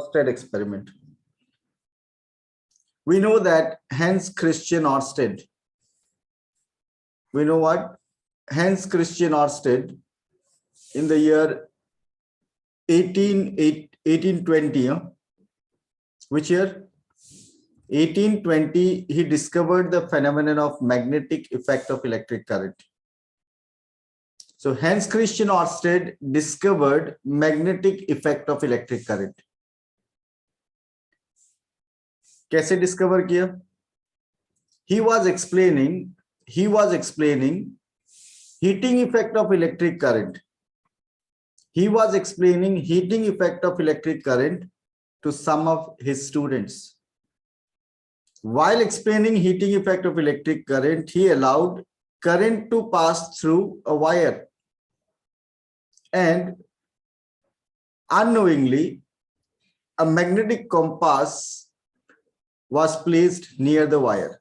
Oersted experiment. We know that Hans Christian Oersted. We know what? Hans Christian Oersted in the year 1820, which year? 1820, he discovered the phenomenon of magnetic effect of electric current. So Hans Christian Oersted discovered magnetic effect of electric current. कैसे discover किया? He was explaining heating effect of electric current. He was explaining heating effect of electric current to some of his students. While explaining heating effect of electric current, he allowed current to pass through a wire, and unknowingly a magnetic compass was placed near the wire.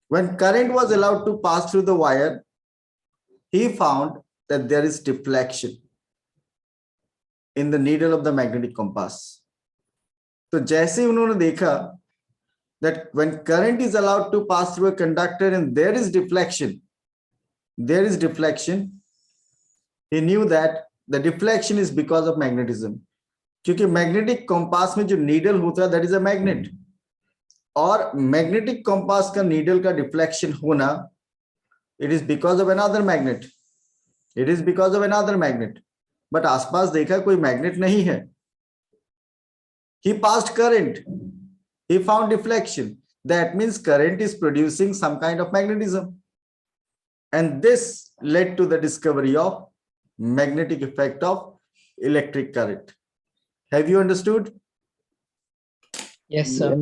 When current was allowed to pass through the wire, he found that there is deflection in the needle of the magnetic compass. तो जैसे उन्होंने देखा that when current is allowed to pass through a conductor and there is deflection, he knew that the deflection is because of magnetism. क्योंकि magnetic compass में जो needle होता है that is a magnet, और magnetic compass का needle का deflection होना, it is because of another magnet. But आसपास देखा कोई magnet नहीं है. He passed current. He found deflection. That means current is producing some kind of magnetism. And this led to the discovery of magnetic effect of electric current. Have you understood? Yes, sir.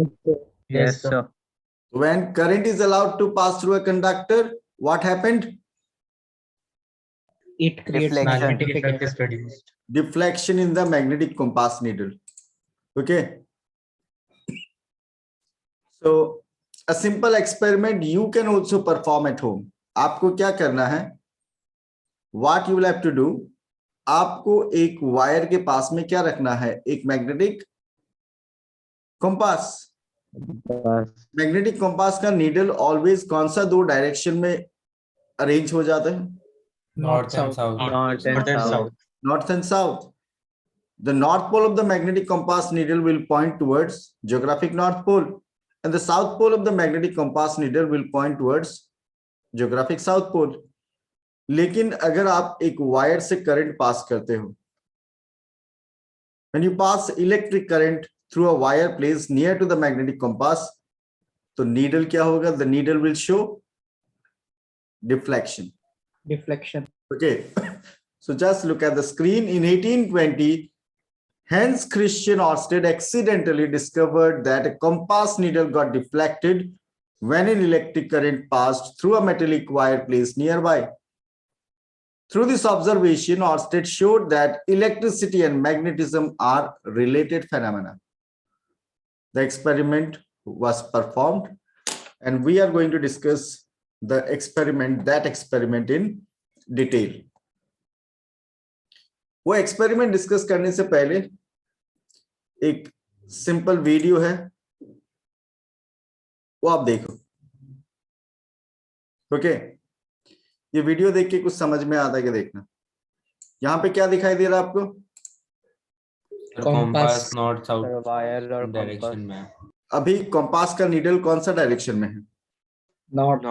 Yes, sir. When current is allowed to pass through a conductor, what happened? It creates Deflection. magnetic Magnetic effect is effect. produced. Deflection in the magnetic compass needle. Okay. So a simple experiment you can also perform at home. आपको क्या करना है? What you will have to do? आपको एक wire के पास में क्या रखना है? एक मैग्नेटिक कंपास. मैग्नेटिक कंपास का नीडल ऑलवेज कौन सा दो डायरेक्शन में अरेंज हो जाता है? North, south. North and south. North and south. The north pole of the magnetic compass needle will point towards geographic north pole, and the south pole of the magnetic compass needle will point towards geographic south pole. लेकिन अगर आप एक wire से current pass करते हो, when you pass electric current through a wire placed near to the magnetic compass, तो needle क्या होगा? The needle will show deflection. Okay, so just look at the screen. In 1820, Hans Christian Oersted accidentally discovered that a compass needle got deflected when an electric current passed through a metallic wire placed nearby. Through this observation, Oersted showed that electricity and magnetism are related phenomena. The experiment was performed, and we are going to discuss that experiment in detail. वो experiment discuss करने से पहले एक simple video है, वो आप देखो. Okay, ये वीडियो देख के कुछ समझ में आता है कि देखना. यहाँ पे क्या दिखाई दे रहा है आपको? Compass north south वायर और डायरेक्शन में. अभी कंपास का नीडल कौन सा डायरेक्शन में है? North.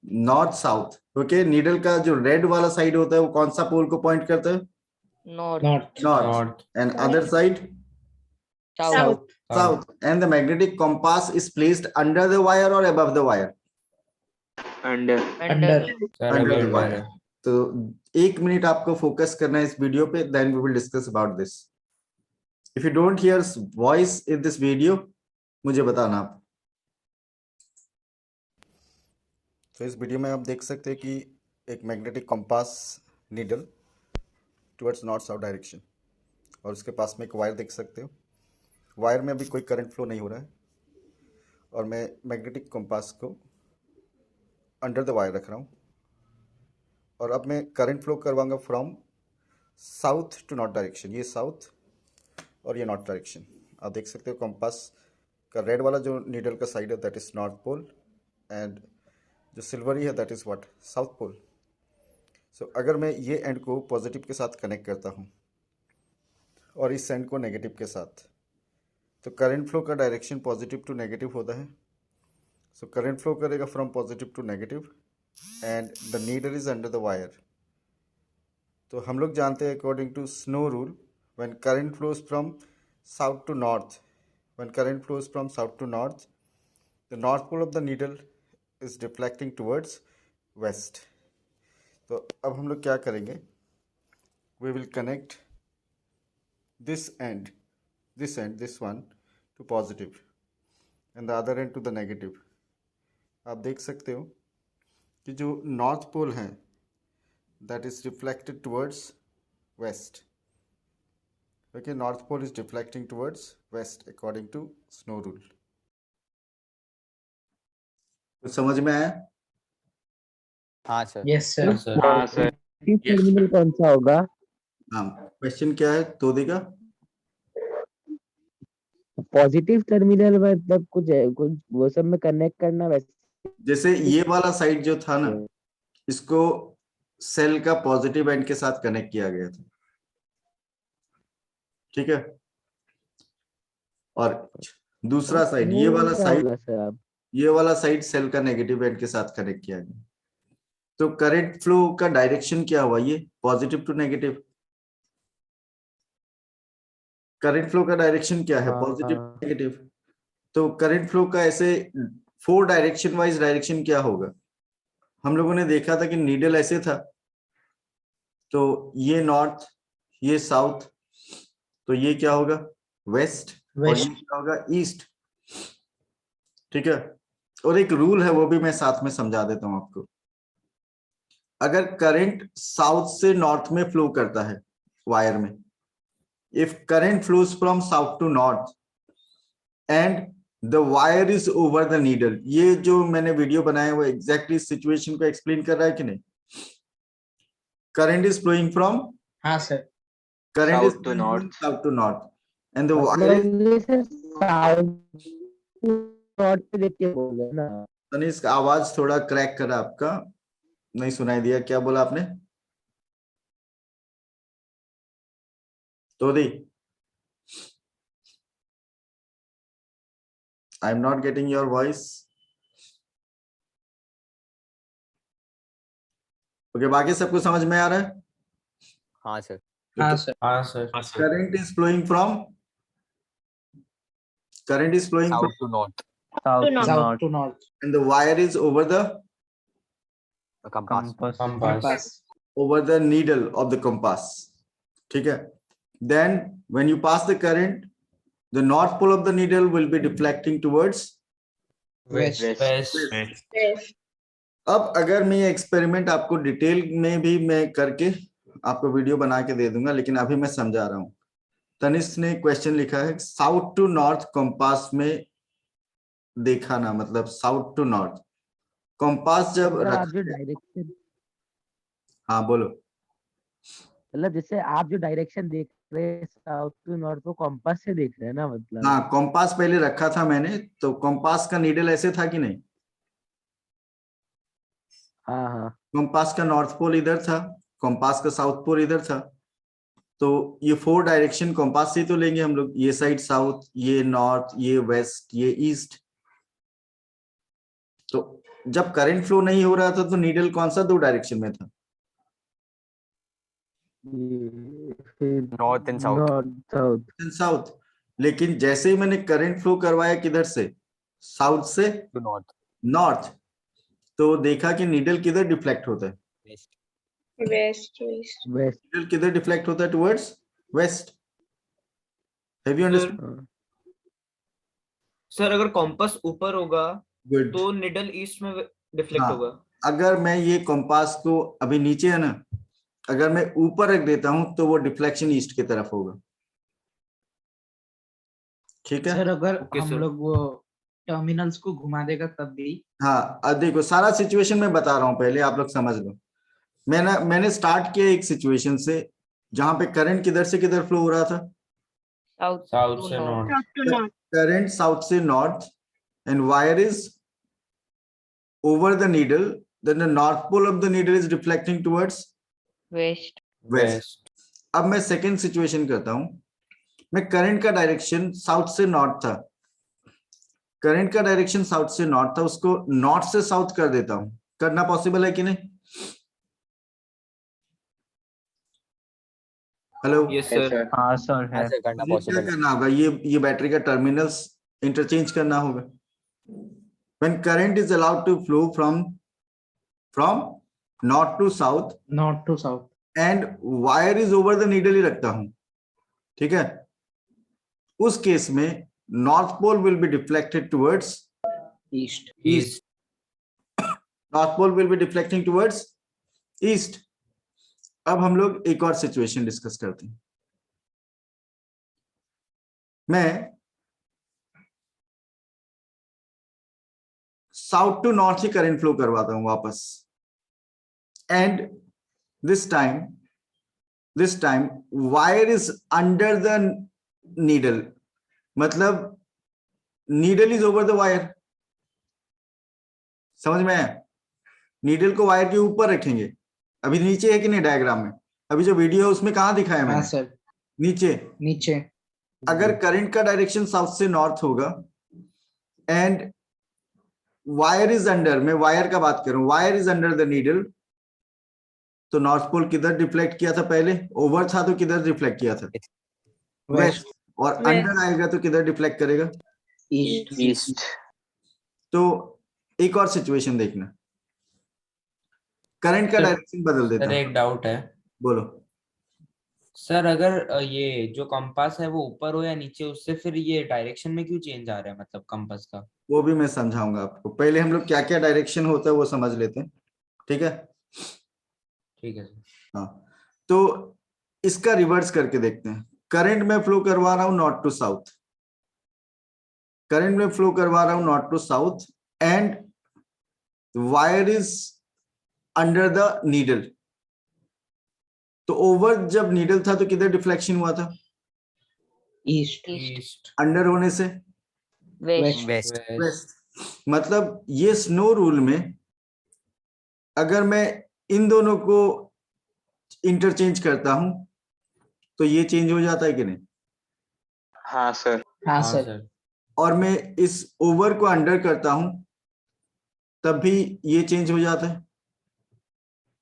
North south. Okay, needle का जो रेड वाला साइड होता है वो कौन सा पोल को पॉइंट करता है? North. North. And other side? South. And the magnetic compass is placed under the wire or above the wire? Under. Under the wire. तो एक मिनट आपको फोकस करना है इस वीडियो पे, then we will discuss about this. If you don't hear voice in this video, मुझे बताना आप. तो इस वीडियो में आप देख सकते हैं कि एक magnetic compass needle towards north south direction, और उसके पास में एक वायर देख सकते हो. वायर में अभी कोई करंट फ्लो नहीं हो रहा है, और मैं मैग्नेटिक कंपास को अंडर द वायर रख रहा हूँ, और अब मैं करंट फ्लो करवाऊंगा from south to north direction. ये साउथ और ये नॉर्थ डायरेक्शन। आप देख सकते हो कंपास का रेड वाला जो नीडल का साइड है that is north pole, and जो सिल्वरी है that is what, south pole. So अगर मैं ये एंड को पॉजिटिव के साथ कनेक्ट करता हूँ और इस एंड को नेगेटिव के साथ, तो करंट फ्लो का डायरेक्शन पॉजिटिव टू नेगेटिव होता है। सो करंट फ्लो करेगा from positive to negative and the needle is under the wire. तो हम लोग जानते हैं according to snow rule, when current flows from south to north, when current flows from south to north, the north pole of the needle is deflecting towards west. तो अब हम लोग क्या करेंगे, we will connect this one to positive and the other end to the negative. आप देख सकते हो कि जो north pole है that is reflected towards west. Okay, north pole is deflecting towards west according to snow rule. कुछ समझ में आया? हाँ सर। Yes, sir. हाँ सर। टर्मिनल कौन सा होगा? हाँ, क्वेश्चन क्या है तोदी का? पॉजिटिव टर्मिनल मतलब कुछ वो सब में कनेक्ट करना वैसे। जैसे ये वाला साइड जो था ना, इसको सेल का पॉजिटिव एंड के साथ कनेक्ट किया गया था, ठीक है। और दूसरा साइड, ये वाला साइड सेल का नेगेटिव एंड के साथ कनेक्ट किया गया। तो करंट फ्लो का डायरेक्शन क्या हुआ, ये positive to negative. Current flow का डायरेक्शन क्या है, पॉजिटिव टू नेगेटिव। तो करंट फ्लो का ऐसे 4 डायरेक्शन वाइज डायरेक्शन क्या होगा, हम लोगों ने देखा था कि नीडल ऐसे था, तो ये नॉर्थ, ये साउथ, तो ये क्या होगा, वेस्ट, और ये क्या होगा, ईस्ट, ठीक है। और एक रूल है वो भी मैं साथ में समझा देता हूं आपको। अगर करंट साउथ से नॉर्थ में फ्लो करता है वायर में, if current flows from south to north and the wire is over the needle, ये जो मैंने वीडियो बनाया वो एग्जैक्टली सिचुएशन को एक्सप्लेन कर रहा है कि नहीं। करंट इज फ्लोइंग फ्रॉम, हाँ sir, current is South to flowing from north. south to north and the wire is, north पे देख के बोल रहे ना। तनिष्क आवाज थोड़ा क्रैक करा आपका, नहीं सुनाई दिया, क्या बोला आपने? तो दी, I am not getting your voice. Okay, बाकी सबको समझ में आ रहा है? हाँ सर। हाँ सर, हाँ sir. Current is flowing from, current is flowing South from, to north. south to north. and the wire is over the Compass. Compass. over the needle of the compass, ठीक है। Then when you pass the current, the north pole of the needle will be deflecting towards West. West. अब अगर मैं ये experiment आपको detail में भी मैं करके आपको वीडियो बना के दे दूंगा, लेकिन अभी मैं समझा रहा हूं। तनिष्क ने क्वेश्चन लिखा है साउथ टू नॉर्थ कंपास में देखा ना, मतलब साउथ टू नॉर्थ कंपास जब आप जो डायरेक्शन, हाँ बोलो। मतलब जैसे आप जो डायरेक्शन देख रहे हैं साउथ टू नॉर्थ, वो कंपास से देख रहे हैं ना, मतलब। हाँ, कंपास पहले रखा था मैंने, तो कंपास का नीडल ऐसे था कि नहीं? हाँ हाँ। कंपास का नॉर्थ पोल इधर था, कंपास का साउथ पोल इधर था, तो ये 4 डायरेक्शन कंपास से तो लेंगे हम लोग, ये साइड साउथ, ये नॉर्थ, ये वेस्ट, ये ईस्ट। तो जब करंट फ्लो नहीं हो रहा था तो नीडल कौन सा 2 डायरेक्शन में था? North and south. साउथ। लेकिन जैसे ही मैंने करंट फ्लो करवाया किधर से, साउथ से To north. नॉर्थ, तो देखा कि नीडल किधर डिफ्लेक्ट होता है, West. नीडल किधर डिफ्लेक्ट होता है, towards waste. Have you understood? Sir अगर कॉम्पास ऊपर होगा गुड। तो निडल ईस्ट में डिफ्लेक्ट हाँ, होगा। अगर मैं ये कंपास को अभी नीचे है ना, अगर मैं ऊपर रख देता हूं तो वो डिफ्लेक्शन ईस्ट की तरफ होगा, ठीक है। सर अगर Okay, हम sir. लोग वो टर्मिनल्स को घुमा देगा तब भी। हाँ, अब देखो सारा सिचुएशन मैं बता रहा हूं, पहले आप लोग समझ लो। मैंने स्टार्ट किया एक सिचुएशन से जहां पे करंट किधर से किधर फ्लो हो रहा था, South South to से north. north. current south से north and wire is over the needle, then the north pole of the needle is reflecting towards West. west. अब मैं सेकेंड सिचुएशन करता हूं. मैं करंट का डायरेक्शन साउथ से north था, करंट का डायरेक्शन साउथ से नॉर्थ था, उसको नॉर्थ से साउथ कर देता हूं. करना पॉसिबल है कि नहीं? Hello, Yes sir. हाँ सर करना मुझे क्या पॉसिबल है. करना होगा? ये बैटरी का टर्मिनल्स इंटरचेंज करना होगा. When current is allowed to flow from north to south North to south. and wire is over the needle ही रखता हूं, ठीक है, उस केस में north pole will be deflected towards East. East. North pole will be deflecting towards east. अब हम लोग एक और सिचुएशन डिस्कस करते हैं. मैं साउथ टू नॉर्थ ही करंट फ्लो करवाता हूं वापस, and this time wire is under the needle, मतलब needle is over the wire. समझ में आया? नीडल को वायर के ऊपर रखेंगे. अभी नीचे है कि नहीं डायग्राम में? अभी जो वीडियो है उसमें कहां दिखाया हाँ मैंने? सर. नीचे. नीचे. अगर करंट का डायरेक्शन साउथ से नॉर्थ होगा एंड वायर इज अंडर, मैं वायर का बात करूं, wire is under the needle, तो नॉर्थ पोल किधर डिफ्लेक्ट किया था? पहले ओवर था तो किधर डिफ्लेक्ट किया था? वेस्ट. और अंडर आएगा तो किधर डिफ्लेक्ट करेगा? East. ईस्ट. तो एक और सिचुएशन देखना, करंट का सर- डायरेक्शन बदल देता सर हूं. एक डाउट है बोलो. सर, अगर ये जो कंपास है वो ऊपर हो या नीचे, उससे फिर ये डायरेक्शन में क्यों चेंज आ रहा है, मतलब कंपास का? वो भी मैं समझाऊंगा आपको. पहले हम लोग क्या क्या डायरेक्शन होता है वो समझ लेते हैं, ठीक है? ठीक है सर. हाँ, तो इसका रिवर्स करके देखते हैं. करंट में फ्लो करवा रहा हूं नॉर्थ टू साउथ, करंट में फ्लो करवा रहा हूं north to south and wire is under the needle. तो ओवर जब नीडल था तो किधर डिफ्लेक्शन हुआ था? East. ईस्ट. अंडर होने से West. वेस्ट. वेस्ट. मतलब ये स्नो रूल में अगर मैं इन दोनों को इंटरचेंज करता हूं तो ये चेंज हो जाता है कि नहीं? हाँ सर. हाँ हाँ सर. सर. और मैं इस ओवर को अंडर करता हूं तब भी ये चेंज हो जाता है,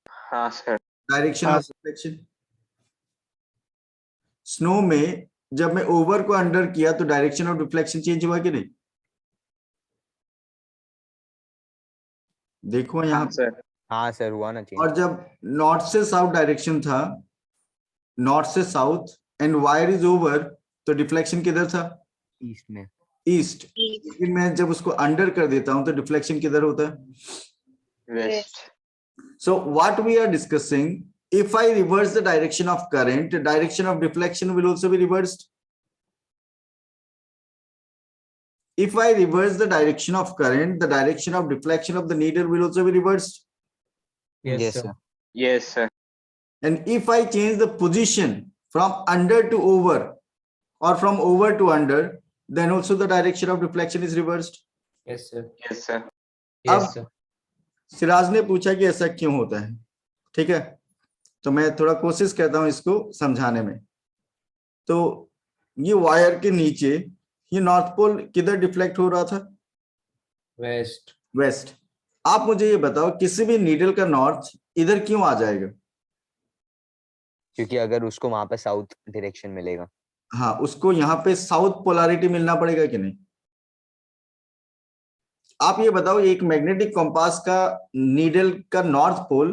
हाँ सर. डायरेक्शन हाँ ऑफ डिफ्लेक्शन. स्नो में जब मैं ओवर को अंडर किया तो डायरेक्शन ऑफ डिफ्लेक्शन चेंज हुआ कि नहीं? देखो यहाँ. हाँ सर हुआ ना चेंज. और जब नॉर्थ से साउथ डायरेक्शन था, नॉर्थ से south and wire is over, तो डिफ्लेक्शन किधर था? ईस्ट में. ईस्ट. लेकिन मैं जब उसको अंडर कर देता हूं तो डिफ्लेक्शन किधर होता है? Waste. So what we are discussing, if I reverse the direction of current, the direction of deflection will also be reversed. If I reverse the direction of current, the direction of deflection of the needle will also be reversed. Yes sir. Yes sir. And if I change the position from under to over or from over to under, then also the direction of deflection is reversed. Yes sir. Yes sir. Yes sir. Siraj ने पूछा कि ऐसा क्यों होता है, ठीक है? तो मैं थोड़ा कोशिश करता हूं इसको समझाने में. तो ये वायर के नीचे ये नॉर्थ पोल किधर डिफ्लेक्ट हो रहा था? वेस्ट. वेस्ट. आप मुझे ये बताओ किसी भी नीडल का नॉर्थ इधर क्यों आ जाएगा? क्योंकि अगर उसको वहां पे साउथ डायरेक्शन मिलेगा. हाँ, उसको यहाँ पे साउथ पोलैरिटी मिलना पड़ेगा कि नहीं? आप ये बताओ, एक मैग्नेटिक कंपास का नीडल का नॉर्थ पोल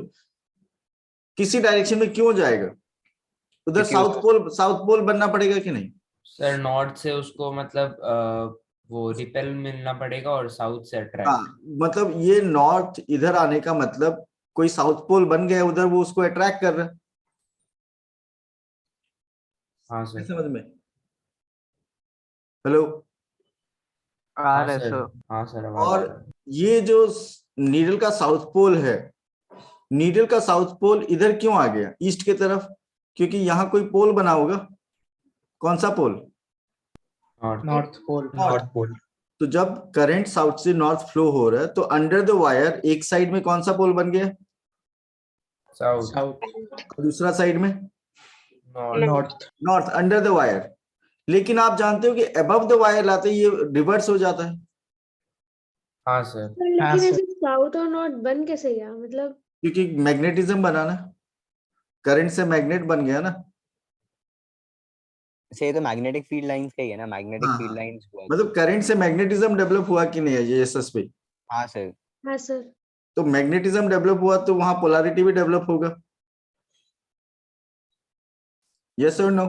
किसी डायरेक्शन में क्यों जाएगा? उधर क्योंकि साउथ पोल बनना पड़ेगा कि नहीं? सर नॉर्थ से उसको मतलब वो रिपेल मिलना पड़ेगा और साउथ से अट्रैक्ट. हाँ, मतलब ये नॉर्थ इधर आने का मतलब कोई साउथ पोल बन गया उधर, वो उसको अट्रैक्ट कर रहा है. हाँ सर. समझ में? हेलो. हाँ सर. हाँ सर. आवाज आ और रहा है. ये जो नीडल का साउथ पोल है, नीडल का साउथ पोल इधर क्यों आ गया ईस्ट की तरफ? क्योंकि यहाँ कोई पोल बना होगा. कौन सा पोल? नॉर्थ पोल नॉर्थ पोल तो जब करंट साउथ से नॉर्थ फ्लो हो रहा है तो अंडर द वायर एक साइड में कौन सा पोल बन गया, साउथ साउथ दूसरा साइड में north north under the wire. लेकिन आप जानते हो कि अबव द वायर लाते ही ये रिवर्स हो जाता है, हाँ सर लेकिन ऐसे साउथ और नॉर्थ बन कैसे गया मतलब? क्योंकि मैग्नेटिज्म बना ना, करंट से मैग्नेट बन गया ना। से ये तो मैग्नेटिक फील्ड लाइंस का ही है ना, मैग्नेटिक हाँ, फील्ड लाइंस हुआ मतलब करंट से मैग्नेटिज्म डेवलप हुआ कि नहीं है ये एसएस पे, हाँ सर। हाँ सर। तो मैग्नेटिज्म डेवलप हुआ तो वहां पोलैरिटी भी डेवलप होगा, यस और नो।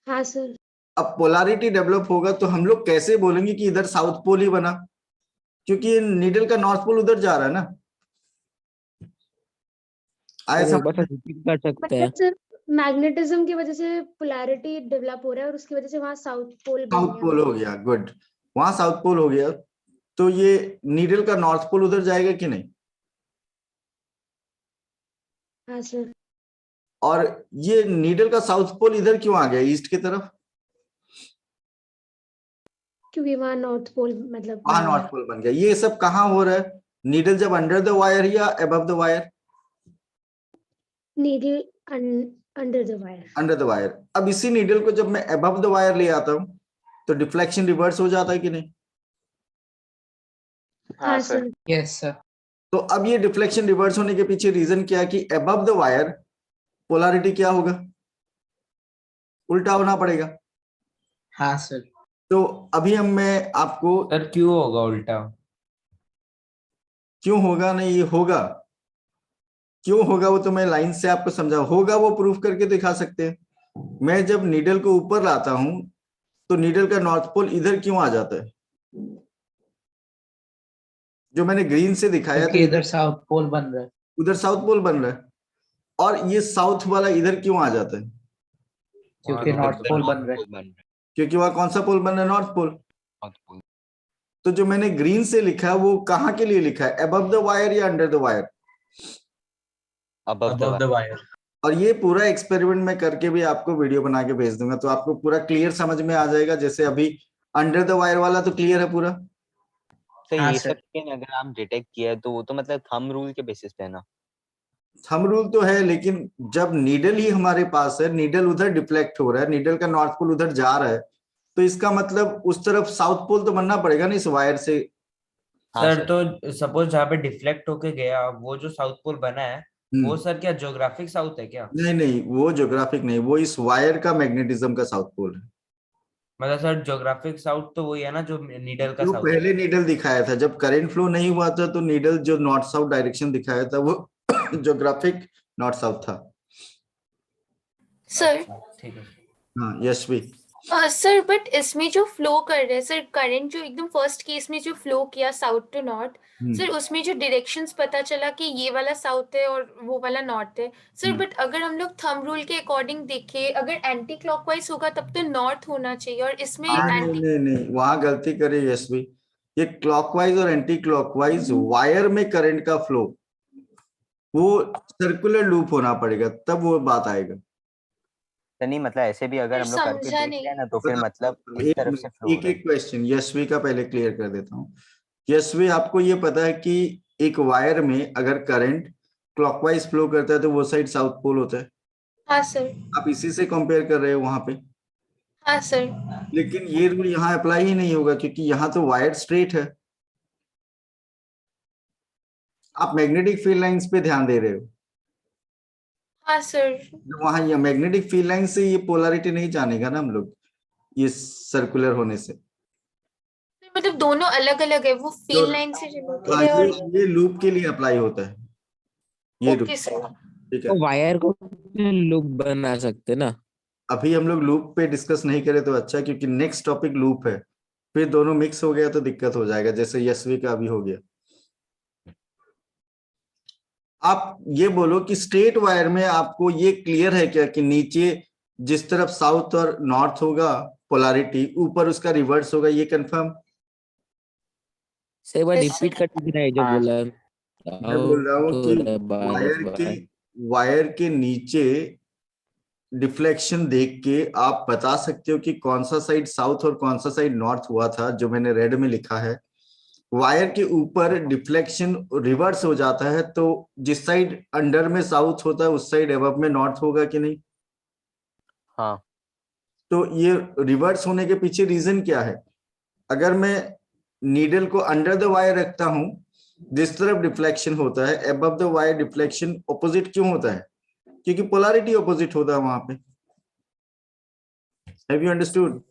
हाँ सर। अब पोलैरिटी डेवलप होगा तो हम लोग कैसे बोलेंगे कि इधर साउथ पोल ही बना, क्योंकि नीडल का नॉर्थ पोल उधर जा रहा है ना। आया एक बार समझ? रिपीट कर सकते हैं? मतलब सर मैग्नेटिज्म की वजह से पोलैरिटी डेवलप हो रहा है और उसकी वजह से वहां साउथ पोल बन साउथ गया। पोल हो गया, गुड, वहां साउथ पोल हो गया तो ये नीडल का नॉर्थ पोल उधर जाएगा कि नहीं। हाँ सर। और ये नीडल का साउथ पोल इधर क्यों आ गया ईस्ट की तरफ, क्योंकि वहां नॉर्थ पोल मतलब वहां बन नॉर्थ गया। पोल बन गया। ये सब कहाँ हो रहा है, नीडल जब अंडर द वायर या above the wire, needle under the wire. Under the wire. अब इसी नीडल को जब मैं अबव द वायर ले आता हूं तो डिफ्लेक्शन रिवर्स हो जाता है कि नहीं। हाँ सर। यस सर तो अब ये डिफ्लेक्शन रिवर्स होने के पीछे रीजन क्या है कि अबव द वायर पोलैरिटी क्या होगा, उल्टा होना पड़ेगा। हाँ सर तो अभी हम मैं आपको सर क्यों होगा उल्टा? क्यों होगा नहीं, ये होगा, क्यों होगा वो तो मैं लाइन से आपको समझा, होगा वो प्रूफ करके दिखा सकते हैं। मैं जब नीडल को ऊपर लाता हूं तो नीडल का नॉर्थ पोल इधर क्यों आ जाता है, जो मैंने ग्रीन से दिखाया था क्योंकि इधर साउथ पोल बन रहा है उधर साउथ पोल बन रहा है, और ये साउथ वाला इधर क्यों आ जाता है, क्योंकि नॉर्थ पोल बन रहा है क्योंकि वहां कौन सा पोल बन रहा है, नॉर्थ पोल। North pole. तो जो मैंने ग्रीन से लिखा है वो कहाँ के लिए लिखा है, अबव द वायर या under the wire, above the wire. और ये पूरा एक्सपेरिमेंट मैं करके भी आपको वीडियो बना के भेज दूंगा तो आपको पूरा क्लियर समझ में आ जाएगा। जैसे अभी अंडर द वायर वाला तो क्लियर है पूरा। तो हाँ ये सर सब लेकिन अगर आप डिटेक्ट किया है तो वो तो मतलब थंब रूल के बेसिस पे है ना। थंब रूल तो है, लेकिन जब नीडल ही हमारे पास है, नीडल उधर डिफ्लेक्ट हो रहा है, नीडल का नॉर्थ पोल उधर जा रहा है, तो इसका मतलब उस तरफ साउथ पोल तो बनना पड़ेगा ना इस वायर से। हाँ सर सर। तो सपोज जहाँ पे डिफ्लेक्ट होके गया वो जो साउथ पोल बना है वो सर क्या ज्योग्राफिक साउथ है क्या? नहीं नहीं, वो ज्योग्राफिक नहीं, वो इस वायर का मैग्नेटिज्म का साउथ पोल है। मतलब सर ज्योग्राफिक साउथ तो वही है ना जो नीडल का जो साउथ पहले है। नीडल दिखाया था जब करंट फ्लो नहीं हुआ था तो नीडल जो नॉर्थ साउथ डायरेक्शन दिखाया था वो ज्योग्राफिक नॉर्थ साउथ था। सर अच्छा, ठीक है। हाँ यशवी। सर बट इसमें जो फ्लो कर रहे हैं सर करंट जो एकदम फर्स्ट केस में जो फ्लो किया साउथ टू नॉर्थ सर उसमें जो डायरेक्शंस पता चला कि ये वाला साउथ है और वो वाला नॉर्थ है सर बट अगर हम लोग थंब रूल के अकॉर्डिंग देखें अगर एंटी क्लॉकवाइज होगा तब तो नॉर्थ होना चाहिए और इसमें नहीं एंटी नहीं नहीं, वहां गलती करे यशवी, ये क्लॉकवाइज और एंटी क्लॉकवाइज वायर में करंट का फ्लो वो सर्कुलर लूप होना पड़ेगा तब वो बात आएगा। तो नहीं मतलब ऐसे भी अगर सर हम लोग करके समझा देख नहीं रहे हैं ना तो फिर मतलब इस तरफ से फ्लो हो एक रहा है। एक क्वेश्चन यशवी का पहले क्लियर कर देता हूँ। यशवी, आपको ये पता है कि एक वायर में अगर करंट क्लॉकवाइज फ्लो करता है तो वो साइड साउथ पोल होता है, हाँ सर आप इसी से कंपेयर कर रहे हो वहां पे। हाँ सर लेकिन ये रूल यहाँ अप्लाई ही नहीं होगा क्योंकि यहाँ तो वायर स्ट्रेट है, आप मैग्नेटिक फील्ड लाइंस पे ध्यान दे रहे हो। हाँ सर वहां ये मैग्नेटिक फील्ड लाइन से ये पोलैरिटी नहीं जानेगा ना हम लोग, ये सर्कुलर होने से। मतलब दोनों अलग अलग है वो जो फील लाइन से रिलेटेड हाँ, है और ये लूप के लिए अप्लाई होता है ये रूल, ओके सर ठीक है। तो वायर को लूप बना सकते ना? अभी हम लोग लूप पे डिस्कस नहीं करें तो अच्छा, क्योंकि नेक्स्ट टॉपिक लूप है, फिर दोनों मिक्स हो गया तो दिक्कत हो जाएगा जैसे यशवी का अभी हो गया। आप ये बोलो कि स्ट्रेट वायर में आपको ये क्लियर है क्या कि नीचे जिस तरफ साउथ और नॉर्थ होगा पोलैरिटी ऊपर उसका रिवर्स होगा, ये कंफर्म। से एक बार Yes, रिपीट sir. कर देना है जो हाँ, बोला। मैं बोल रहा हूँ कि बार वायर के बार वायर के नीचे डिफ्लेक्शन देख के आप बता सकते हो कि कौन सा साइड साउथ और कौन सा साइड नॉर्थ हुआ था, जो मैंने रेड में लिखा है। वायर के ऊपर डिफ्लेक्शन रिवर्स हो जाता है, तो जिस साइड अंडर में साउथ होता है उस साइड अबव में नॉर्थ होगा कि नहीं? हाँ। तो ये रिवर्स होने के पीछे रीजन क्या है? अगर मैं नीडल को अंडर द वायर रखता हूं, जिस तरफ डिफ्लेक्शन होता है above the wire deflection opposite क्यों होता है? क्योंकि पोलैरिटी ऑपोजिट होता है वहां पे। Have you understood?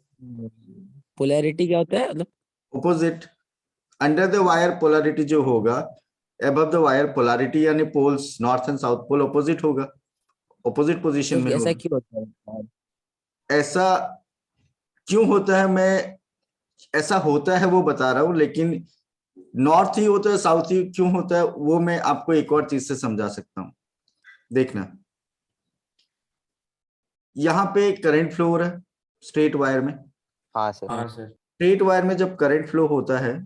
पोलैरिटी क्या होता है मतलब? Opposite. Under the wire polarity जो होगा, अबव द वायर पोलैरिटी यानी poles north and south pole opposite होगा, ऑपोजिट पोजीशन में ऐसा होगा। क्यों होता है? ऐसा क्यों होता है, मैं ऐसा होता है वो बता रहा हूं, लेकिन नॉर्थ ही होता है साउथ ही क्यों होता है वो मैं आपको एक और चीज से समझा सकता हूं। देखना, यहाँ पे करंट फ्लो हो रहा है स्ट्रेट वायर में। हाँ सर। हाँ सर। स्ट्रेट वायर में जब करंट फ्लो होता है,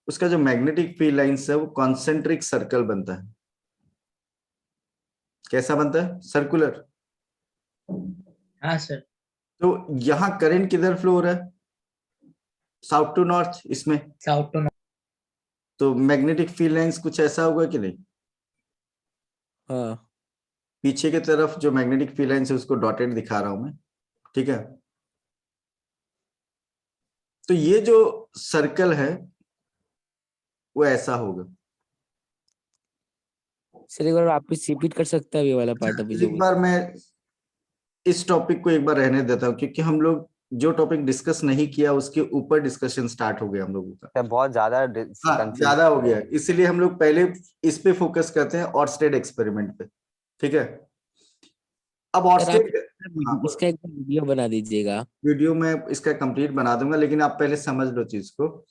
उसका जो मैग्नेटिक फील्ड लाइंस है वो कॉन्सेंट्रिक सर्कल बनता है। कैसा बनता है? सर्कुलर। हाँ सर। तो यहाँ करंट किधर फ्लो हो रहा है? साउथ टू नॉर्थ इसमें। South to north. तो मैग्नेटिक फील्ड लाइंस कुछ ऐसा होगा कि नहीं? हाँ। पीछे की तरफ जो मैग्नेटिक फील्ड लाइंस है उसको डॉटेड दिखा रहा हूं मैं, ठीक है? तो ये जो सर्कल है वो ऐसा होगा। सर एक बार वापस रिपीट कर सकता है ये वाला पार्ट अभी जो एक बार मैं इस टॉपिक को एक बार रहने देता हूँ, क्योंकि हम लोग जो टॉपिक डिस्कस नहीं किया उसके ऊपर डिस्कशन स्टार्ट हो गया हम लोगों का। सर बहुत ज्यादा हाँ, ज्यादा हो गया, इसलिए हम लोग पहले इस पे फोकस करते हैं ऑर्स्टेड एक्सपेरिमेंट पे, ठीक है? अब ऑर्स्टेड, इसका एक वीडियो बना दीजिएगा। वीडियो में इसका कंप्लीट बना दूंगा, लेकिन आप पहले समझ लो चीज को।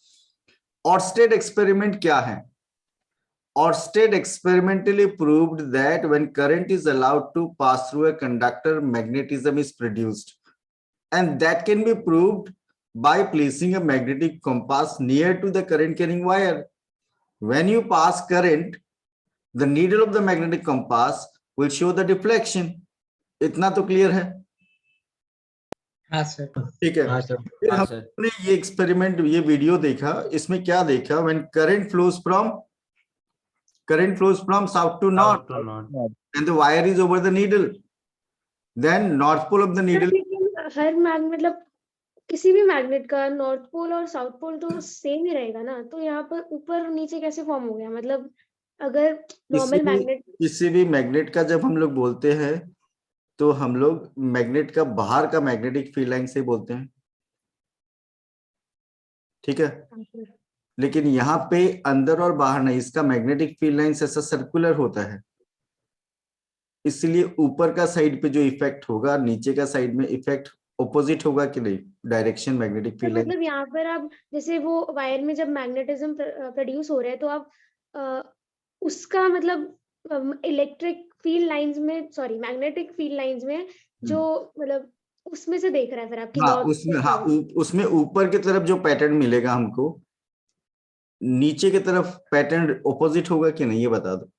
ऑर्स्टेड एक्सपेरिमेंट क्या है? Oersted experimentally proved that when current is allowed to pass through a conductor, magnetism is produced, and that can be proved by placing a magnetic compass near to the current carrying wire. When you pass current, the needle of the magnetic compass will show the deflection. इतना तो clear है? हाँ sir. ठीक है। फिर हमने ये experiment, ये वीडियो देखा, इसमें क्या देखा? when current flows from south to north and the wire is over the needle, then north pole of the needle. लेकिन हर मैग्नेट मतलब किसी भी मैग्नेट का नॉर्थ पोल और साउथ पोल तो सेम ही रहेगा ना, तो यहाँ पर ऊपर और नीचे कैसे फॉर्म हो गया? मतलब अगर नॉर्मल मैग्नेट, किसी भी मैग्नेट का जब हम लोग बोलते हैं तो हम लोग मैग्नेट का बाहर का मैग्नेटिक फील्ड लाइन से बोलते हैं, ठीक है? लेकिन यहाँ पे अंदर और बाहर नहीं, इसका मैग्नेटिक फील्ड लाइंस ऐसा सर्कुलर होता है, इसलिए ऊपर का साइड पे जो इफेक्ट होगा नीचे का साइड में इफेक्ट ऑपोजिट होगा कि नहीं? Direction magnetic field line. मतलब यहाँ पर आप जैसे वो वायर में जब मैग्नेटिज्म प्रोड्यूस हो रहा है तो आप उसका मतलब इलेक्ट्रिक फील्ड लाइंस में, सॉरी मैग्नेटिक फील्ड लाइंस में जो मतलब उसमें से देख रहा है फिर आपकी उसमें ऊपर की तरफ जो पैटर्न मिलेगा हमको, नीचे की तरफ पैटर्न ऑपोजिट होगा कि नहीं ये बता दो।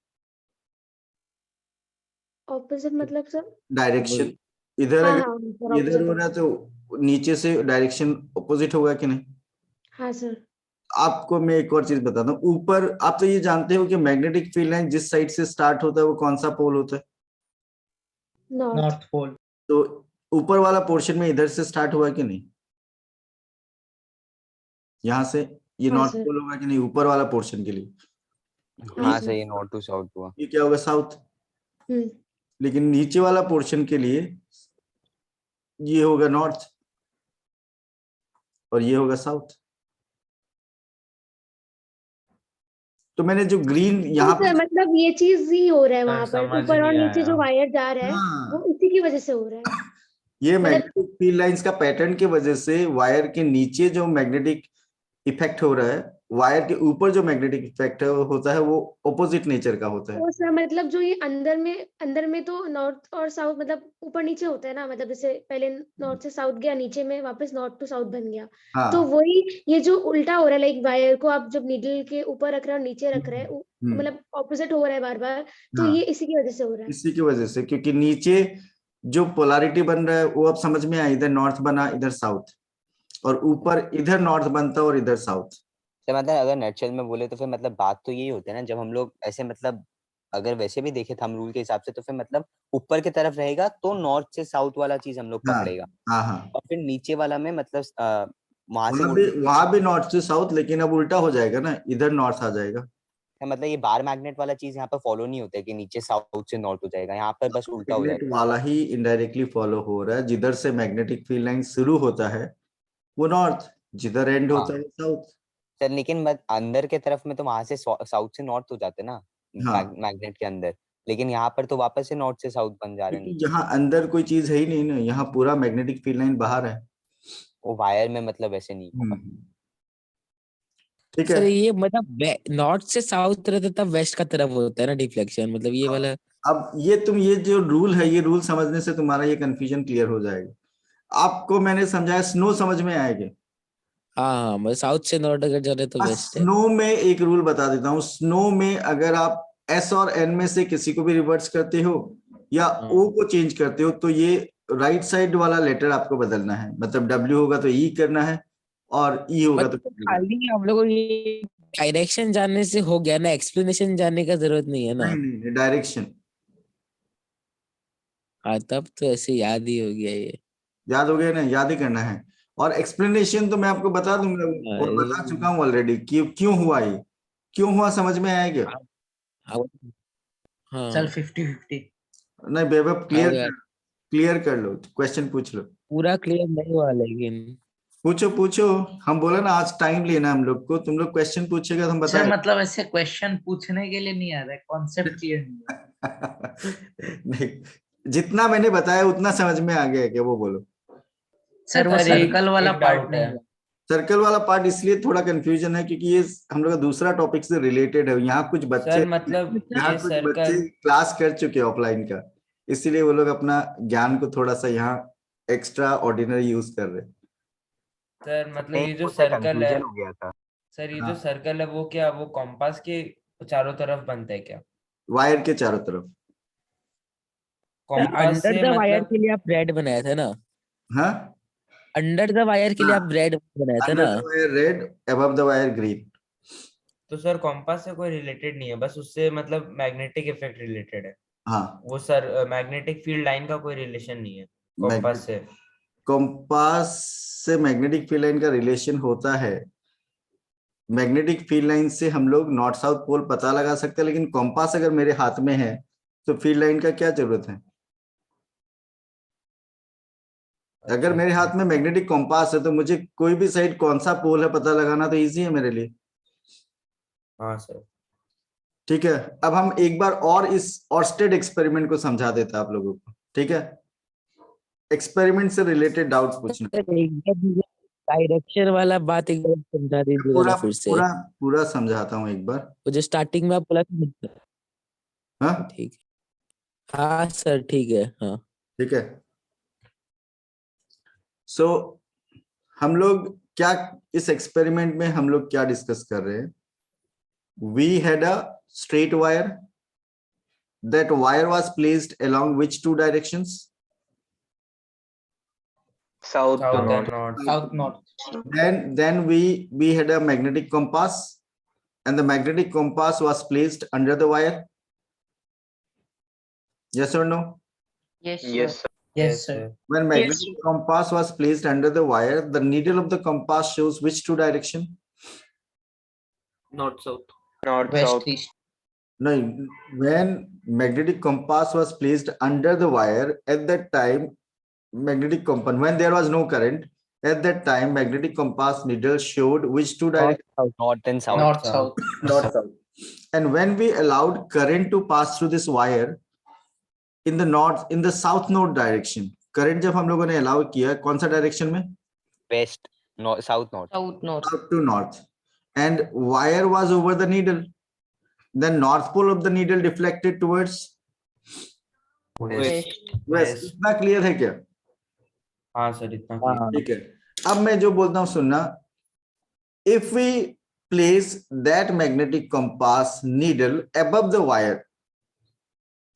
ऑपोजिट मतलब सर डायरेक्शन इधर इधर हो रहा है तो नीचे से डायरेक्शन ऑपोजिट होगा कि नहीं? हाँ सर। आपको मैं एक और चीज बताता हूँ। ऊपर आप तो ये जानते हो कि मैग्नेटिक फील्ड लाइन जिस साइड से स्टार्ट होता है वो कौन सा पोल होता है? North pole. तो ऊपर वाला पोर्शन में इधर से स्टार्ट हुआ कि नहीं? यहाँ से ये नॉर्थ पोल होगा कि नहीं ऊपर वाला पोर्शन के लिए? हाँ सही, नॉर्थ टू साउथ हुआ। ये क्या होगा? साउथ। लेकिन नीचे वाला पोर्शन के लिए ये होगा नॉर्थ और ये होगा साउथ। तो मैंने जो ग्रीन यहाँ पे मतलब ये चीज ही हो रहा है वहां पर, ऊपर और नीचे जो वायर जा रहा है वो इसी की वजह से हो रहा है। ये मैग्नेटिक फील्ड लाइंस का पैटर्न की वजह से वायर के नीचे जो मैग्नेटिक इफेक्ट हो रहा है, वायर के ऊपर जो मैग्नेटिक इफेक्ट होता है वो ऑपोजिट नेचर का होता है। सर मतलब जो ये अंदर में तो नॉर्थ और साउथ मतलब ऊपर नीचे होता है ना, मतलब जैसे पहले नॉर्थ से साउथ गया, नीचे में वापस नॉर्थ टू साउथ बन गया। हाँ। तो वही ये जो उल्टा हो रहा है, लाइक वायर को आप जब नीडल के ऊपर रख रहे हो नीचे रख रहे हैं, मतलब ऑपोजिट हो रहा है बार बार, तो हाँ। ये इसी की वजह से हो रहा है। इसी की वजह से, क्योंकि नीचे जो पोलैरिटी बन रहा है वो अब समझ में आया, इधर नॉर्थ बना इधर साउथ, और ऊपर इधर नॉर्थ बनता और इधर साउथ। तो मतलब अगर नटशेल में बोले तो फिर मतलब बात तो यही होती है ना, जब हम लोग ऐसे मतलब अगर वैसे भी देखे थंब रूल के हिसाब से तो फिर मतलब ऊपर की तरफ रहेगा तो नॉर्थ से साउथ वाला चीज हम लोग हाँ पकड़ेगा, हाँ हाँ, और फिर नीचे वाला में मतलब वहां से वहां भी नॉर्थ से साउथ, लेकिन अब उल्टा हो जाएगा ना, इधर नॉर्थ आ जाएगा। मतलब ये बार मैग्नेट वाला चीज यहाँ पर फॉलो नहीं होता है कि नीचे साउथ से नॉर्थ हो जाएगा, यहाँ पर बस उल्टा हो मैग्नेट जाएगा। वाला ही इनडायरेक्टली फॉलो हो रहा है, जिधर से मैग्नेटिक फील्ड लाइन शुरू होता है वो नॉर्थ, जिधर एंड होता है वो साउथ। सर लेकिन अंदर के तरफ में तो वहां से साउथ से नॉर्थ हो जाते ना हाँ, मैग्नेट के अंदर, लेकिन यहाँ पर तो वापस से नॉर्थ से साउथ बन जा रहे हैं क्योंकि नीचे। यहाँ अंदर कोई चीज है ही नहीं ना, यहाँ पूरा मैग्नेटिक फील्ड लाइन बाहर है। वो वायर में मतलब ऐसे नहीं होगा। ठीक है। सर ये मतलब नॉर्थ से साउथ रहता तब वेस्ट का तरफ होता है ना डिफ्लेक्शन, मतलब ये वाला। अब ये जो रूल है, ये रूल समझने से तुम्हारा ये कंफ्यूजन क्लियर हो जाएगा। आपको मैंने समझाया, स्नो समझ में आएगा। हाँ हाँ, मतलब साउथ से नॉर्थ अगर जा रहे तो वेस्ट है। स्नो में एक रूल बता देता हूँ, स्नो में अगर आप एस और एन में से किसी को भी रिवर्स करते हो या ओ को चेंज करते हो तो ये राइट साइड वाला लेटर आपको बदलना है, मतलब डब्ल्यू होगा तो ई करना है और ई होगा तो मतलब खाली हम लोग को ये डायरेक्शन जानने से हो गया ना, एक्सप्लेनेशन जानने का जरूरत नहीं है ना। नहीं, डायरेक्शन हाँ तब तो ऐसे याद ही हो गया ये। याद हो गया ना, याद ही करना है। और एक्सप्लेनेशन तो मैं आपको बता दूंगा हाँ, और बता चुका हूँ ऑलरेडी कि क्यों हुआ ये, क्यों हुआ समझ में आएगा। हाँ सर 50-50। नहीं वैभव, हाँ यार, क्लियर कर लो, क्वेश्चन पूछ लो, पूरा क्लियर नहीं हुआ लेकिन। पूछो पूछो। हम बोला ना आज टाइम लेना हम लोग को, तुम लोग क्वेश्चन पूछेगा तो हम सर बताएंगे। मतलब ऐसे क्वेश्चन पूछने के लिए नहीं आ रहा है, कॉन्सेप्ट क्लियर नहीं है। नहीं, जितना मैंने बताया उतना समझ में आ गया क्या, वो बोलो। सर वो सर, एक- सर्कल वाला एक पार्ट doubt नहीं है। हुआ। सर्कल वाला पार्ट इसलिए थोड़ा कंफ्यूजन है क्योंकि ये हम लोग का दूसरा टॉपिक से रिलेटेड है। यहाँ कुछ बच्चे सर मतलब यहाँ ये कुछ बच्चे सर्कल, क्लास कर चुके हैं ऑफलाइन का, इसीलिए वो लोग अपना ज्ञान को थोड़ा सा यहाँ एक्स्ट्रा ऑर्डिनरी यूज कर रहे हैं। सर मतलब नहीं, ये जो उससे सर्कल है, कंफ्यूजन हो गया था। सर ये हाँ, जो सर्कल है वो क्या वो कॉम्पास के चारों तरफ बनता है क्या? वायर के चारों तरफ। कॉम्पास अंडर से द वायर मतलब के लिए आप रेड बनाया था ना, हाँ अंडर द वायर के लिए आप रेड बनाया था अंडर ना। The wire red, above the wire green. तो सर कॉम्पास से कोई रिलेटेड नहीं है, बस उससे मतलब मैग्नेटिक इफेक्ट रिलेटेड है हाँ, वो सर, मैग्नेटिक फील्ड लाइन का कोई रिलेशन नहीं है कॉम्पास से। कंपास से मैग्नेटिक फील्ड लाइन का रिलेशन होता है। मैग्नेटिक फील्ड लाइन से हम लोग नॉर्थ साउथ पोल पता लगा सकते हैं, लेकिन कंपास अगर मेरे हाथ में है तो फील्ड लाइन का क्या जरूरत है। अगर मेरे हाथ में मैग्नेटिक कंपास है तो मुझे कोई भी साइड कौन सा पोल है पता लगाना तो इजी है मेरे लिए। हाँ सर। ठीक है, अब हम एक बार और इस ऑर्स्टेड एक्सपेरिमेंट को समझा देता आप लोगों को। ठीक है, एक्सपेरिमेंट से रिलेटेड डाउट्स पूछना। डायरेक्शन वाला बात एक बार समझा दीजिएगा पूरा ना फिर से। पूरा पूरा समझाता हूँ एक बार। वो जो स्टार्टिंग में आप बोला था। हाँ ठीक है, हाँ सर ठीक है, हाँ। ठीक है। सो हम लोग क्या इस एक्सपेरिमेंट में हम लोग क्या डिस्कस कर रहे हैं। We had a straight wire, that wire was placed along which two directions? South to south and north. North. South north. Then we had a magnetic compass, and the magnetic compass was placed under the wire. Yes or no? Yes sir. Yes sir. When magnetic compass was placed under the wire, the needle of the compass shows which two direction? North south west east. No, when magnetic compass was placed under the wire, at that time magnetic compass, when there was no current, at that time magnetic compass needle showed which two directions? North and south. North south. North south. And when we allowed current to pass through this wire in the south node direction, current जब हम लोगों ने allow किया कौन सा direction में? West south north. South north. South to north, and wire was over the needle, then north pole of the needle deflected towards west. इतना clear है क्या? हाँ सर इतना हाँ। ठीक है, अब मैं जो बोलता हूँ सुनना। If we place that magnetic compass needle above the wire,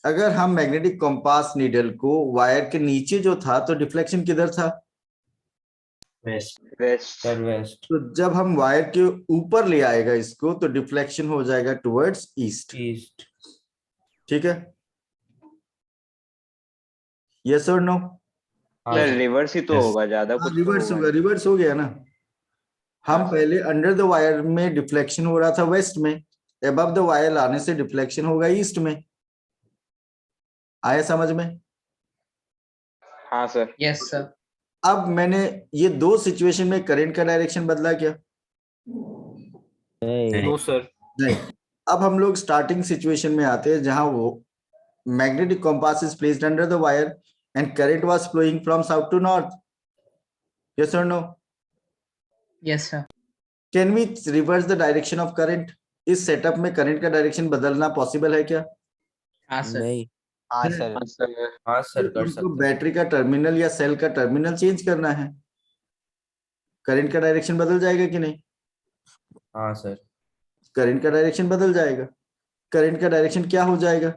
अगर हम मैग्नेटिक कंपास नीडल को वायर के नीचे जो था तो डिफ्लेक्शन किधर था? वेस्ट सर वेस्ट तो जब हम वायर के ऊपर ले आएगा इसको तो डिफ्लेक्शन हो जाएगा टुवर्ड्स ईस्ट। ईस्ट। ठीक है, यस और नो? हाँ सर सर रिवर्स ही तो Yes. होगा, ज्यादा कुछ तो रिवर्स होगा होगा, नहीं। रिवर्स हो गया ना। हम हाँ, सर। पहले अंडर द वायर में डिफ्लेक्शन हो रहा था वेस्ट में, अबव द वायर लाने से डिफ्लेक्शन होगा ईस्ट में। आया समझ में? हाँ सर। Yes sir. अब मैंने ये दो सिचुएशन में करंट का डायरेक्शन बदला क्या? नहीं नो सर। नहीं। अब हम लोग स्टार्टिंग सिचुएशन में आते हैं जहां वो magnetic compass is placed under the wire and current was flowing from south to north. Yes और no? Yes sir. Can we reverse the direction of current? इस सेटअप में करंट का डायरेक्शन बदलना पॉसिबल है क्या? हाँ सर। नहीं हाँ सर हाँ सर। हाँ सर कर हमको सकते हैं। बैटरी का टर्मिनल या सेल का टर्मिनल चेंज करना है, करंट का डायरेक्शन बदल जाएगा कि नहीं? हाँ सर करंट का डायरेक्शन बदल जाएगा। करंट का डायरेक्शन क्या हो जाएगा?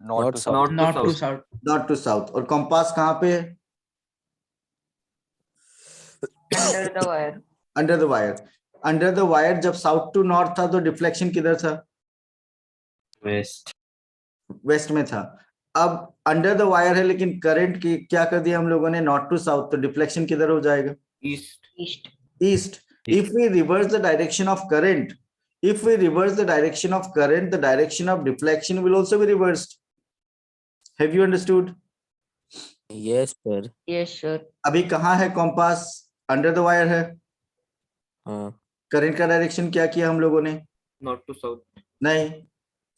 North to south north to south. North to south. और कंपास कहाँ पे है? Under the wire. Under the wire. Under the wire जब साउथ टू नॉर्थ था तो डिफ्लेक्शन किधर था? वेस्ट वेस्ट में था। अब अंडर द वायर है लेकिन करंट की क्या कर दिया हम लोगों ने? नॉर्थ टू साउथ, तो डिफ्लेक्शन किधर हो जाएगा? East. East. East. if we reverse the direction of current, if we reverse the direction of current, the direction of deflection will also be reversed. Have you understood? Yes sir. Yes sir. अभी कहाँ है compass? Under the wire है। हाँ current का direction क्या किया हम लोगों ने? North to south. नहीं,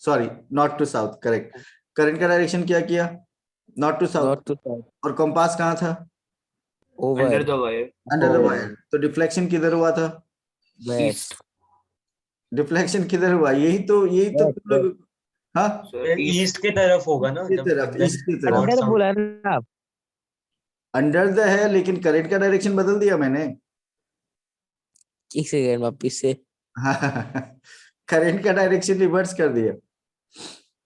sorry, north to south, correct. Current का डायरेक्शन क्या किया? North to south. North to south और कंपास कहाँ था? Over wire. Under the wire. तो डिफ्लेक्शन किधर हुआ था? वेस्ट डिफ्लेक्शन किधर हुआ? यही तो तुम लोग, हाँ, ईस्ट की तरफ होगा ना, की तरफ, ईस्ट की तरफ। अंदर बोला ना आप। अंडर द है लेकिन करंट का डायरेक्शन बदल दिया मैंने। एक सेकेंड वापिस से। करंट का डायरेक्शन रिवर्स कर दिया।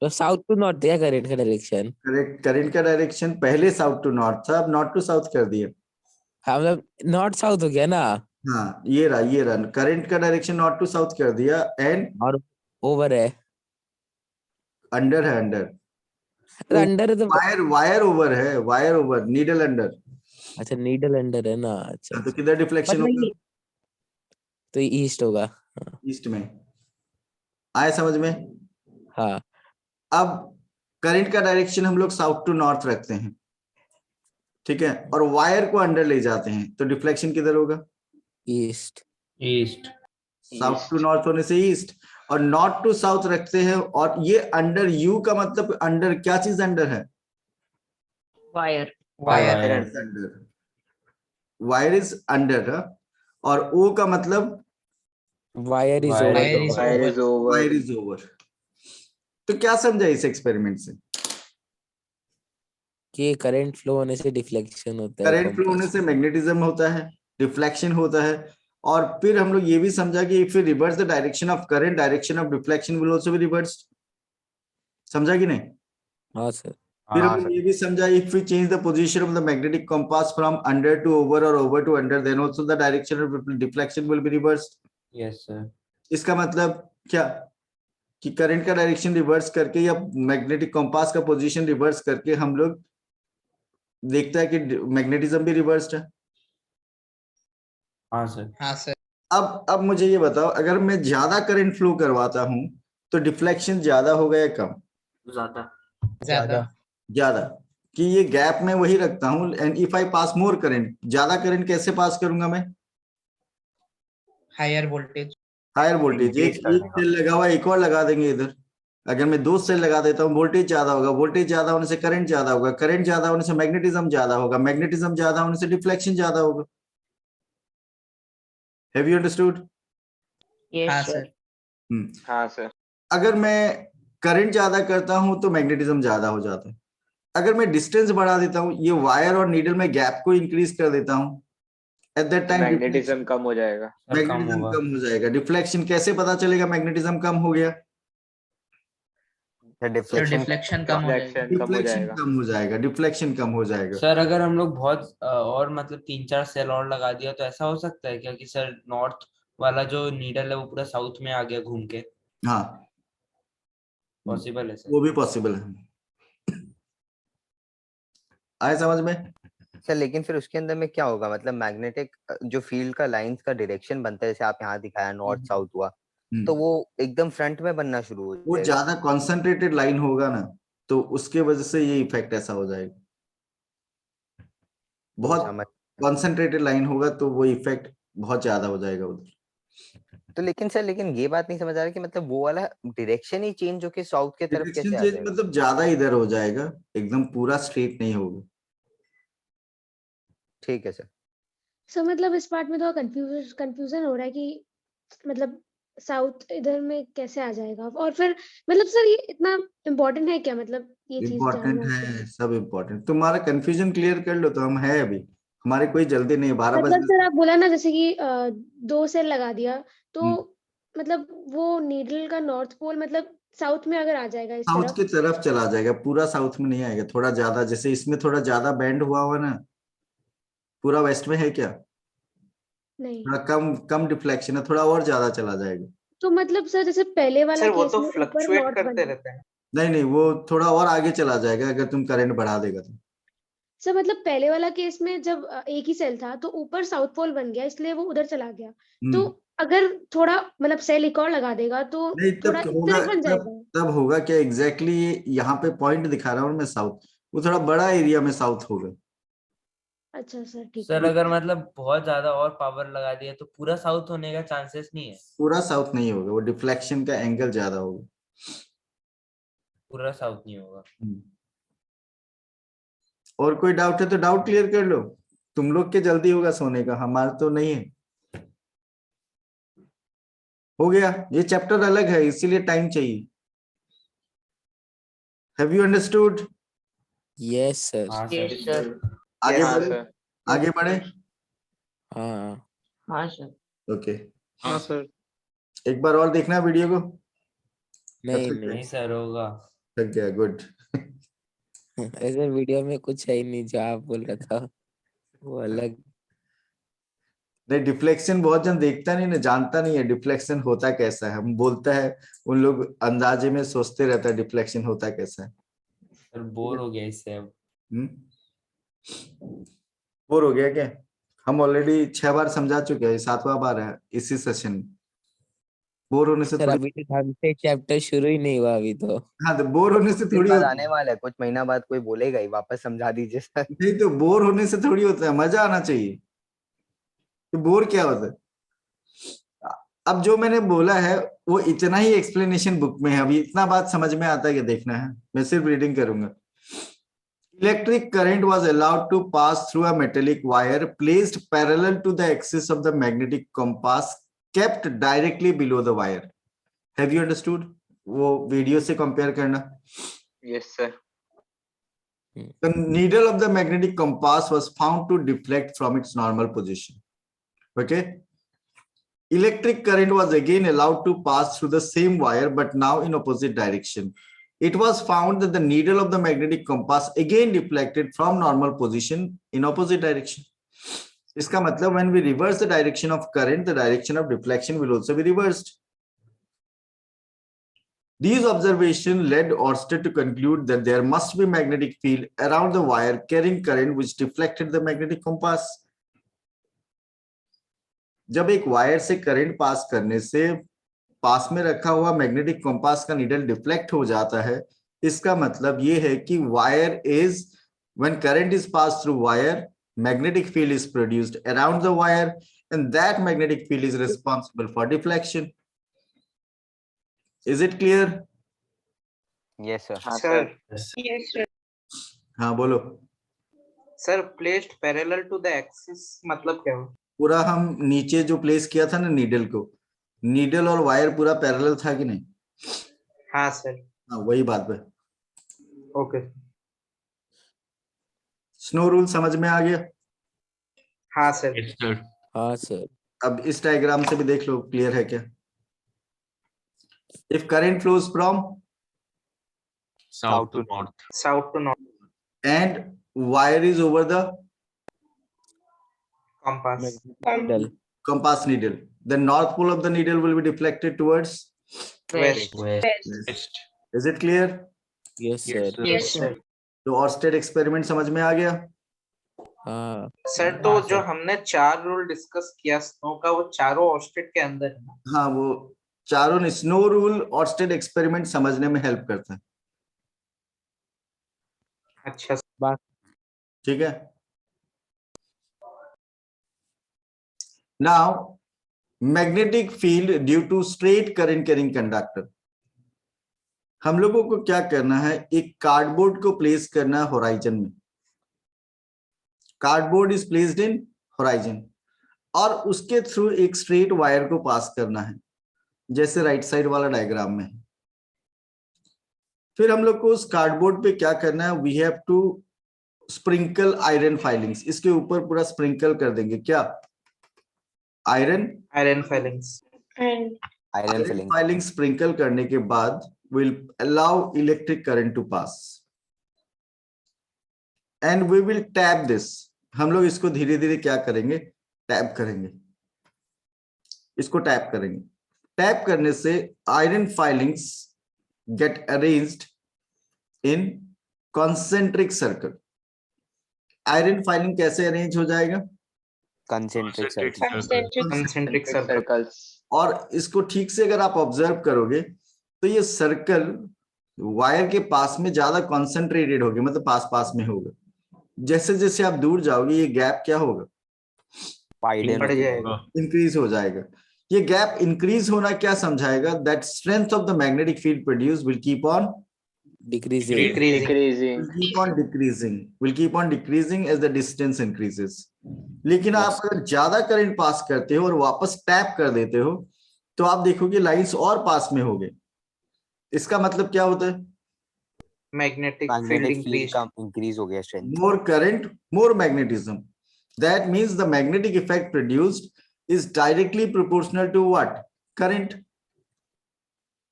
तो साउथ टू नॉर्थ दिया करंट का डायरेक्शन। करेक्ट, करंट का डायरेक्शन पहले साउथ टू नॉर्थ था, अब नॉर्थ टू साउथ कर दिया। हाँ मतलब नॉर्थ साउथ हो गया ना। हाँ, ये रहा करंट का डायरेक्शन नॉर्थ टू साउथ कर दिया एंड और ओवर है। अंडर है, अंडर। अंडर तो वायर ओवर है, वायर ओवर, नीडल अंडर। अच्छा नीडल अंडर है ना। अच्छा तो किधर डिफ्लेक्शन मतलब होगा? ये तो ईस्ट होगा। ईस्ट में। आए समझ में? हाँ अब करंट का डायरेक्शन हम लोग साउथ टू नॉर्थ रखते हैं, ठीक है, और वायर को अंडर ले जाते हैं तो डिफ्लेक्शन किधर होगा? East. East. South to north होने से ईस्ट। और नॉर्थ टू साउथ रखते हैं, और ये अंडर, यू का मतलब अंडर, क्या चीज अंडर है? Wire. Wire. Under, wire is under. और ओ का मतलब wire is Wire over. is wire is over. Wire is over. तो क्या समझा इस एक्सपेरिमेंट से? कि करंट फ्लो होने से डिफ्लेक्शन होता है करंट फ्लो होने कंपास। से मैग्नेटिज्म होता है, डिफ्लेक्शन होता है। और फिर हम लोग ये भी समझा कि if you reverse the direction of current, direction of deflection will also be reversed. समझा कि नहीं? हाँ सर। फिर हाँ हम लोग सर ये भी समझा if we change the position of the magnetic compass from under to over और over to under, then also the direction of deflection will be reversed. Yes sir. इसका मतलब क्या? कि करंट का डायरेक्शन रिवर्स करके या मैग्नेटिक कंपास का position reverse करके हम लोग देखता है कि मैग्नेटिज्म भी रिवर्स्ड है। हाँ सर। हाँ सर। अब मुझे ये बताओ, अगर मैं ज्यादा करंट फ्लो करवाता हूं तो डिफ्लेक्शन ज्यादा होगा या कम? ज्यादा। ज्यादा। ज्यादा। कि ये गैप में वही रखता हूं, and if I pass more current, ज्यादा करंट कैसे पास करूंगा मैं? Higher voltage. Higher voltage. एक सेल लगा हुआ, एक और लगा देंगे इधर। अगर मैं 2 सेल लगा देता हूँ, वोल्टेज ज्यादा होगा, वोल्टेज ज्यादा होने से करंट ज्यादा होगा, करंट ज्यादा होने से मैग्नेटिज्म ज्यादा होगा, मैग्नेटिज्म ज्यादा होने से डिफ्लेक्शन ज्यादा होगा। Have you understood? हाँ यस सर। सर। हाँ सर। अगर मैं करंट ज्यादा करता हूं तो मैग्नेटिज्म ज्यादा हो जाता है। अगर मैं डिस्टेंस बढ़ा देता हूं, ये वायर और नीडल में गैप को इंक्रीज कर देता हूं, एट दैट टाइम मैग्नेटिज्म कम हो जाएगा। सर कम मैग्नेटिज्म होगा। कम हो जाएगा। डिफ्लेक्शन कैसे पता चलेगा मैग्नेटिज्म कम हो गया? सर डिफ्लेक्शन डिफ्लेक्शन कम हो जाएगा। डिफ्लेक्शन कम हो डिफ्लेक्शन जाएगा। कम हो जाएगा, डिफ्लेक्शन कम हो जाएगा। सर अगर हम लोग बहुत और मतलब 3-4 सेल और लगा दिया तो ऐसा हो सकता है क्या कि सर नॉर्थ वाला जो नीडल है वो पूरा साउथ में आ गया घूम के? हाँ, पॉसिबल है सर? वो भी पॉसिबल है। आए समझ में? सर लेकिन फिर उसके अंदर में क्या होगा, मतलब मैग्नेटिक जो फील्ड का लाइंस का डायरेक्शन बनता है, जैसे आप यहाँ दिखाया नॉर्थ साउथ हुआ, तो वो एकदम फ्रंट में बनना शुरू हो वो जाएगा। ज्यादा कॉन्सेंट्रेटेड लाइन होगा ना, तो उसके वजह से ये इफेक्ट ऐसा हो जाएगा। बहुत समझ। कॉन्सेंट्रेटेड लाइन होगा तो वो इफेक्ट बहुत ज्यादा हो जाएगा उधर। तो लेकिन सर, लेकिन ये बात नहीं समझ आ रहा कि मतलब वो वाला डायरेक्शन ही चेंज होके साउथ के तरफ डायरेक्शन कैसे आ चेंज जाएगा? मतलब ज्यादा इधर हो जाएगा, एकदम पूरा स्ट्रेट नहीं होगा। ठीक है सर। सो मतलब इस पार्ट में तो कंफ्यूजन हो रहा है कि मतलब साउथ इधर में कैसे आ जाएगा, और फिर मतलब सर ये इतना इम्पोर्टेंट है क्या, मतलब ये चीज इम्पोर्टेंट जानना है, सब इम्पोर्टेंट। तुम्हारा कंफ्यूजन क्लियर कर लो तो हम है अभी, हमारे कोई जल्दी नहीं, 12 मतलब बजे। सर आप बोला ना जैसे कि 2 सेल लगा दिया तो हम्म। मतलब वो नीडल का नॉर्थ पोल मतलब साउथ में अगर आ जाएगा इस साउथ तरफ। की तरफ चला जाएगा, पूरा साउथ में नहीं आएगा, थोड़ा ज्यादा, जैसे इसमें थोड़ा ज्यादा बैंड हुआ हुआ ना, पूरा वेस्ट में है क्या, नहीं थोड़ा कम कम डिफ्लेक्शन है, थोड़ा और ज्यादा चला जाएगा। तो मतलब सर जैसे पहले वाला सर वो केस तो में ऊपर फ्लक्चुएट नॉर्थ बन करते गया। रहते हैं। नहीं नहीं, वो थोड़ा और आगे चला जाएगा अगर तुम करंट बढ़ा देगा तो। सर मतलब पहले वाला केस में जब एक ही सेल था तो ऊपर साउथ पोल बन गया इसलिए वो उधर चला गया, तो अगर थोड़ा मतलब सेल एक और लगा देगा तो नहीं, थोड़ा तब इस होगा, तरफ बन तब जाएगा। तब होगा क्या एग्जैक्टली यहाँ पे पॉइंट दिखा रहा हूँ मैं साउथ, वो थोड़ा बड़ा एरिया में साउथ होगा। अच्छा सर ठीक सर है। अगर मतलब बहुत ज्यादा और पावर लगा दिया तो पूरा साउथ होने का चांसेस नहीं है? पूरा साउथ नहीं होगा, वो डिफ्लेक्शन का एंगल ज्यादा होगा। पूरा साउथ नहीं होगा। और कोई डाउट है तो डाउट क्लियर कर लो, तुम लोग के जल्दी होगा सोने का, हमारा तो नहीं है। हो गया, ये चैप्टर अलग है इसीलिए टाइम चाहिए। Have you understood? Yes sir. हाँ यस सर। सर। आगे हाँ बढ़े, सर। आगे बढ़े। हाँ हाँ सर। ओके, हाँ सर। एक बार और देखना वीडियो को। नहीं तब तक नहीं सर होगा। थक गया, गुड। ऐसे वीडियो में कुछ है ही नहीं, जो आप बोल रहा था वो अलग। नहीं, डिफ्लेक्शन बहुत जन देखता नहीं ना, जानता नहीं है डिफ्लेक्शन होता कैसा है। हम बोलता है, उन लोग अंदाजे में सोचते रहता है डिफ्लेक्शन होता कैसा है। सर बोर हो गया इससे अब। बोर हो गया क्या? हम ऑलरेडी 6 बार समझा चुके हैं, 7वां बार है इसी सेशन में। बोर होने से सर थोड़ी, अभी तो ढंग से चैप्टर शुरू ही नहीं हुआ अभी तो। हाँ तो बोर होने से दिन थोड़ी बाद होता आने वाला है, कुछ महीना बाद कोई बोलेगा ही वापस समझा दीजिए सर। है। नहीं तो बोर होने से थोड़ी होता है, मजा आना चाहिए। तो बोर क्या होता है? अब जो मैंने बोला है वो इतना ही एक्सप्लेनेशन बुक में है, अभी इतना बात समझ में आता है कि देखना है, मैं सिर्फ रीडिंग करूंगा। Electric current was allowed to pass through a metallic wire placed parallel to the axis of the magnetic compass kept directly below the wire. Have you understood? वो वीडियो से कंपेयर करना। Yes sir. The needle of the magnetic compass was found to deflect from its normal position. Okay. Electric current was again allowed to pass through the same wire, but now in opposite direction. It was found that the needle of the magnetic compass again deflected from normal position in opposite direction. इसका मतलब when we reverse the direction of current, the direction of deflection will also be reversed. These observations led Ørsted to conclude that there must be magnetic field around the wire carrying current which deflected the magnetic compass. जब एक wire से current pass करने से पास में रखा हुआ magnetic compass का needle deflect हो जाता है, इसका मतलब ये है कि wire is, when current is pass through wire, magnetic field is produced around the wire and that magnetic field is responsible for deflection. Is it clear? Yes sir. हाँ सर। Yes sir. हाँ बोलो। Sir placed parallel to the axis मतलब क्या हो? पूरा हम नीचे जो प्लेस किया था ना नीडल को, नीडल और वायर पूरा पैरेलल था कि नहीं? हाँ सर। हाँ वही बात है। ओके। स्नो रूल समझ में आ गया? हाँ सर। Yes sir. हाँ सर। अब इस डायग्राम से भी देख लो क्लियर है क्या? If current flows from South to north. South to north. And wire is over the Compass. Needle. compass needle. The north pole of the needle will be deflected towards West. West. Is it clear? Yes, sir. Yes, sir. तो Orsted experiment समझ में आ गया? हाँ sir तो जो हमने 4 rule discuss किया snow का, वो चारों ऑस्टेड के अंदर है ना? हाँ, वो चारों स्नो रूल ऑर्स्टेड एक्सपेरिमेंट समझने में हेल्प करता है। अच्छा ठीक है। Now, magnetic field due to straight current carrying conductor. हम लोगों को क्या करना है, एक कार्डबोर्ड को प्लेस करना है होराइजन में। Cardboard is placed in horizon और उसके थ्रू एक स्ट्रेट वायर को पास करना है, जैसे राइट साइड वाला डायग्राम में। फिर हम लोग को उस कार्डबोर्ड पे क्या करना है, we have to sprinkle iron filings. इसके ऊपर पूरा स्प्रिंकल कर देंगे, क्या? Iron filings. Iron filing. Filing sprinkle करने के बाद will allow electric current to pass and we will tap this. हम लोग इसको धीरे धीरे क्या करेंगे, टैप करेंगे, इसको टैप करेंगे। टैप करने से iron filings get arranged in concentric circle. Iron filing कैसे अरेंज हो जाएगा? Concentric circles. और इसको ठीक से अगर आप ऑब्जर्व करोगे तो ये सर्कल वायर के पास में ज्यादा कॉन्सेंट्रेटेड होगी, मतलब पास पास में होगा। जैसे जैसे आप दूर जाओगे ये गैप क्या होगा, बढ़ जाएगा, इंक्रीज हो जाएगा। ये गैप इंक्रीज होना क्या समझाएगा, that strength of the magnetic field produce will keep on decreasing as the distance increases. लेकिन आप अगर ज्यादा करंट पास करते हो और वापस टैप कर देते हो तो आप देखोगे लाइंस और पास में हो गए। इसका मतलब क्या होता है, मैग्नेटिक फील्ड इंक्रीज हो गया strength. more current, more magnetism. That means the magnetic effect produced is directly proportional to what? Current.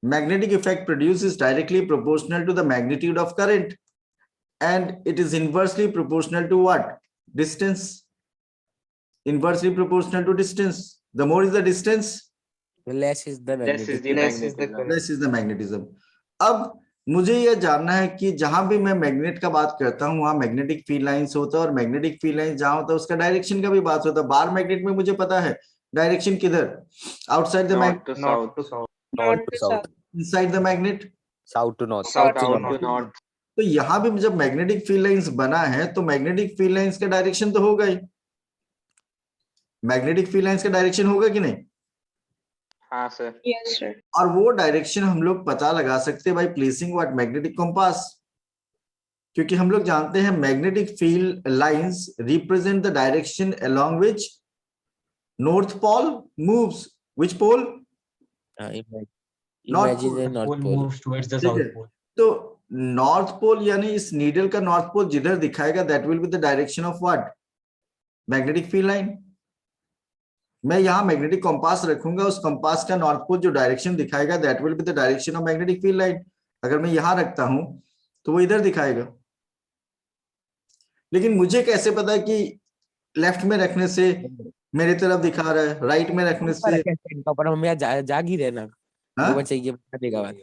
Magnetic effect produced is directly proportional to the magnitude of current, and it is inversely proportional to what? Distance. Inversely proportional to distance. The more is the distance, less is the magnetism. अब मुझे यह जानना है कि जहां भी मैं magnet का बात करता हूं वहां मैग्नेटिक फील्ड लाइंस होता है, और मैग्नेटिक फील्ड लाइंस जहां होता है उसका डायरेक्शन का भी बात होता है। बार मैग्नेट में मुझे पता है डायरेक्शन किधर, outside the magnet, north to south, inside the magnet, south to north. तो यहाँ भी जब मैग्नेटिक फील्ड लाइंस बना है तो मैग्नेटिक फील्ड लाइंस का डायरेक्शन तो होगा ही। मैग्नेटिक फील्ड लाइंस का डायरेक्शन होगा कि नहीं? हाँ सर। Yes sir. और वो डायरेक्शन हम लोग पता लगा सकते हैं by placing what, magnetic compass. क्योंकि हम लोग जानते हैं magnetic field lines represent the direction along which north pole moves. Which pole? imagine the north pole moves towards the south pole. तो नॉर्थ पोल यानी इस नीडल का नॉर्थ पोल जिधर दिखाएगा that will be the direction of what, magnetic field line. मैं यहाँ magnetic compass रखूंगा, उस कंपास का नॉर्थ पोल जो डायरेक्शन दिखाएगा that will be the direction of magnetic field line. अगर मैं यहाँ रखता हूं तो वो इधर दिखाएगा। लेकिन मुझे कैसे पता कि लेफ्ट में रखने से मेरी तरफ दिखा रहा है, राइट में रखने से? पर हम यहाँ जाग ही रहना, हाँ? बच्चे ये बता देगा बात।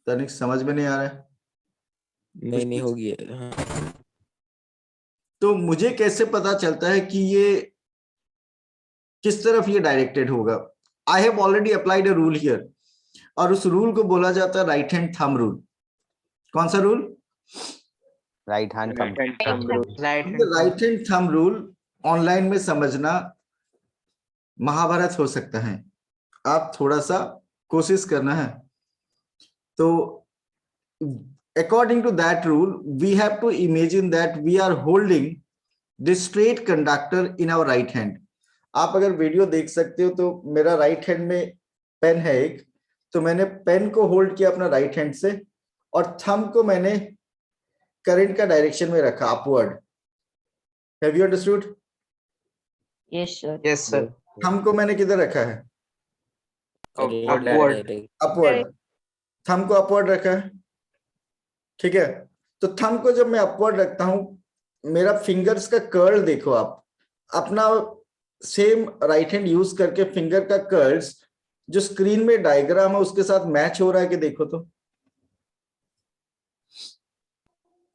तनिक समझ में नहीं आ रहा है। नहीं होगी। तो मुझे कैसे पता चलता है कि ये किस तरफ ये डायरेक्टेड होगा? I have already applied a rule here, और उस रूल को बोला जाता है राइट हैंड थंब रूल। कौन सा rule? Right hand thumb right hand thumb rule online में समझना महाभारत हो सकता है, आप थोड़ा सा कोशिश करना है। तो according to that rule we have to imagine that we are holding this straight conductor in our right hand. आप अगर वीडियो देख सकते हो तो मेरा राइट हैंड में पेन है एक, तो मैंने पेन को होल्ड किया अपना राइट हैंड से और थंब को मैंने करंट का डायरेक्शन में रखा, upward. Have you understood? Yes sir. Thumb को मैंने किधर रखा है? अपवर्ड। अपवर्ड। थंब को अपवर्ड रखा है, ठीक है। तो थंब को जब मैं अपवर्ड रखता हूं, मेरा फिंगर्स का कर्ल देखो, आप अपना सेम राइट हैंड यूज करके फिंगर का कर्ल्स जो स्क्रीन में डायग्राम है उसके साथ मैच हो रहा है कि देखो तो।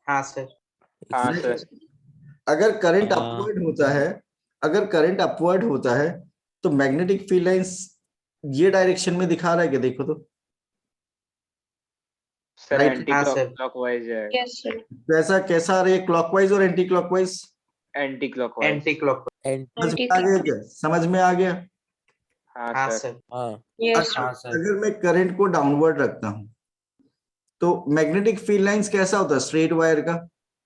हाँ सर। हाँ नहीं, सर। अगर करंट हाँ। अपवर्ड होता है, अगर करंट अपवर्ड होता है तो मैग्नेटिक फील्ड लाइंस ये डायरेक्शन में दिखा रहा है कि देखो तो। Sir Right. एंटी हाँ, सर। क्लॉकवाइज है। यस सर कैसा कैसा आ रही है, क्लॉकवाइज और anti clockwise? Anti clockwise. Anti clock. समझ में आ गया क्या? समझ में आ गया? हाँ हाँ सर। सर। हाँ यस हाँ सर। अगर मैं करंट को डाउनवर्ड रखता हूं तो मैग्नेटिक फील्ड लाइंस कैसा होता है स्ट्रेट वायर का?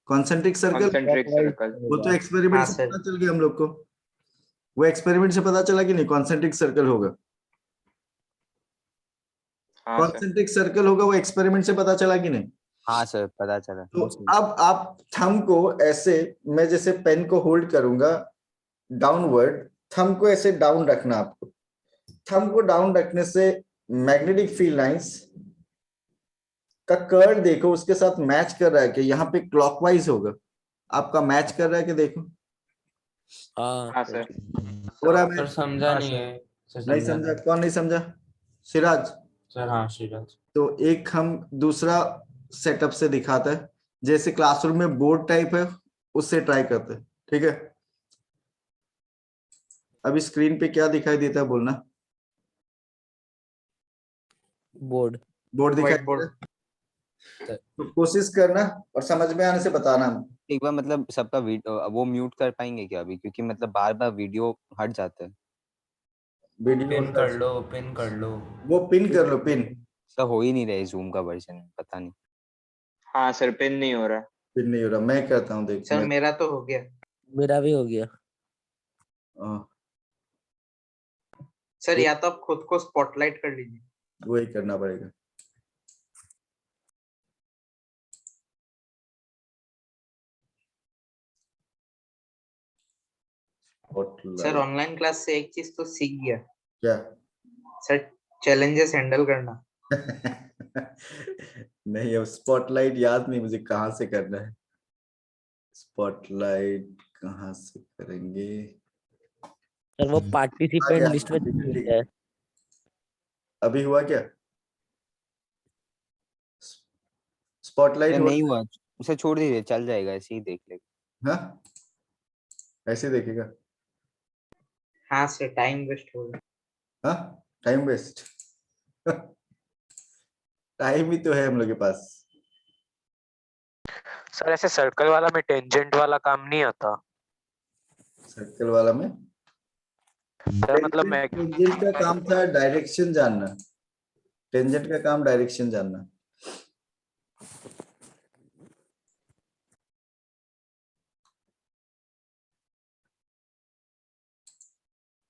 Concentric circle. Concentric circle. वो तो एक्सपेरिमेंट हाँ, से सर। पता चल गया हम लोग को, वो एक्सपेरिमेंट से पता चला कि नहीं कॉन्सेंट्रिक सर्कल होगा। हाँ सर। कॉन्सेंट्रिक सर्कल होगा, वो एक्सपेरिमेंट से पता चला कि नहीं? हाँ सर पता चला। तो अब आप थंब को ऐसे, मैं जैसे पेन को होल्ड करूंगा डाउनवर्ड, थंब को ऐसे डाउन रखना आपको। थंब को डाउन रखने से मैग्नेटिक फील्ड लाइंस का कर्ल देखो, उसके साथ मैच कर रहा है कि यहाँ पे क्लॉकवाइज होगा, आपका मैच कर रहा है कि देखो। हाँ सर। हो रहा सर है? समझा नहीं है। सर नहीं समझा समझा? कौन नहीं समझा? सिराज। सर। हाँ श्रीराज। तो एक हम दूसरा सेटअप से दिखाता है, जैसे क्लासरूम में बोर्ड टाइप है उससे ट्राई करते हैं, ठीक है। अभी स्क्रीन पे क्या दिखाई देता है बोलना? बोर्ड। बोर्ड दिखाई व्हाइट दे बोर्ड। रहा है? तो कोशिश करना और समझ में आने से बताना। एक बार मतलब सबका वीडियो वो म्यूट कर पाएंगे क्या अभी, क्योंकि मतलब बार बार वीडियो हट जाता है। वीडियो पिन कर लो, पिन कर लो। वो पिन कर लो, पिन। सर हो ही नहीं रहा है जूम का वर्जन, पता नहीं। हाँ सर पिन नहीं हो रहा। पिन नहीं हो रहा, मैं करता हूँ, देख सर मैं मेरा तो हो गया। मेरा भी हो गया। सर या तो आप खुद को स्पॉटलाइट कर लीजिए। वही करना पड़ेगा। सर ऑनलाइन क्लास से एक चीज तो सीख गया क्या? सर, चैलेंजेस हैंडल करना। नहीं, अब स्पॉटलाइट याद नहीं मुझे कहाँ से करना है। स्पॉटलाइट कहाँ से करेंगे? सर वो आ पार्टिसिपेंट गया। लिस्ट में दिखता है। अभी हुआ क्या? स्पॉटलाइट हुआ? नहीं हुआ, उसे छोड़ दीजिए, चल जाएगा, ऐसे ही देख लेगा। हाँ, ऐसे देखेगा। हाँ सर, टाइम वेस्ट होगा। हाँ, टाइम वेस्ट। टाइम ही तो है हम लोग के पास। सर ऐसे सर्कल वाला में टेंजेंट वाला काम नहीं आता सर्कल वाला में सर, मतलब मैं टेंजेंट का काम था डायरेक्शन जानना। टेंजेंट का काम डायरेक्शन जानना।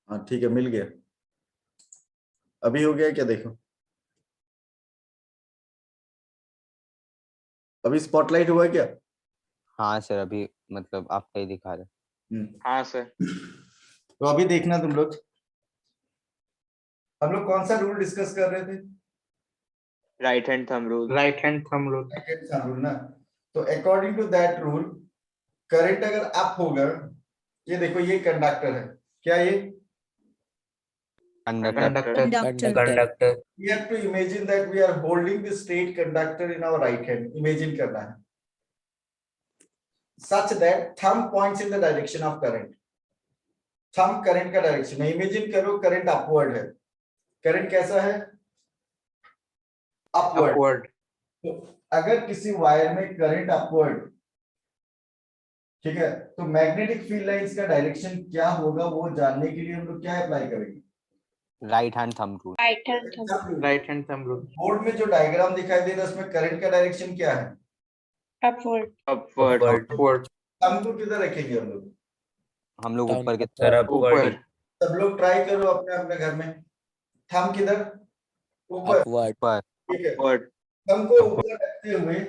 हाँ ठीक है, मिल गया। अभी हो गया क्या देखो? अभी स्पॉटलाइट हुआ क्या? हाँ सर अभी मतलब आपका ही दिखा रहे। हाँ सर। तो अभी देखना तुम लोग, हम लोग कौन सा रूल डिस्कस कर रहे थे? Right hand thumb rule. Right hand thumb rule. Right hand thumb rule ना। तो according to that rule, current अगर अप होगा, ये देखो ये कंडक्टर है, क्या ये? Conductor. We have to imagine that we are holding the straight conductor in our right hand. Imagine करना है, such that thumb points in the direction of current. Thumb current का डायरेक्शन है। Imagine करो current upward है। Current कैसा है? Upward. तो अगर किसी वायर में करंट अपवर्ड, ठीक है, तो मैग्नेटिक फील्ड लाइंस का डायरेक्शन क्या होगा वो जानने के लिए हम लोग क्या अप्लाई करेंगे? Right hand thumb rule. Right hand thumb rule. Board में जो डायग्राम दिखाई दे रहा है उसमें करंट का डायरेक्शन क्या है? अपवर्ड। थंब को किधर रखेंगे हम लोग? हम लोग ऊपर के सर ऊपर। सब लोग ट्राई करो अपने अपने घर में। थंब किधर? ऊपर। अपवर्ड। ऊपर। ठीक है, अपवर्ड। थंब को ऊपर रखते हुए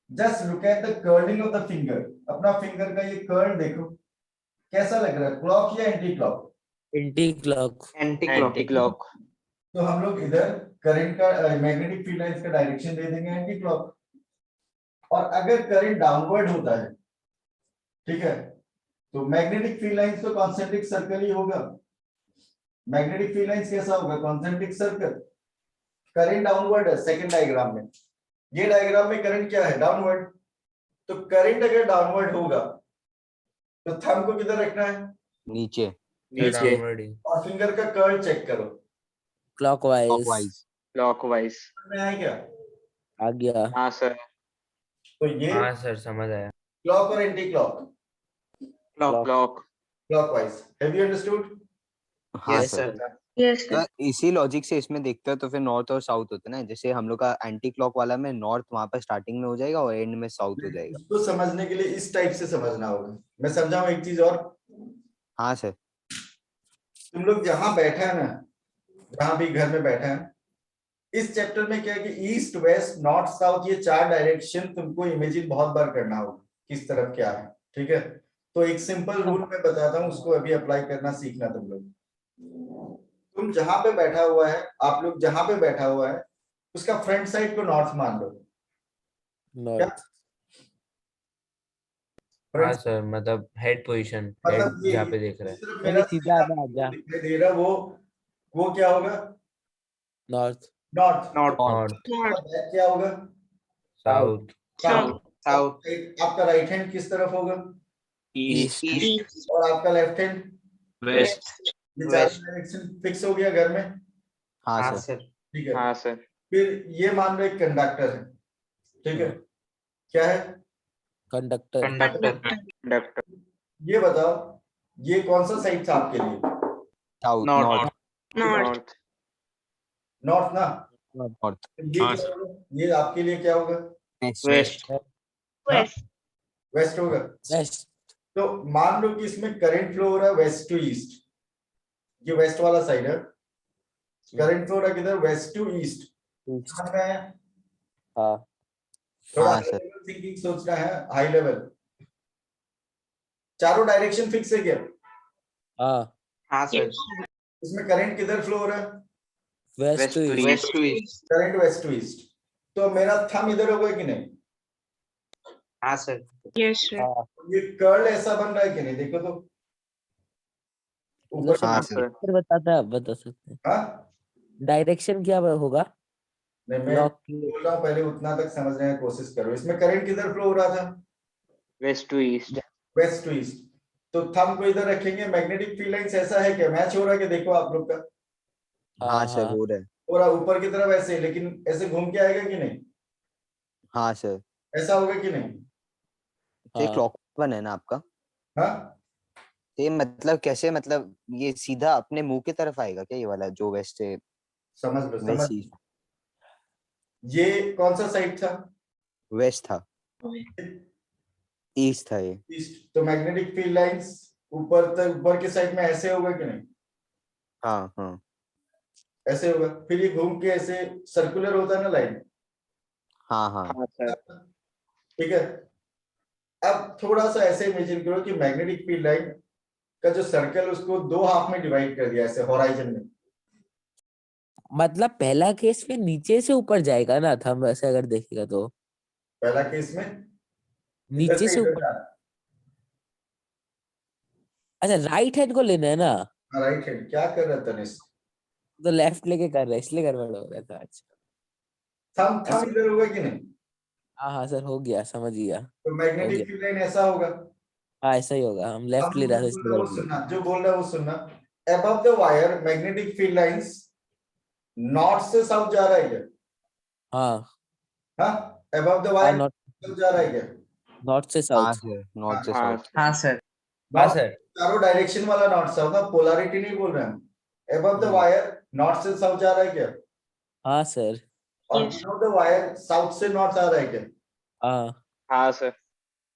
just look at the curling of the finger. अपना फिंगर का ये कर्ल देखो, कैसा लग रहा है? क्लॉक या anti clock? Anti clock. Anti anti clock. Clock. तो हम लोग इधर करंट का मैग्नेटिक फील्ड लाइंस का डायरेक्शन दे देंगे एंटी क्लॉक। और अगर करंट डाउनवर्ड होता है, ठीक है, तो मैग्नेटिक फील्ड लाइंस तो कॉन्सेंट्रिक सर्कल ही होगा। मैग्नेटिक फील्ड लाइंस कैसा होगा? Concentric circle. करंट डाउनवर्ड है सेकंड डायग्राम में, ये डायग्राम में करंट क्या है? डाउनवर्ड। तो करंट अगर डाउनवर्ड होगा तो थंब को किधर रखना है? नीचे नीचे और फिंगर का कर्ल चेक करो, क्लॉकवाइज क्लॉकवाइज। क्लॉकवाइज। में आया क्या? आ गया। हाँ सर। तो ये हाँ सर समझ आया। क्लॉक और anti clock, clock clock. Clockwise. Have you understood? हाँ यस सर। सर। यस तो इसी लॉजिक से इसमें देखते हो तो फिर नॉर्थ और साउथ होते हैं ना, जैसे हम लोग का एंटी क्लॉक वाला में नॉर्थ वहां पर स्टार्टिंग में हो जाएगा और एंड में साउथ हो जाएगा। इसको समझने के लिए इस टाइप से समझना होगा। मैं समझाऊं एक चीज और? हाँ सर। तुम लोग जहां बैठे हैं ना, जहां भी घर में बैठे हैं, इस चैप्टर में क्या है कि ईस्ट वेस्ट नॉर्थ साउथ ये 4 डायरेक्शन तुमको इमेजिन बहुत बार करना होगा किस तरफ क्या है, ठीक है। तो एक सिंपल रूल मैं बताता हूँ, उसको अभी अप्लाई करना सीखना तुम लोग। तुम जहां पे बैठा हुआ है, आप लोग जहां पे बैठा हुआ है उसका फ्रंट साइड को नॉर्थ मान लो। नॉर्थ। हाँ सर, मतलब हेड पोजीशन, हेड मतलब ये जहाँ पे देख रहा है। इस तरफ चलिए मेरा सीधा आना आजा। दिखाई दे रहा, वो क्या होगा? North. North. North. North. Back क्या होगा? साउथ। साउथ। साउथ। आपका राइट हैंड किस तरफ होगा? ईस्ट। ईस्ट। और आपका लेफ्ट हैंड? वेस्ट। ये चारों वेस्ट। डायरेक्शन फिक्स हो गया घर में, हाँ हाँ सर। सर। ठीक है। हाँ सर। फिर ये मान लो एक कंडक्टर है, ठीक है, क्या है? कंडक्टर। कंडक्टर। कंडक्टर। ये बताओ, ये कौन सा साइड था आपके लिए? South. North. North. North. North ना? नॉर्थ। ये हाँ, क्या होगा? ये आपके लिए क्या होगा? वेस्ट। हाँ? वेस्ट होगा। वेस्ट। तो मान लो कि इसमें करंट फ्लो हो रहा है वेस्ट टू ईस्ट, ये वेस्ट वाला साइड है, करंट फ्लो हो रहा है किधर? West to east. समझ में आया? हाँ। थोड़ा हाँ हाई सर। लेवल थिंकिंग सोचना है, हाई लेवल। चारों डायरेक्शन फिक्स है क्या? हाँ। हाँ सर। इसमें करंट किधर फ्लो हो रहा है? West to east. West to east. Current west to east. तो मेरा थंब इधर होगा कि नहीं? हाँ सर। हाँ। ये कर्ल ऐसा बन रहा है कि नहीं? देखो तो ऊपर से हाँ नीचे। सर। फिर बताता है, बता सकते हैं हाँ? डायरेक्शन क्या होगा नहीं, मैं क्लॉक की। बोल रहा हूँ पहले उतना तक समझने की कोशिश करो। इसमें करंट किधर फ्लो हो रहा था? West to east. West to east. तो थंब को इधर रखेंगे। मैग्नेटिक फील्ड लाइंस ऐसा है क्या? मैच हो रहा है कि? देखो आप लोग का हाँ सर हाँ। हो रहा है। हो रहा ऊपर की तरफ ऐसे, लेकिन ऐसे घूम के आएगा कि नहीं? हाँ सर। ऐसा होगा कि नहीं? ये हाँ। क्लॉक वन है ना आपका? हाँ, ये मतलब कैसे, मतलब ये सीधा अपने मुंह की तरफ आएगा क्या ये वाला जो वेस्ट है? समझ लो, समझ वेस्ट लो। ये कौन सा साइड था? वेस्ट था, ईस्ट था ये। ईस्ट। तो मैग्नेटिक फील्ड लाइंस ऊपर तक, ऊपर के साइड में ऐसे होगा कि नहीं? हाँ हाँ। ऐसे होगा। फिर ये घूम के ऐसे सर्कुलर होता है ना लाइन, हाँ हाँ। हाँ सर। ठीक है। अब थोड़ा सा ऐसे इमेजिन करो कि मैग्नेटिक फील्ड लाइन का जो सर्कल उसको 2 हाफ में डिवाइड कर दिया ऐसे हॉराइजन में। मतलब पहला केस में नीचे से ऊपर जाएगा ना थंब, ऐसे अगर देखेगा तो पहला केस में नीचे से ऊपर। अच्छा राइट हैंड को लेना है ना, राइट हैंड। क्या कर रहा था तनिष्क? तो लेफ्ट लेके कर रहा है इसलिए गड़बड़ हो रहा था। अच्छा थंब थंब इधर होगा कि नहीं? हाँ हाँ सर हो गया, समझ गया। तो हो मैग्नेटिक गया। फील्ड लाइन ऐसा होगा। हाँ ऐसा ही होगा, हम अब लेफ्ट ले जो रहा था बोल इसलिए रहा है वो गड़बड़। सुनना, जो बोल रहा है वो सुनना। Above the wire magnetic field lines north से साउथ जा रहा है क्या? हाँ। हाँ, अबव द हाँ वायर नॉर्थ। साउथ जा रहा है क्या? नॉर्थ से हाँ साउथ। सर, नॉर्थ से हाँ साउथ। हाँ सर। हाँ नॉर्थ, सर। चारों डायरेक्शन वाला नॉर्थ साउथ ना, पोलैरिटी नहीं बोल रहे हम। अबव द वायर नॉर्थ से साउथ जा रहा है क्या? हाँ सर। और बिलो द वायर साउथ से नॉर्थ आ रहा है क्या? हाँ। हाँ सर।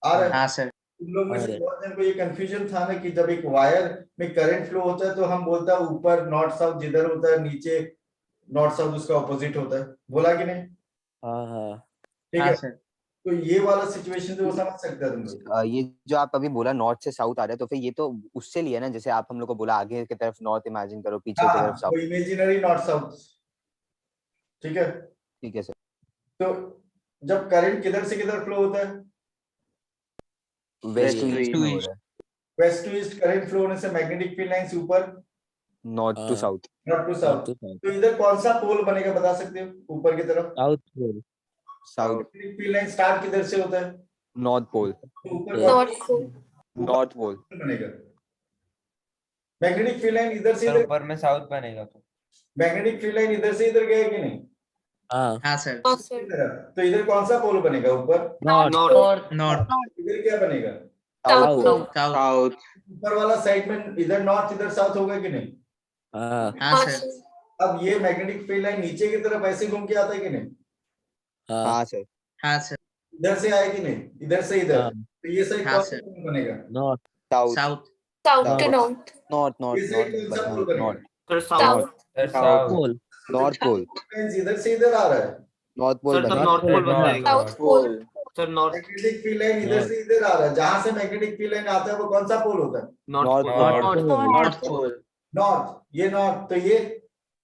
आ रहा है। हाँ सर। तुम लोग में से अरे। बहुत जन को ये कंफ्यूजन था ना कि जब एक वायर में करंट फ्लो होता है तो हम बोलता है ऊपर नॉर्थ साउथ जिधर होता है, नीचे नॉर्थ साउथ उसका ऑपोजिट होता है। बोला कि नहीं? हाँ हाँ। ठीक हाँ है। सर। तो ये वाला सिचुएशन तो वो समझ सकते हैं तुम लोग। ये जो आप अभी बोला नॉर्थ से साउथ आ रहा है, तो फिर ये तो उससे लिया ना, जैसे आप हम लोग को बोला आगे की तरफ नॉर्थ इमेजिन करो, पीछे की तरफ हाँ, साउथ। तो इमेजिनरी नॉर्थ साउथ, ठीक है। ठीक है सर। तो जब करंट किधर से किधर फ्लो होता है, वेस्ट टू to ईस्ट में हो रहा है, west to east current flow होने से मैग्नेटिक फील्ड लाइंस ऊपर, नॉर्थ टू हाँ। South. North to north south. To south, तो इधर कौन सा पोल बनेगा बता सकते हो ऊपर की तरफ? South pole, south, magnetic field line start किधर से होता है? नॉर्थ पोल, तो ऊपर नॉर्थ कौन पोल, नॉर्थ पोल। बनेगा? मैग्नेटिक फील्ड लाइन इधर से सर इधर, ऊपर में साउथ बनेगा तो। मैग्नेटिक फील्ड लाइन इधर से इधर गया कि नहीं? हाँ, हाँ सर, हाँ सर, इधर। तो इधर कौन सा पोल बनेगा ऊपर? नॉर्थ, नॉर्थ, इधर क्या बनेगा? South south, pole, south, South. ऊपर वाला साइड में इधर नॉर्थ इधर साउथ होगा कि नहीं? हाँ, हाँ हाँ सर, सर, अब ये मैग्नेटिक फील्ड लाइन नीचे की तरफ ऐसे घूम के आता है कि नहीं? हाँ, हाँ सर, हाँ सर, इधर से आए कि नहीं? इधर से इधर। हाँ, तो ये साइड हाँ कौन सा सर। पोल बनेगा? North, south, south, south to north, north, north ये नॉर्थ साइड कौन सा पोल बनेगा? North, Sir, south, sir South. South, pole, north pole, इधर से इधर आ रहा है। नॉर्थ पोल Sir, the बनेगा। नॉर्थ North पोल Pole बना, बन जाएगा। South pole, Sir, North. Magnetic field line इधर नॉर्थ, से इधर आ रहा है, जहां से मैग्नेटिक फील्ड लाइन आता है वो कौन सा पोल होता है? North north Pole. North north, pole, north pole, north, ये नॉर्थ, तो ये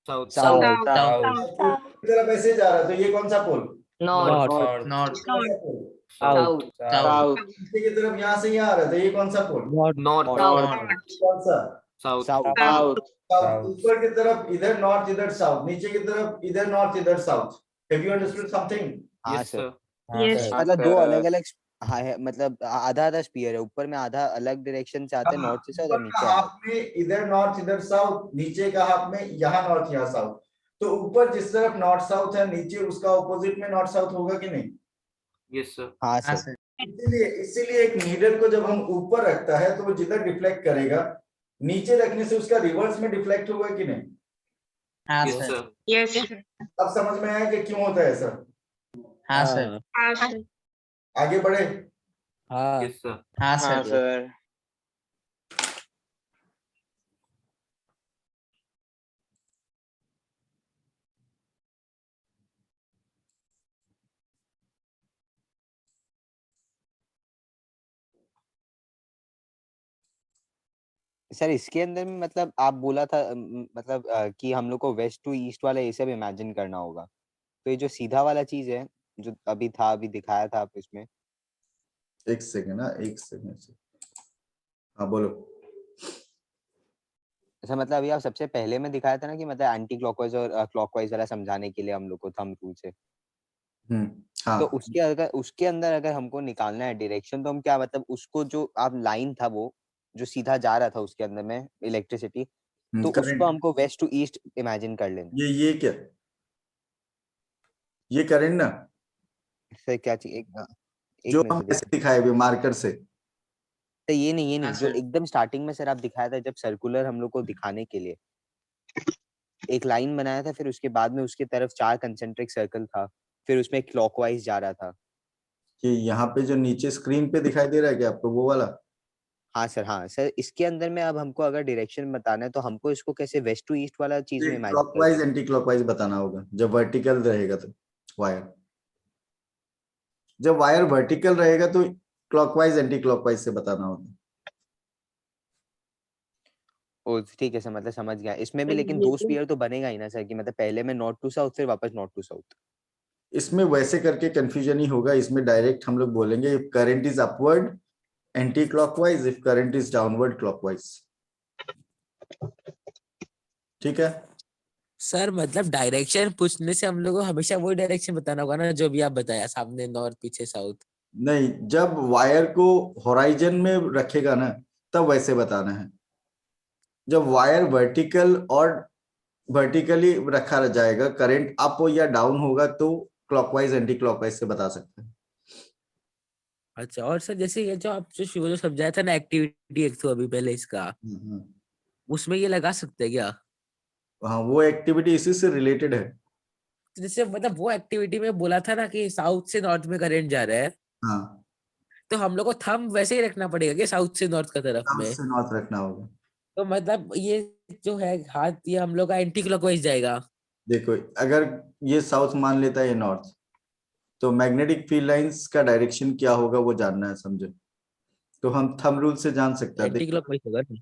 South. साउथ, साउथ, साउथ की तरफ ऐसे जा रहा है, तो ये कौन सा पोल? नॉर्थ, नॉर्थ, नॉर्थ, कौन सा पोल? South, south, South. नीचे की तरफ यहाँ से यहाँ आ रहा है, तो ये कौन सा पोल? North, North. नॉर्थ, कौन सा? South. South, South. South. South. ऊपर की तरफ इधर नॉर्थ इधर साउथ, नीचे की तरफ इधर नॉर्थ इधर south. Have you understood something? हाँ Yes, सर। sir. हाँ सर, मतलब हाँ, दो sir. अलग अलग, हाँ है, मतलब आधा आधा स्पीयर है, ऊपर में आधा अलग डायरेक्शन से आते हैं, नॉर्थ से साउथ, और ऊपर का नीचे अलग। हाफ में इधर नॉर्थ इधर साउथ, नीचे का हाफ में यहाँ नॉर्थ यहाँ साउथ। तो ऊपर जिस तरफ नॉर्थ साउथ है, नीचे उसका ऑपोजिट में नॉर्थ साउथ होगा कि नहीं? Yes, sir. हाँ हाँ सर। सर, इसीलिए एक नीडल को जब हम ऊपर रखता है तो वो जिधर डिफ्लेक्ट करेगा, नीचे रखने से उसका रिवर्स में डिफ्लेक्ट होगा कि नहीं? हाँ Yes, सर, sir. अब समझ में आया कि क्यों होता है ऐसा? हाँ सर, आगे बढ़े। हाँ, Yes, sir. हाँ हाँ, सर, sir. सर इसके अंदर में मतलब आप बोला था मतलब कि हम लोग को वेस्ट टू ईस्ट वाला ये सब इमेजिन करना होगा, तो ये जो सीधा वाला चीज है जो अभी था, अभी दिखाया था आप इसमें। एक सेकंड, एक सेकंड। हाँ बोलो। ऐसा मतलब अभी आप सबसे पहले में दिखाया था ना कि मतलब एंटी क्लॉकवाइज और क्लॉकवाइज वाला समझाने के लिए हम लोग को थंब रूल से। हाँ। तो उसके अंदर अगर हमको निकालना है डायरेक्शन, तो हम क्या मतलब उसको जो आप लाइन था वो जो सीधा जा रहा था उसके अंदर में इलेक्ट्रिसिटी, तो उसको करंट। हमको वेस्ट टू ईस्ट इमेजिन कर लेना। ये क्या? ये करंट ना, सर क्या चाहिए? एक जो मिनट हम सर ऐसे दिखाए हुए मार्कर से। तो ये नहीं हाँ जो सर, एकदम स्टार्टिंग में सर आप दिखाया था, जब सर्कुलर हम लोग को दिखाने के लिए एक लाइन बनाया था, फिर उसके बाद में उसके तरफ 4 कंसेंट्रिक सर्कल था, फिर उसमें क्लॉकवाइज जा रहा था। कि यहाँ पे जो नीचे स्क्रीन पे दिखाई दे रहा है क्या आपको, वो वाला? हाँ सर इसके अंदर में अब हमको अगर डायरेक्शन बताना है तो हमको इसको कैसे वेस्ट टू ईस्ट वाला चीज में इमेजिन क्लॉकवाइज एंटी क्लॉकवाइज बताना होगा जब वर्टिकल रहेगा तो वायर। जब वायर वर्टिकल रहेगा तो क्लॉकवाइज एंटी क्लॉकवाइज से बताना होगा। ओ ठीक है सर, मतलब समझ गया। इसमें भी लेकिन 2 स्फीयर तो बनेगा ही ना सर, कि मतलब पहले में नॉर्थ टू साउथ फिर वापस नॉर्थ टू साउथ। इसमें वैसे करके कंफ्यूजन ही होगा, इसमें डायरेक्ट हम लोग बोलेंगे if current is upward anti clockwise, if current is downward clockwise. ठीक है सर मतलब डायरेक्शन पूछने से हम लोग को हमेशा वही डायरेक्शन बताना होगा ना जो भी आप बताया, सामने नॉर्थ पीछे साउथ। नहीं, जब वायर को होराइजन में रखेगा ना तब वैसे बताना है। जब वायर वर्टिकल और वर्टिकली रखा जाएगा, करंट अप या डाउन होगा तो क्लॉकवाइज एंटी क्लॉकवाइज से बता सकते हैं। अच्छा, और सर जैसे ये जो आप जो समझाया था ना एक्टिविटी एक तो अभी पहले इसका, उसमें ये लगा सकते हैं क्या? हाँ, वो एक्टिविटी इसी से रिलेटेड है। तो जैसे मतलब वो एक्टिविटी में बोला था ना कि साउथ से नॉर्थ में करंट जा रहा है, हाँ, तो हम लोग को थंब वैसे ही रखना पड़ेगा कि साउथ से नॉर्थ का तरफ साउथ में? से नॉर्थ रखना होगा। तो मतलब ये जो है हाथ, ये हम लोग का एंटी क्लॉकवाइज जाएगा। देखो, अगर ये साउथ मान लेता है ये नॉर्थ, तो मैग्नेटिक फील्ड लाइंस का डायरेक्शन क्या होगा वो जानना है, समझो। तो हम थंब रूल से जान सकते हैं। एंटी क्लॉकवाइज होगा ना?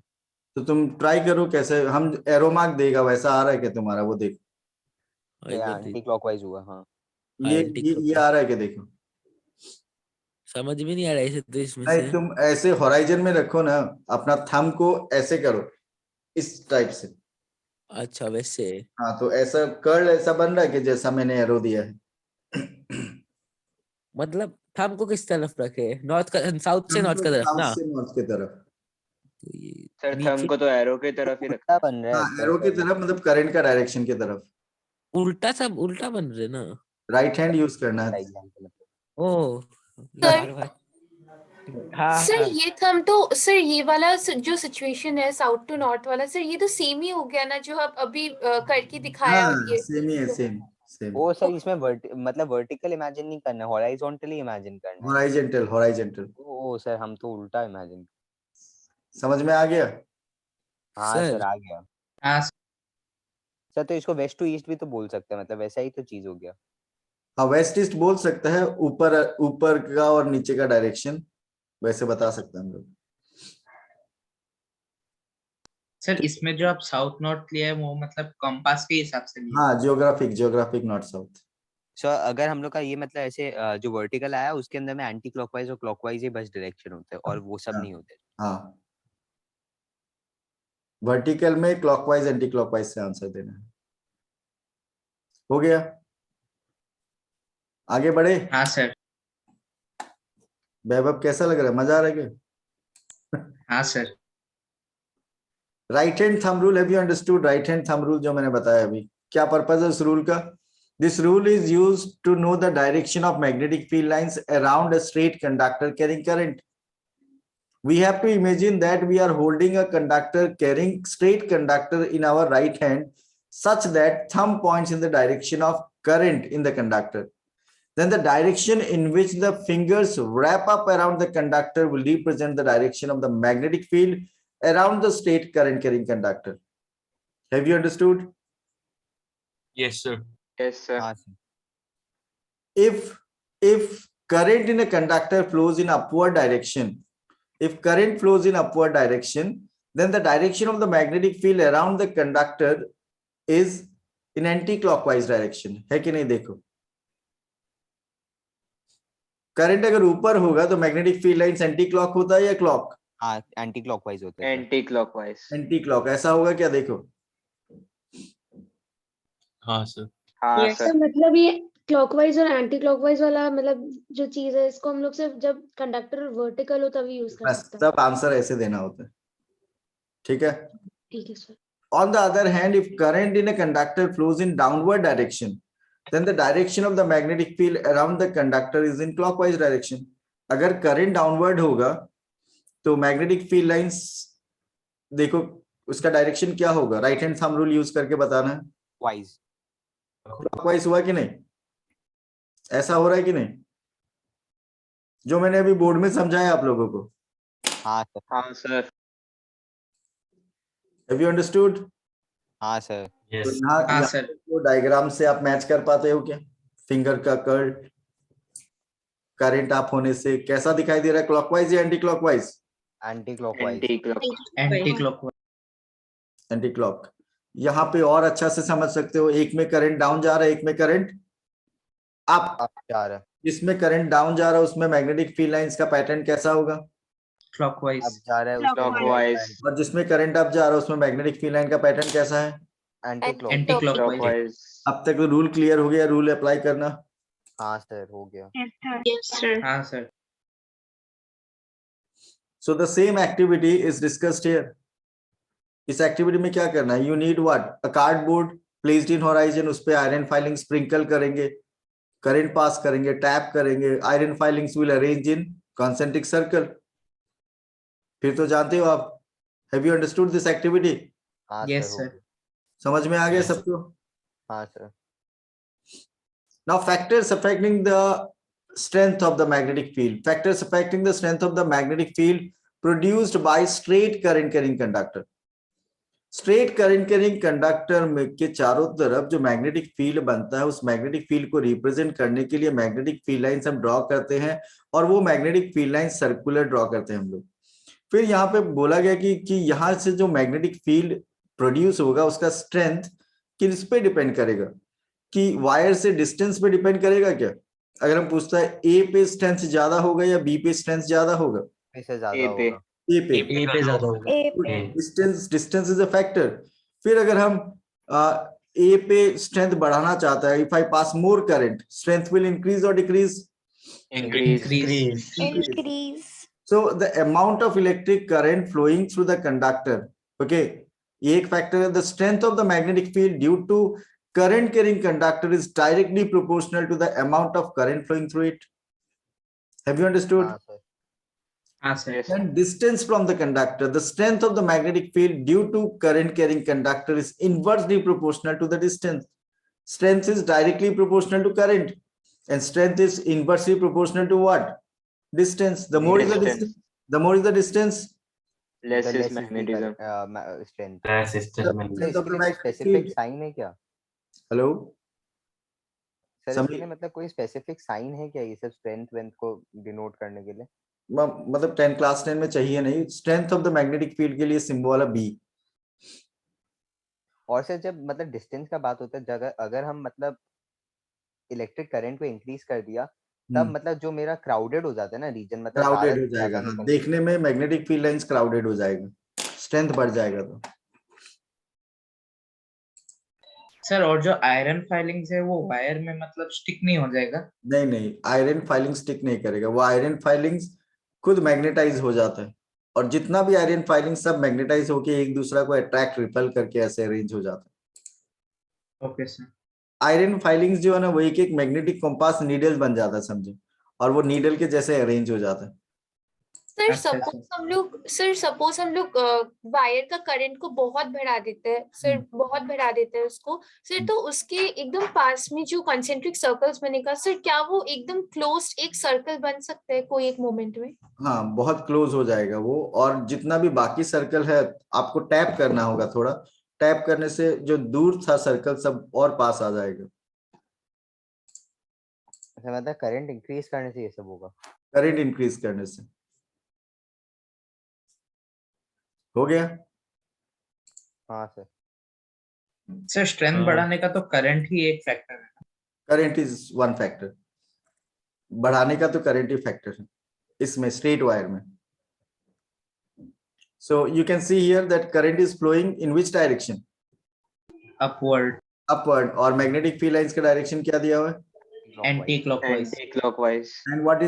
तो तुम ट्राई करो, कैसे हम एरो मार्क देगा वैसा आ रहा है क्या तुम्हारा, वो देखो। हाँ, इधर एंटी क्लॉकवाइज हुआ। हाँ ये anti-clockwise। आ रहा है क्या, देखो। समझ में नहीं आ रहा है ऐसे तो इसमें नहीं, से। तुम ऐसे हॉराइजन में रखो ना, अपना थंब को ऐसे करो, इस टाइप से। अच्छा वैसे। हाँ, तो ऐसा कर्ल ऐसा बन रहा है कि जैसा मैंने एरो दिया है। मतलब थंब को किस तरफ रखे? नॉर्थ का, साउथ से नॉर्थ का तरफ साउथ ना? से नॉर्थ की तरफ। तो ये सर थंब नीचे को तो एरो की तरफ ही उल्टा रखना बन रहा है हाँ, सर। एरो की तरफ, मतलब करंट का डायरेक्शन की तरफ। सब उल्टा बन रहे ना? राइट हैंड यूज करना है। एग्जांपल। ओह सर यार भाई। हाँ सर हाँ ये थम तो सर ये वाला जो सिचुएशन है साउथ टू नॉर्थ वाला, सर ये तो सेम ही हो गया ना जो आप अभी करके दिखाया। और हाँ, ये सेम ही है, सेम सेम। वो सर इसमें मतलब वर्टिकल इमेजिन नहीं करना, हॉराइजॉन्टली इमेजिन करना है। Horizontal, horizontal. ओ सर हम तो उल्टा इमेजिन। समझ में आ गया? हाँ सर। सर आ गया। हाँ सर तो इसको वेस्ट टू ईस्ट भी तो बोल सकते हैं, मतलब वैसा ही तो चीज हो गया। हाँ, वेस्ट ईस्ट बोल सकते हैं, ऊपर ऊपर का और नीचे का डायरेक्शन वैसे बता सकते हैं हम लोग। सर, इसमें जो आप साउथ नॉर्थ लिया है वो मतलब कंपास के हिसाब से लिया है। हाँ, जियोग्राफिक नॉर्थ साउथ। सर अगर हम लोग का ये मतलब ऐसे जो वर्टिकल आया उसके अंदर में एंटी क्लॉकवाइज और क्लॉकवाइज ही बस डायरेक्शन होते हैं और वो सब नहीं होते। हाँ, वर्टिकल में क्लॉकवाइज एंटी क्लॉकवाइज से आंसर देना है। हो गया, आगे बढ़े। हाँ सर। वैभव कैसा लग रहा है, मजा आ रहा है क्या? हाँ sir. Right hand thumb rule, have you understood right hand thumb rule जो मैंने बताया अभी? क्या पर्पज है इस रूल का? This rule is used to know the direction of magnetic field lines around a straight conductor carrying current. We have to imagine that we are holding a conductor carrying straight conductor in our right hand such that thumb points in the direction of current in the conductor. Then the direction in which the fingers wrap up around the conductor will represent the direction of the magnetic field around the straight current carrying conductor. Have you understood? Yes, sir. Yes sir. हाँ sir. If current in a conductor flows in upward direction, if current flows in upward direction, then the direction of the magnetic field around the conductor is in anti-clockwise direction. है कि नहीं? देखो, current अगर ऊपर होगा तो magnetic field lines anti clock होता है या क्लॉक? हाँ एंटी क्लॉकवाइज होते हैं। Anti clockwise. Anti clock. ऐसा होगा क्या? देखो, हाँ सर। हाँ तो सर। मतलब ये क्लॉकवाइज और एंटी क्लॉकवाइज वाला मतलब जो चीज है इसको हम लोग सिर्फ जब कंडक्टर वर्टिकल हो तभी यूज कर बस सकते हैं। सब आंसर ऐसे देना होता है, ठीक है? ठीक है sir. On the other hand, if current in a conductor flows in downward direction, then the direction of the magnetic field around the conductor is in clockwise direction. अगर current downward होगा तो magnetic field lines, देखो उसका direction क्या होगा? Right hand thumb rule use करके बताना है। वाइज। क्लॉकवाइज हुआ कि नहीं? ऐसा हो रहा है कि नहीं जो मैंने अभी बोर्ड में समझाया आप लोगों को? हाँ सर। हाँ सर। Have you understood? हाँ सर। Yes. तो यहाँ सर। तो डायग्राम से आप मैच कर पाते हो क्या? फिंगर का कर्ल करंट आप होने से कैसा दिखाई दे रहा है, क्लॉकवाइज या anti clockwise? Anti clockwise. Anti clock. Anti clockwise. Anti clock. यहाँ पे और अच्छा से समझ सकते हो, एक में करंट डाउन जा रहा है, एक में करंट अप जा रहा है। जिसमें करंट डाउन जा रहा है उसमें मैग्नेटिक फील्ड लाइंस का पैटर्न कैसा होगा? क्लॉकवाइज। अब जा रहा है उसमें क्लॉकवाइज। और जिसमें करंट अप जा रहा है उसमें मैग्नेटिक फील्ड लाइन का पैटर्न कैसा है? Anti clock. Anti clockwise. Clockwise. अब तक रूल क्लियर हो गया, रूल अप्लाई करना। हाँ सर हो गया। Yes sir. हाँ sir. So the same activity is discussed here. इस एक्टिविटी में क्या करना है? You need what? A cardboard placed in horizon, उस पे आयरन फाइलिंग स्प्रिंकल करेंगे, करंट पास करेंगे, टैप करेंगे, iron filings will arrange in concentric circle. फिर तो जानते हो आप। Have you understood this activity? हाँ Yes, सर हो sir. गया। समझ में आ गया Yes. सबको? हाँ sir. Now factors affecting the strength of the magnetic field. Factors affecting the strength of the magnetic field produced by straight current carrying conductor. Straight current carrying conductor में के चारों तरफ जो मैग्नेटिक फील्ड बनता है, उस मैग्नेटिक फील्ड को represent करने के लिए मैग्नेटिक फील्ड लाइंस हम ड्रॉ करते हैं, और वो magnetic field line circular draw करते हैं हम लोग। फिर यहाँ पे बोला गया कि यहाँ से जो मैग्नेटिक फील्ड प्रोड्यूस होगा उसका स्ट्रेंथ किस पे डिपेंड करेगा, कि वायर से डिस्टेंस पे डिपेंड करेगा क्या? अगर हम पूछता है ए पे स्ट्रेंथ ज्यादा होगा या बी पे स्ट्रेंथ ज्यादा होगा? इससे ज्यादा ए पे। होगा। ए पे। ए पे ज्यादा होगा। ए पे। Distance is a factor. फिर अगर हम ए पे स्ट्रेंथ बढ़ाना चाहता है, if I pass more current, strength will increase और decrease? Increase. Increase. So the amount of electric current flowing through the conductor, okay, ये एक factor है. The strength of the magnetic field due to current carrying conductor is directly proportional to the amount of current flowing through it. Have you understood? हाँ sir. हाँ sir. Yes. And distance from the conductor, the strength of the magnetic field due to current carrying conductor is inversely proportional to the distance. Strength is directly proportional to current, and strength is inversely proportional to what? Distance. The more is the Distance. distance, the more is the distance. Less The is less is the magnetism. strength। Less is The the sir magnetism. strength of इसके the लिए कोई magnetic specific field. Sign है क्या? Hello. Sir Sameer. इसके लिए मतलब कोई specific sign है क्या ये सब स्ट्रेंथ वेंथ को डिनोट करने के लिए? मतलब 10 क्लास 10 में चाहिए नहीं. Strength of the magnetic field के लिए सिंबल है बी. और सर जब मतलब डिस्टेंस का बात होता है, जगह अगर हम मतलब इलेक्ट्रिक करंट को इंक्रीज कर दिया तब मतलब जो मेरा क्राउडेड हो जाता है ना रीजन, मतलब क्राउडेड हो ज्यादा जाएगा. जगह हाँ, निकलने देखने में मैग्नेटिक फील्ड लाइंस क्राउडेड हो जाएगा, स्ट्रेंथ बढ़ जाएगा. तो सर और जो आयरन फाइलिंग्स है वो वायर में मतलब स्टिक नहीं हो जाएगा? नहीं नहीं, आयरन फाइलिंग स्टिक नहीं करेगा. वो आयरन फाइलिंग्स खुद मैग्नेटाइज हो जाता है, और जितना भी आयरन फाइलिंग सब मैग्नेटाइज होके एक दूसरा को अट्रैक्ट रिपेल करके ऐसे अरेंज हो जाता है. Okay sir. आयरन फाइलिंग्स जो है ना, वो एक एक मैग्नेटिक कंपास नीडल बन जाता है, समझे, और वो नीडल के जैसे अरेंज हो जाता है. सर अच्छा, सपोज हम लोग वायर का करंट को बहुत बढ़ा देते हैं सर, बहुत बढ़ा देते हैं उसको सर, तो उसके एकदम पास में जो कॉन्सेंट्रिक सर्कल्स बनेगा सर, क्या वो एकदम क्लोज्ड एक सर्कल बन सकता है कोई एक मोमेंट में? हाँ, बहुत क्लोज हो जाएगा वो, और जितना भी बाकी सर्कल है आपको टैप करना होगा थोड़ा. टैप करने से जो दूर था सर्कल सब और पास आ जाएगा. अच्छा, मतलब करंट इंक्रीज करने से ये सब होगा? करंट इंक्रीज करने से. हो गया? हाँ सर। सर स्ट्रेंथ बढ़ाने का तो करंट ही एक फैक्टर है। Current is one factor. बढ़ाने का तो करंट ही फैक्टर है इसमें, स्ट्रेट वायर में. So you can see here that current is flowing in which direction? Upward. Upward. और मैग्नेटिक फील्ड लाइंस का डायरेक्शन क्या दिया हुआ है? Anti clockwise. Anti-clockwise. And what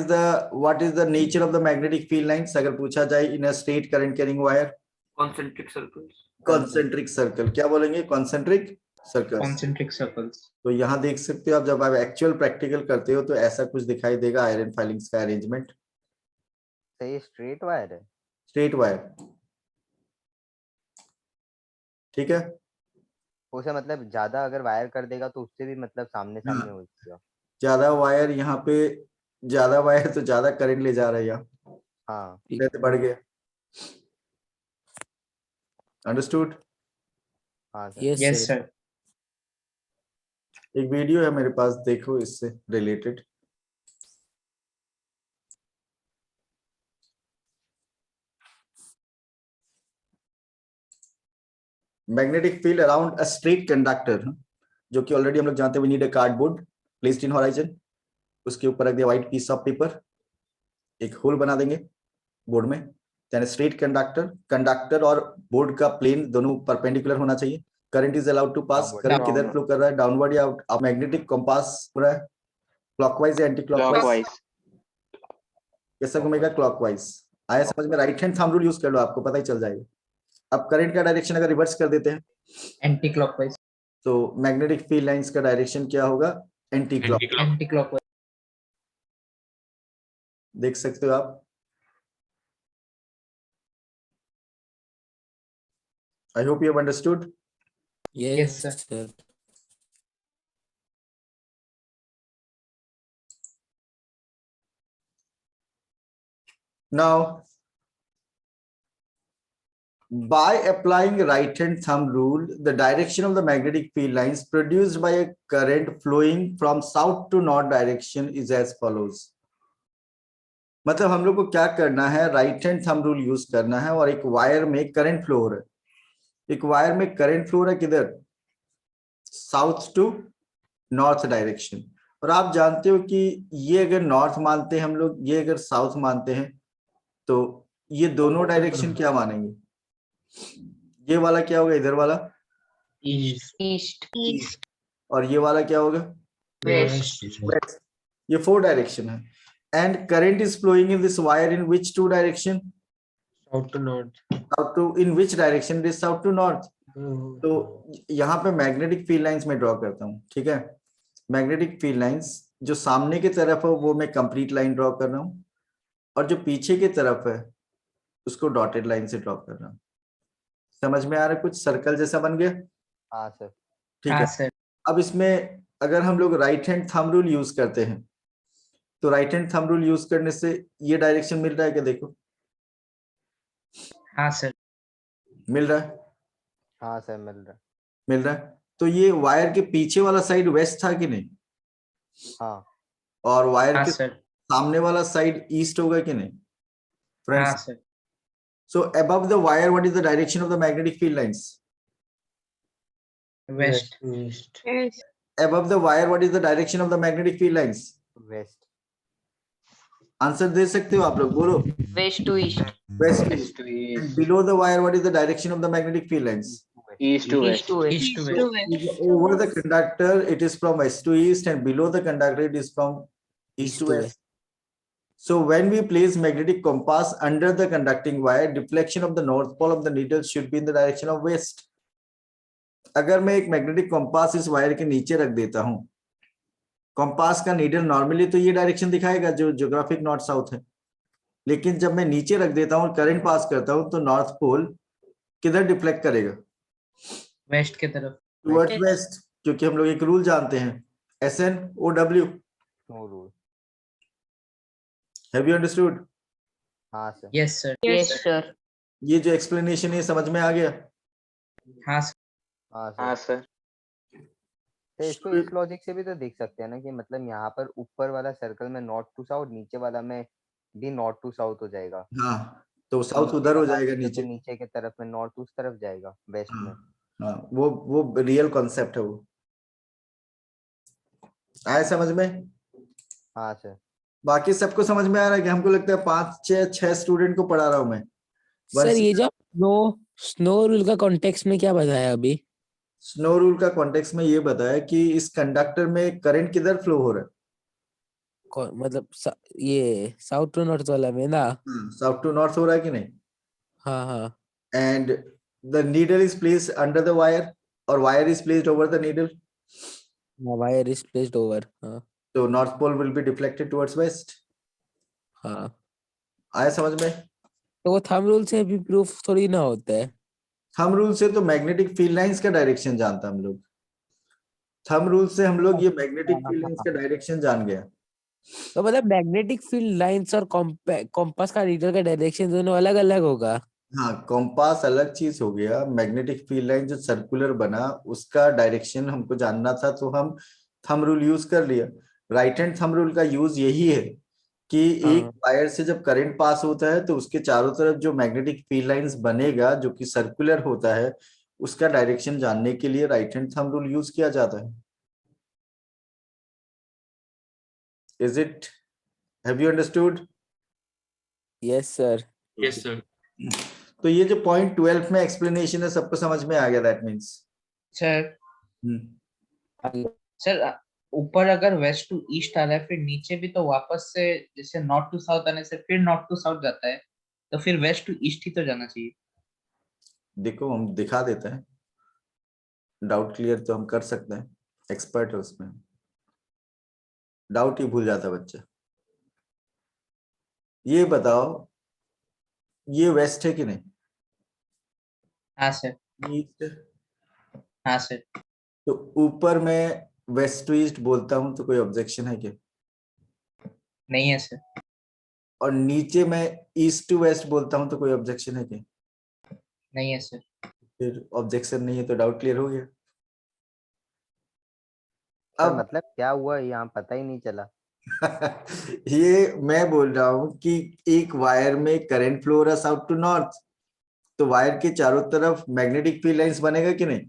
is the nature of the magnetic field lines अगर पूछा जाए in a straight current carrying wire? Concentric circles. Concentric circle. क्या बोलेंगे? Concentric circle. Concentric circles. तो यहाँ देख सकते हो आप, जब आप एक्चुअल प्रैक्टिकल करते हो तो ऐसा कुछ दिखाई देगा आयरन फाइलिंग्स का अरेंजमेंट. तो ये स्ट्रेट वायर है? Straight wire. ठीक है. उसे मतलब ज्यादा अगर वायर कर देगा तो उससे भी मतलब सामने सामने हो जाएगा? ज्यादा वायर यहाँ पे, ज्यादा वायर तो ज्यादा करंट ले जा रहा है यहाँ. हाँ स्ट्रेंथ बढ़ गया. अंडरस्टूड? हाँ sir. Yes yes sir. Sir. एक वीडियो है मेरे पास, देखो इससे related. Magnetic field around a straight conductor, जो कि ऑलरेडी हम लोग जानते हैं. We need a cardboard placed in horizon. उसके ऊपर रख दिया व्हाइट पीस ऑफ पेपर, एक होल बना देंगे बोर्ड में. देन स्ट्रेट कंडक्टर और बोर्ड का प्लेन दोनों परपेंडिकुलर होना चाहिए. Current is allowed to pass. Downward. Current किधर फ्लो कर रहा है? डाउनवर्ड या आउट? मैग्नेटिक कंपास हो रहा है क्लॉकवाइज या एंटी क्लॉकवाइज? Clockwise. कैसा घूमेगा? क्लॉकवाइज. आया समझ में? Right hand thumb rule use कर लो, आपको पता ही चल जाएगा. अब करंट का डायरेक्शन अगर रिवर्स कर देते हैं एंटी क्लॉकवाइज। तो मैग्नेटिक फील्ड लाइंस का डायरेक्शन क्या होगा? Anti clock. Anti clockwise. देख सकते हो आप. I hope you have understood. Yes sir. Sir. Now By applying right hand thumb rule, the direction of the magnetic field lines produced by a current flowing from south to north direction is as follows. मतलब हम लोग को क्या करना है, right hand thumb rule use करना है और एक वायर में करंट फ्लो हो रहा है, एक वायर में करंट फ्लो हो रहा है किधर, साउथ टू नॉर्थ डायरेक्शन। और आप जानते हो कि ये अगर नॉर्थ मानते हैं हम लोग, ये अगर साउथ मानते हैं, तो ये दोनों डायरेक्शन क्या मानेंगे, ये वाला क्या होगा, इधर वाला ईस्ट, और ये वाला क्या होगा, वेस्ट, ये 4 डायरेक्शन है। And current is flowing in this wire in which 2 direction, south to north, south to, in which direction, it is south to north. तो यहाँ पे मैग्नेटिक फील्ड लाइंस में ड्रॉ करता हूँ, ठीक है। मैग्नेटिक फील्ड लाइंस जो सामने की तरफ है वो मैं कंप्लीट लाइन ड्रॉ कर रहा हूँ, और जो पीछे की तरफ है उसको डॉटेड लाइन से ड्रॉ कर रहा हूँ। समझ में आ रहा है, कुछ सर्कल जैसा बन गया। हाँ सर। ठीक हाँ है। सर, अब इसमें अगर हम लोग right hand thumb rule use करते हैं, तो right hand thumb rule use करने से ये डायरेक्शन मिल रहा है क्या, देखो हाँ सर, मिल रहा है, हाँ सर मिल रहा है। मिल रहा है। तो ये वायर के पीछे वाला साइड वेस्ट था कि नहीं, हाँ और वायर हाँ के सर, सामने वाला साइड ईस्ट होगा कि नहीं हाँ friends. Sir, So above the wire, what is the direction of the magnetic field lines? West, Above the wire, what is the direction of the magnetic field lines? West. Answer दे सकते हो आप लोग, बोलो। West to east. West. West to east. And below the wire, what is the direction of the magnetic field lines? East to west. East to west, Over the conductor, it is from west to east, and below the conductor, it is from east to west. So when we place magnetic compass under the conducting wire, deflection of the north pole of the needle should be in the direction of west. अगर मैं एक magnetic compass इस wire के नीचे रख देता हूं, compass का नीडल नॉर्मली तो ये डायरेक्शन दिखाएगा जो ज्योग्राफिक नॉर्थ साउथ है, लेकिन जब मैं नीचे रख देता हूं, करंट पास करता हूं, तो नॉर्थ पोल किधर डिफ्लेक्ट करेगा, वेस्ट की तरफ, टुवर्ड्स वेस्ट, क्योंकि हम लोग एक रूल जानते हैं, SNOW। No rule. Have you understood? हाँ sir. Yes sir, Yes, sir. ये जो एक्सप्लेनेशन है समझ में आ गया? हाँ सर, हाँ हाँ सर। sir. तो इसको इस लॉजिक से भी तो देख सकते हैं ना कि मतलब यहाँ पर ऊपर वाला सर्कल में नॉर्थ टू साउथ, नीचे वाला में भी नॉर्थ टू साउथ हो जाएगा। हाँ, तो साउथ उधर हो जाएगा, नीचे नीचे की तरफ में नॉर्थ उस तरफ जाएगा वेस्ट में। हाँ, वो रियल कॉन्सेप्ट है वो। आया समझ में? हाँ सर। बाकी सबको समझ में आ रहा है कि हमको लगता है 5-6 स्टूडेंट को पढ़ा रहा हूं मैं। सर ये जो स्नो रूल का कॉन्टेक्स्ट में क्या बताया अभी? स्नो रूल का कॉन्टेक्स्ट में ये बताया कि इस कंडक्टर में करंट किधर फ्लो हो रहा है, मतलब ये साउथ टू नॉर्थ वाला में ना? साउथ टू नॉर्थ हो रहा है कि नहीं। हाँ हाँ। And the needle is placed under the wire और wire is placed over the needle, wire is placed over. हाँ तो north pole will be deflected towards west. हाँ। आया समझ में? तो वो थंब रूल से भी प्रूफ थोड़ी ना होता है। थंब रूल से तो मैग्नेटिक फील्ड लाइंस का डायरेक्शन जानता हम लोग, थंब रूल से हम लोग ये मैग्नेटिक फील्ड लाइंस का डायरेक्शन जान गया। तो मतलब मैग्नेटिक फील्ड लाइंस और कॉम्पास का नीडल का डायरेक्शन दोनों अलग अलग होगा। हाँ, कॉम्पास अलग चीज हो गया, मैग्नेटिक फील्ड लाइन जो सर्कुलर बना उसका डायरेक्शन हमको जानना था, तो हम थंब रूल यूज कर लिया। राइट हैंड थंब रूल का यूज यही है कि एक वायर से जब करंट पास होता है तो उसके चारों तरफ जो मैग्नेटिक फील्ड लाइंस बनेगा जो कि सर्कुलर होता है, उसका डायरेक्शन जानने के लिए right hand thumb rule use किया जाता है। Is it? Have you understood? Yes sir. Yes, sir. तो ये जो पॉइंट 12 में एक्सप्लेनेशन है सबको समझ में आ गया, दैट मीन्स। सर सर ऊपर अगर वेस्ट टू ईस्ट आ रहा है, फिर नीचे भी तो वापस से जैसे नॉर्थ टू साउथ आने से फिर नॉर्थ टू साउथ जाता है, तो फिर वेस्ट टू ईस्ट ही तो जाना चाहिए। देखो हम दिखा देते हैं, डाउट क्लियर तो हम कर सकते हैं, एक्सपर्ट है उसमें, डाउट ही भूल जाता बच्चा। ये बताओ ये वेस्ट है कि नहीं? हाँ सर, ईस्ट। हाँ सर, तो ऊपर में वेस्ट टू ईस्ट बोलता हूं तो कोई ऑब्जेक्शन है क्या? नहीं है सर, और नीचे में ईस्ट टू वेस्ट बोलता हूं तो कोई ऑब्जेक्शन है क्या? नहीं है सर। फिर ऑब्जेक्शन नहीं है तो डाउट क्लियर हो गया। सर अब मतलब क्या हुआ यहाँ पता ही नहीं चला। ये मैं बोल रहा हूँ कि एक वायर में करंट फ्लो हो रहा साउथ टू नॉर्थ, तो वायर के चारों तरफ मैग्नेटिक फील्ड लाइंस बनेगा कि नहीं?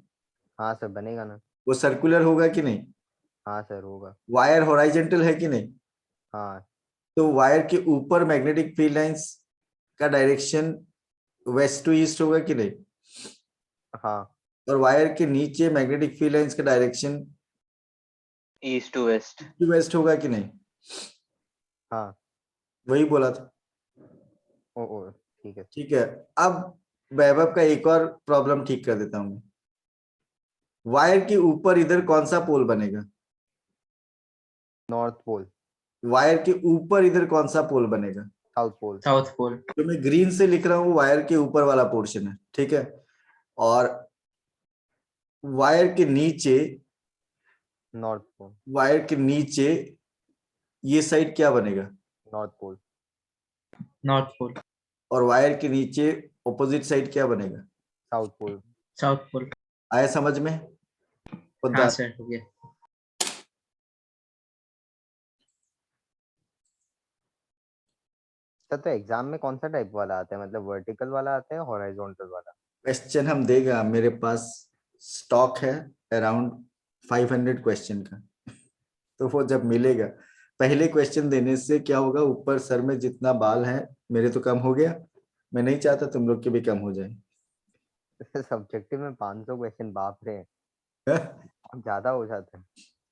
हाँ सर बनेगा ना। वो सर्कुलर होगा कि नहीं? हाँ सर होगा। वायर हॉराइजेंटल है कि नहीं? हाँ तो वायर के ऊपर मैग्नेटिक फील्ड लाइंस का डायरेक्शन वेस्ट टू ईस्ट होगा कि नहीं? हाँ और वायर के नीचे मैग्नेटिक फील्ड लाइंस का direction east to west. To west होगा कि नहीं? हाँ। वही बोला था। ओ ठीक है। ठीक है, अब वैभव का एक और प्रॉब्लम ठीक कर देता हूं मैं। वायर के ऊपर इधर कौन सा पोल बनेगा? नॉर्थ पोल। वायर के ऊपर इधर कौन सा पोल बनेगा? South pole. South pole. जो मैं ग्रीन से लिख रहा हूँ वायर के ऊपर वाला पोर्शन है, ठीक है। और वायर के नीचे, नॉर्थ पोल। वायर के नीचे ये साइड क्या बनेगा? North pole. North pole. और वायर के नीचे ऑपोजिट साइड क्या बनेगा? South pole. South pole. आया समझ में? हाँ सर हो गया। तो एग्जाम में कौन सा टाइप वाला आता है, मतलब वर्टिकल वाला आता है हॉरिजॉन्टल वाला? क्वेश्चन हम देगा, मेरे पास स्टॉक है अराउंड 500 क्वेश्चन का। तो वो जब मिलेगा, पहले क्वेश्चन देने से क्या होगा, ऊपर सर में जितना बाल है मेरे तो कम हो गया, मैं नहीं चाहता तुम लोग के भी कम हो जाए। सब्जेक्टिव में 500 क्वेश्चन, बाप रे ज्यादा हो जाता है।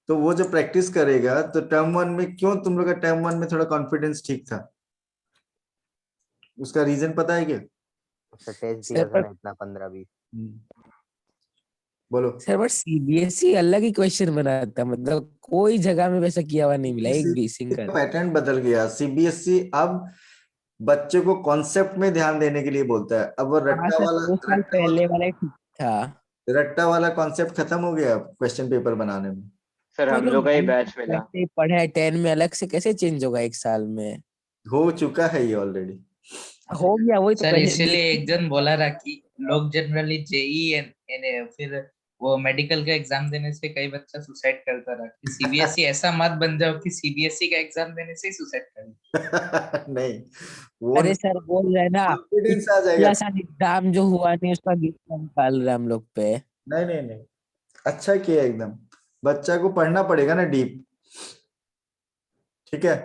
तो वो जो प्रैक्टिस करेगा तो टर्म वन में, क्यों तुम लोग का टर्म वन में थोड़ा कॉन्फिडेंस ठीक था, उसका रीजन पता है क्या? उसका टेस्ट दिया था ना इतना 15-20। बोलो। सर बट सीबीएसई अलग ही क्वेश्चन बनाता, मतलब कोई जगह में वैसा किया हुआ नहीं मिला एक भी सिंगल। पैटर्न बदल गया। सीबीएसई अब बच्चे को कॉन्सेप्ट में ध्यान देने के लिए बोलता है। अब वो हाँ रट्टा सर, वाला 2 साल पहले वाला ही ठीक था। रट्टा वाला कॉन्सेप्ट खत्म हो गया क्वेश्चन पेपर बनाने में। सर हम लोग का ही बैच मिला। पढ़ा है 10 में, अलग से कैसे चेंज होगा एक साल में? हो चुका है ये ऑलरेडी। हो गया वही तो सर पहले इसीलिए एक जन बोला रहा कि लोग जनरली जेई फिर वो मेडिकल का एग्जाम देने से कई बच्चा सुसाइड करता रहा कि सीबीएसई ऐसा मत बन जाओ कि सीबीएसई का एग्जाम देने से ही सुसाइड कर। नहीं वो अरे सर बोल रहे ना कॉन्फिडेंस आ जाएगा। एग्जाम जो हुआ नहीं उसका गिफ्ट निकाल रहे हम लोग पे। नहीं नहीं नहीं, अच्छा किया एकदम। बच्चा को पढ़ना पड़ेगा ना डीप, ठीक है।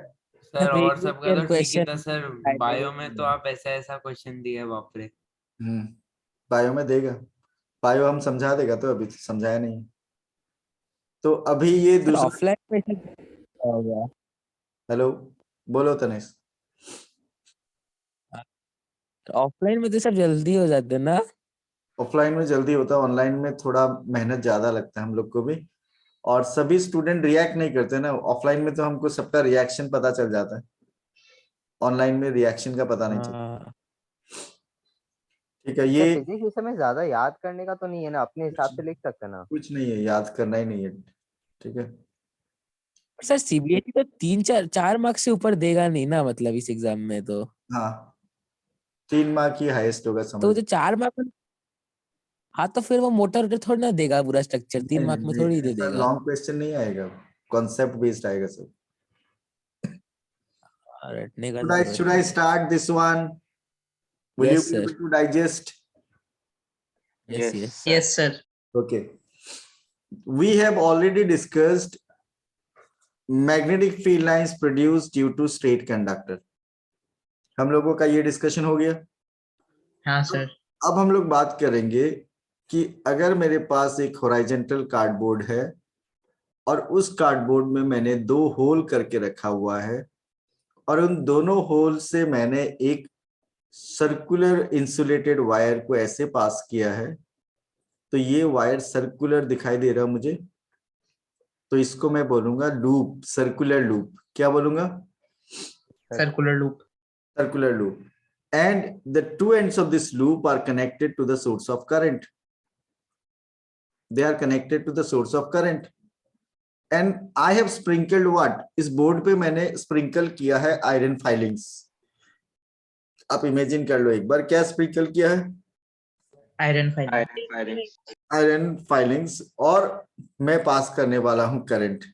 सर और सबका तो ठीक ही क्वेश्चन था सर, बायो में तो आप ऐसा ऐसा क्वेश्चन दिए बाप रे। बायो में देगा, बायो हम समझा देगा, तो अभी समझाया नहीं। तो अभी ये दूसरा ऑफलाइन हो गया। हेलो बोलो तनेश। ऑफलाइन में तो सब जल्दी हो जाते हैं ना? ऑफलाइन में जल्दी होता है, ऑनलाइन में थोड़ा मेहनत ज्यादा लगता है हम लोग को भी, और सभी स्टूडेंट रिएक्ट नहीं करते ना। ऑफलाइन में तो हमको सबका रिएक्शन पता चल जाता है, ऑनलाइन में रिएक्शन का पता नहीं चलता। ठीक है, ये फिजिक्स इस समय ज्यादा याद करने का तो नहीं है ना, अपने हिसाब से लिख सकते ना। कुछ नहीं है, याद करना ही नहीं है, ठीक है। सर सीबीएसई तो 3-4 मार्क्स से ऊपर देगा नहीं ना, मतलब इस एग्जाम में तो। हाँ 3 मार्क ही हाईएस्ट होगा तो समझ। जो 4 मार्क, हाँ तो फिर वो मोटा मोटा थोड़ी ना देगा पूरा स्ट्रक्चर, 3 मार्क में थोड़ी दे देगा। लॉन्ग क्वेश्चन नहीं आएगा, कॉन्सेप्ट बेस्ड आएगा सब। रटने का Should I start this one? Will you Yes, be able sir. to digest? Yes sir. Okay. We have already discussed magnetic field lines produced due to straight conductor. हम लोगों का ये डिस्कशन हो गया। हाँ सर। अब हम लोग बात करेंगे कि अगर मेरे पास एक हॉरिजॉन्टल कार्डबोर्ड है और उस कार्डबोर्ड में मैंने 2 होल करके रखा हुआ है, और उन दोनों होल से मैंने एक सर्कुलर इंसुलेटेड वायर को ऐसे पास किया है, तो ये वायर सर्कुलर दिखाई दे रहा मुझे, तो इसको मैं बोलूंगा लूप, सर्कुलर लूप। क्या बोलूंगा? Circular loop. Circular loop. And the 2 ends of this loop are connected to the source of current. They are connected to the source of current. And I have sprinkled what? इस board पे मैंने sprinkle किया है iron filings. आप imagine कर लो एक बार, क्या sprinkle किया है? Iron filing. Iron filings. Iron filings. और मैं पास करने वाला हूं करंट।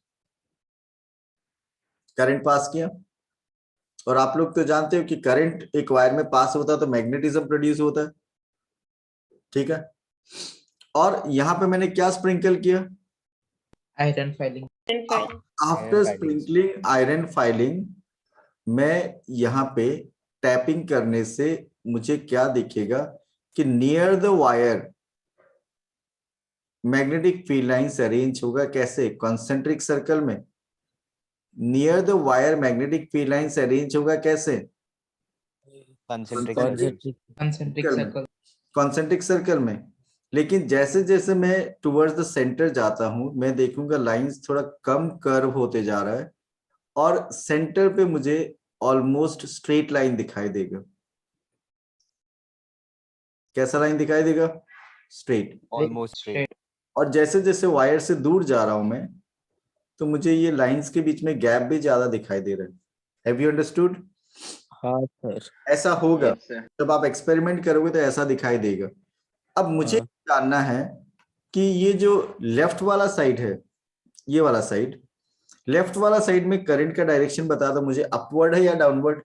करंट पास किया, और आप लोग तो जानते हो कि करंट एक वायर में पास होता है तो मैग्नेटिज्म प्रोड्यूस होता है, ठीक है। और यहाँ पे मैंने क्या स्प्रिंकल किया? Iron filing. After sprinkling iron filing, मैं यहाँ पे टैपिंग करने से मुझे क्या दिखेगा कि near the wire magnetic field lines arrange होगा। कैसे? कॉन्सेंट्रिक सर्कल में। Near the wire magnetic field lines arrange होगा कैसे? Concentric concentric circle. Concentric circle में। लेकिन जैसे जैसे मैं टुवर्ड्स द सेंटर जाता हूं, मैं देखूंगा लाइंस थोड़ा कम कर्व होते जा रहा है, और सेंटर पे मुझे ऑलमोस्ट स्ट्रेट लाइन दिखाई देगा। कैसा लाइन दिखाई देगा? Straight, almost straight. और जैसे जैसे वायर से दूर जा रहा हूं मैं, तो मुझे ये लाइंस के बीच में गैप भी ज्यादा दिखाई दे रहा है। Have you understood? हाँ सर। ऐसा होगा। Yes, sir. जब आप एक्सपेरिमेंट करोगे तो ऐसा दिखाई देगा। अब मुझे हाँ। जानना है कि ये जो लेफ्ट वाला साइड है, ये वाला साइड, लेफ्ट वाला साइड में करंट का डायरेक्शन बता दो मुझे, अपवर्ड है या डाउनवर्ड?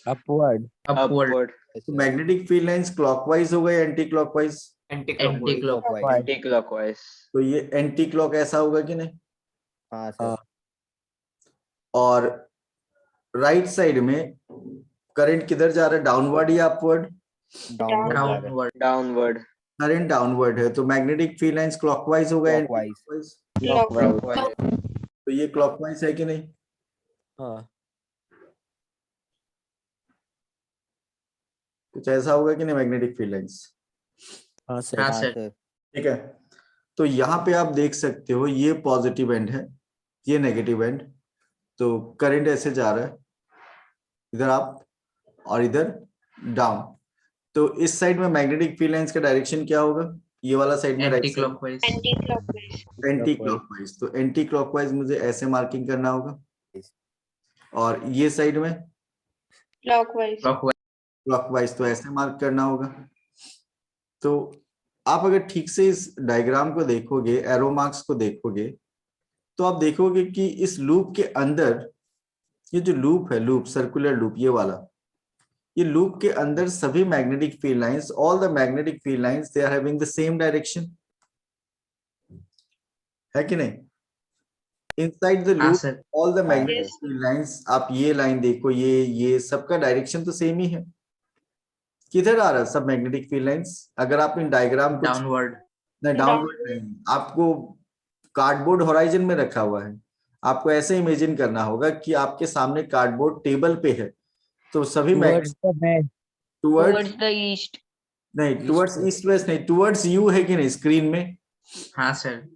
अपवर्ड। अपवर्ड। तो मैग्नेटिक फील्ड लाइंस क्लॉकवाइज होगा या anti clockwise? Anti anti clockwise. Clockwise. Anti-clockwise. तो ये एंटी क्लॉक ऐसा होगा कि नहीं? हाँ सर। हाँ। और राइट साइड में करंट किधर जा रहा है, डाउनवर्ड या upward? Downward. Downward. Current downward है, तो मैग्नेटिक फील्ड लाइंस क्लॉकवाइज होगा या एंटी Clockwise. क्लॉकवाइज? Clockwise. तो ये क्लॉकवाइज है कि नहीं? हाँ। कुछ ऐसा होगा कि नहीं मैग्नेटिक फील्ड लाइंस? हाँ सर। हाँ हाँ सर। सर। ठीक है। तो यहाँ पे आप देख सकते हो ये पॉजिटिव एंड है, ये नेगेटिव एंड। तो करंट ऐसे जा रहा है, इधर अप और इधर डाउन। तो इस साइड में मैग्नेटिक फील्ड लाइंस का डायरेक्शन क्या होगा? ये वाला साइड में anti right side, clockwise. Anti clockwise. तो एंटी क्लॉकवाइज मुझे ऐसे मार्किंग करना होगा, और ये साइड में क्लॉकवाइज। क्लॉकवाइज, तो ऐसे मार्क करना होगा। तो आप अगर ठीक से इस डायग्राम को देखोगे, एरो मार्क्स को देखोगे, तो आप देखोगे कि इस लूप के अंदर, ये जो लूप है, लूप सर्कुलर लूप ये वाला, ये लूप के अंदर सभी magnetic field lines, all the magnetic field lines, they are having the same direction, है कि नहीं? Inside the loop all the magnetic field lines, आप ये लाइन देखो, ये सबका डायरेक्शन तो सेम ही है। किधर आ रहा है सब मैग्नेटिक फील्ड लाइंस? अगर आप इन डायग्राम को, डाउनवर्ड। नहीं डाउनवर्ड नहीं, आपको कार्डबोर्ड होराइजन में रखा हुआ है। आपको ऐसे इमेजिन करना होगा कि आपके सामने कार्डबोर्ड टेबल पे है, तो सभी टुवर्ड्स द ईस्ट। नहीं, टुवर्ड्स ईस्ट वेस्ट नहीं, टुवर्ड्स यू है कि नहीं स्क्रीन में? हाँ sir.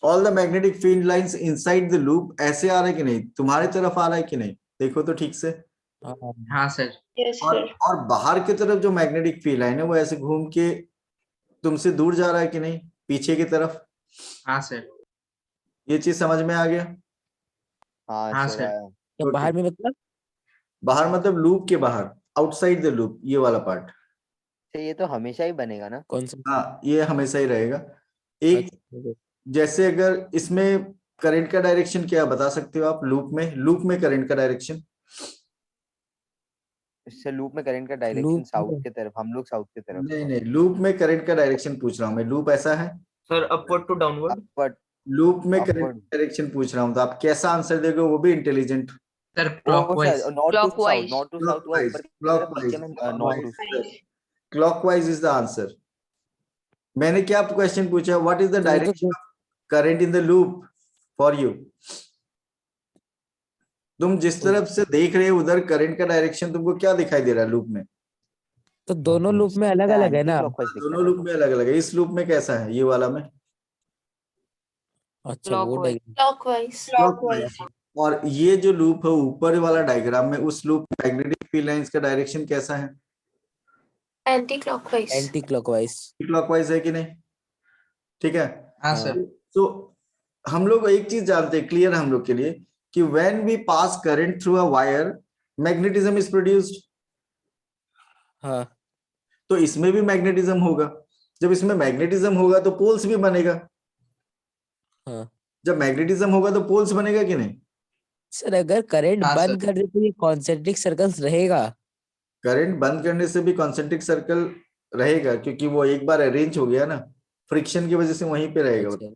All the magnetic field lines inside the loop ऐसे आ रहा है कि नहीं? तुम्हारी तरफ आ रहा है कि नहीं? देखो तो ठीक से। हाँ सर। और बाहर की तरफ जो मैग्नेटिक फील्ड लाइन है वो ऐसे घूम के तुमसे दूर जा रहा है कि नहीं, पीछे की तरफ? हाँ सर। ये चीज समझ में आ गया? हाँ सर। तो बाहर में मतलब? बाहर मतलब लूप के बाहर, आउटसाइड द लूप, ये वाला पार्ट। ये तो हमेशा ही बनेगा ना? कौन सा? हाँ, ये हमेशा ही रहेगा। एक जैसे अगर इसमें करंट का डायरेक्शन क्या बता सकते हो आप? लूप में करंट का डायरेक्शन? इससे लूप में करंट का डायरेक्शन साउथ की तरफ, हम लोग साउथ की तरफ। नहीं, लूप में करंट का डायरेक्शन पूछ रहा हूँ मैं। लूप ऐसा है sir, upward to downward. Upward. Loop में करंट डायरेक्शन पूछ रहा हूँ, तो आप कैसा आंसर दोगे? वो भी intelligent. Sir clockwise. North to south, ऊपर की तरफ, नीचे में north to. Clockwise is the answer. मैंने क्या क्वेश्चन पूछा? What is the direction of current in the loop for you? तुम जिस तरफ से देख रहे हो उधर करंट का डायरेक्शन तुमको क्या दिखाई दे रहा है लूप में? तो दोनों लूप में अलग अलग है ना? दोनों लूप में अलग अलग है। इस लूप में कैसा है, ये वाला में? अच्छा, वो क्लॉकवाइज। और ये जो लूप है ऊपर वाला डायग्राम में, उस लूप में मैग्नेटिक फील्ड लाइंस का डायरेक्शन कैसा है? Anti clockwise. Anti clockwise. Clockwise है कि नहीं? ठीक है। हाँ सर। तो हम लोग एक चीज जानते हैं, क्लियर हम लोग के लिए, कि when we pass current through a wire, magnetism is produced. हाँ। तो इसमें भी मैग्नेटिज्म होगा। जब इसमें मैग्नेटिज्म होगा तो पोल्स भी बनेगा। हाँ जब मैग्नेटिज्म होगा तो पोल्स बनेगा कि नहीं? सर, अगर करंट हाँ, बंद कर दे तो ये कॉन्सेंट्रिक सर्कल्स रहेगा। करंट बंद करने से भी कॉन्सेंट्रिक सर्कल रहेगा, क्योंकि वो एक बार अरेंज हो गया ना, फ्रिक्शन की वजह से वहीं पे रहेगा। अच्छा,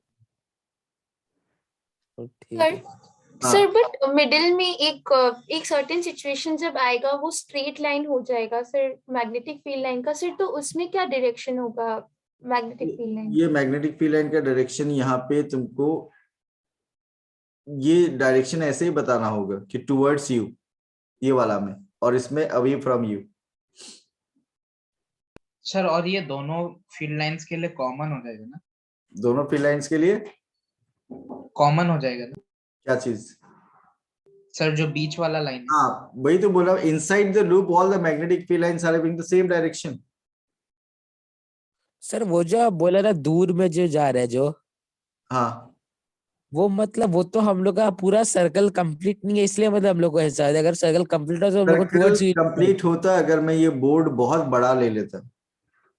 तो ठीक सर है। सर हाँ, बट मिडिल में एक सर्टेन सिचुएशन जब आएगा वो स्ट्रेट लाइन हो जाएगा सर मैग्नेटिक फील्ड लाइन का सर, तो उसमें क्या डायरेक्शन होगा मैग्नेटिक फील्ड लाइन ये मैग्नेटिक फील्ड लाइन का डायरेक्शन यहाँ पे तुमको ये डायरेक्शन ऐसे ही बताना होगा कि टुवर्ड्स यू, ये वाला में, और इसमें अवे फ्रॉम यू। सर और ये दोनों फील्ड लाइंस के लिए कॉमन हो जाएगा ना? दोनों फील्ड लाइंस के लिए कॉमन हो जाएगा ना क्या चीज? सर, जो बीच वाला लाइन है? हाँ, वही तो बोला, inside the loop all the magnetic field lines are having the same direction. Sir वो जो आप बोला ना दूर में जो जा रहा है जो, हाँ, वो मतलब वो तो हम लोग का पूरा सर्कल कंप्लीट नहीं है, इसलिए मतलब हम लोग को ऐसा है। अगर सर्कल कंप्लीट हो तो हम लोग को सर्कल टुवर्ड्स यू। कंप्लीट होता अगर मैं ये बोर्ड बहुत बड़ा ले लेता।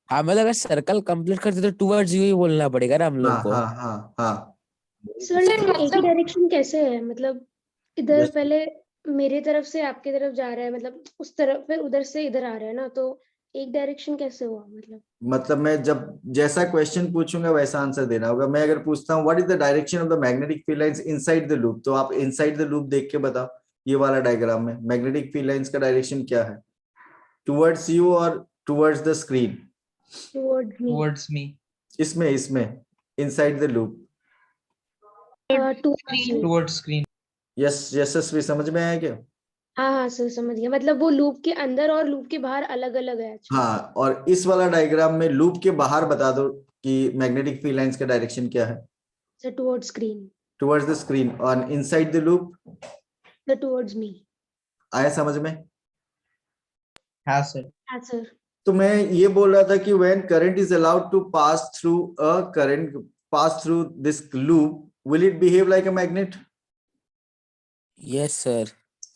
हाँ मतलब अगर सर्कल कंप्लीट करते तो टुवर्ड्स यू ही बोलना पड़ेगा ना हम लोग हाँ को। हाँ हाँ हाँ। सर लेकिन एक ही डायरेक्शन कैसे है? मतलब इधर Yes. पहले मेरे तरफ से आपकी तरफ जा रहा है, मतलब उस तरफ, फिर उधर से इधर आ रहा है ना, तो एक डायरेक्शन कैसे हुआ? मतलब मैं जब जैसा क्वेश्चन पूछूंगा वैसा आंसर देना होगा। मैं अगर पूछता हूँ what is the direction of the magnetic field lines inside the loop, तो आप इनसाइड द लूप देख के बताओ। ये वाला डायग्राम में मैग्नेटिक फील्ड लाइंस का डायरेक्शन क्या है? टुवर्ड्स यू और towards the screen? Towards me. इसमें inside the loop. Towards screen. Yes, Yashasvi समझ में आया क्या? हाँ हाँ सर समझ गया, मतलब वो लूप के अंदर और लूप के बाहर अलग अलग है। अच्छा। हाँ, और इस वाला डायग्राम में लूप के बाहर बता दो कि मैग्नेटिक फील्ड लाइंस का डायरेक्शन क्या है। Sir towards screen. Towards the screen. और inside the loop? Sir towards me. आया समझ में? हाँ सर। हाँ सर। तो मैं ये बोल रहा था कि when current is allowed to pass through this loop, will it behave like a magnet? Yes sir.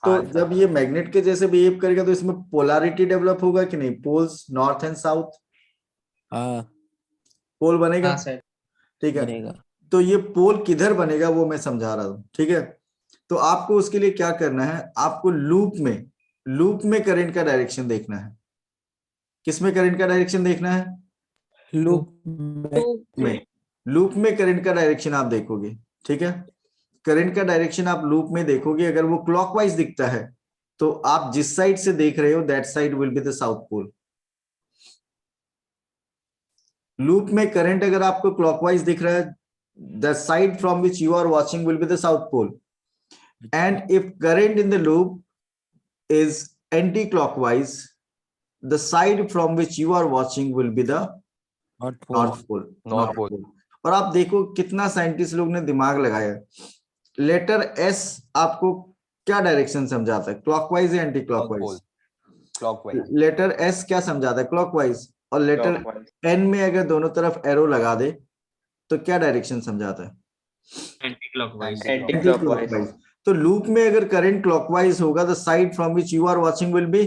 तो हाँ, जब ये मैग्नेट के जैसे बिहेव करेगा तो इसमें पोलैरिटी डेवलप होगा कि नहीं? पोल्स नॉर्थ एंड साउथ, हाँ पोल बनेगा। हाँ सर। ठीक है, बनेगा। तो ये पोल किधर बनेगा वो मैं समझा रहा हूँ। ठीक है, तो आपको उसके लिए क्या करना है, आपको लूप में करंट का डायरेक्शन देखना है। किसमें करंट का डायरेक्शन देखना है? लूप लूप में करंट का डायरेक्शन आप देखोगे। ठीक है, करंट का डायरेक्शन आप लूप में देखोगे, अगर वो क्लॉकवाइज दिखता है तो आप जिस साइड से देख रहे हो that side will be the south pole. Loop में करंट अगर आपको क्लॉकवाइज दिख रहा है, the side from which you are watching will be the south pole, and if current in the loop is anti clockwise, the side from which you are watching will be the north pole. और आप देखो कितना scientist लोग ने दिमाग लगाया। Letter S आपको क्या डायरेक्शन समझाता है, क्लॉकवाइज या anti clockwise? Clockwise. Letter S क्या समझाता है, क्लॉकवाइज। और लेटर एन में अगर दोनों तरफ एरो लगा दे तो क्या डायरेक्शन समझाता है? Anti clockwise. Anti clockwise. तो लूप में अगर करंट क्लॉकवाइज होगा, the side from which you are watching will be,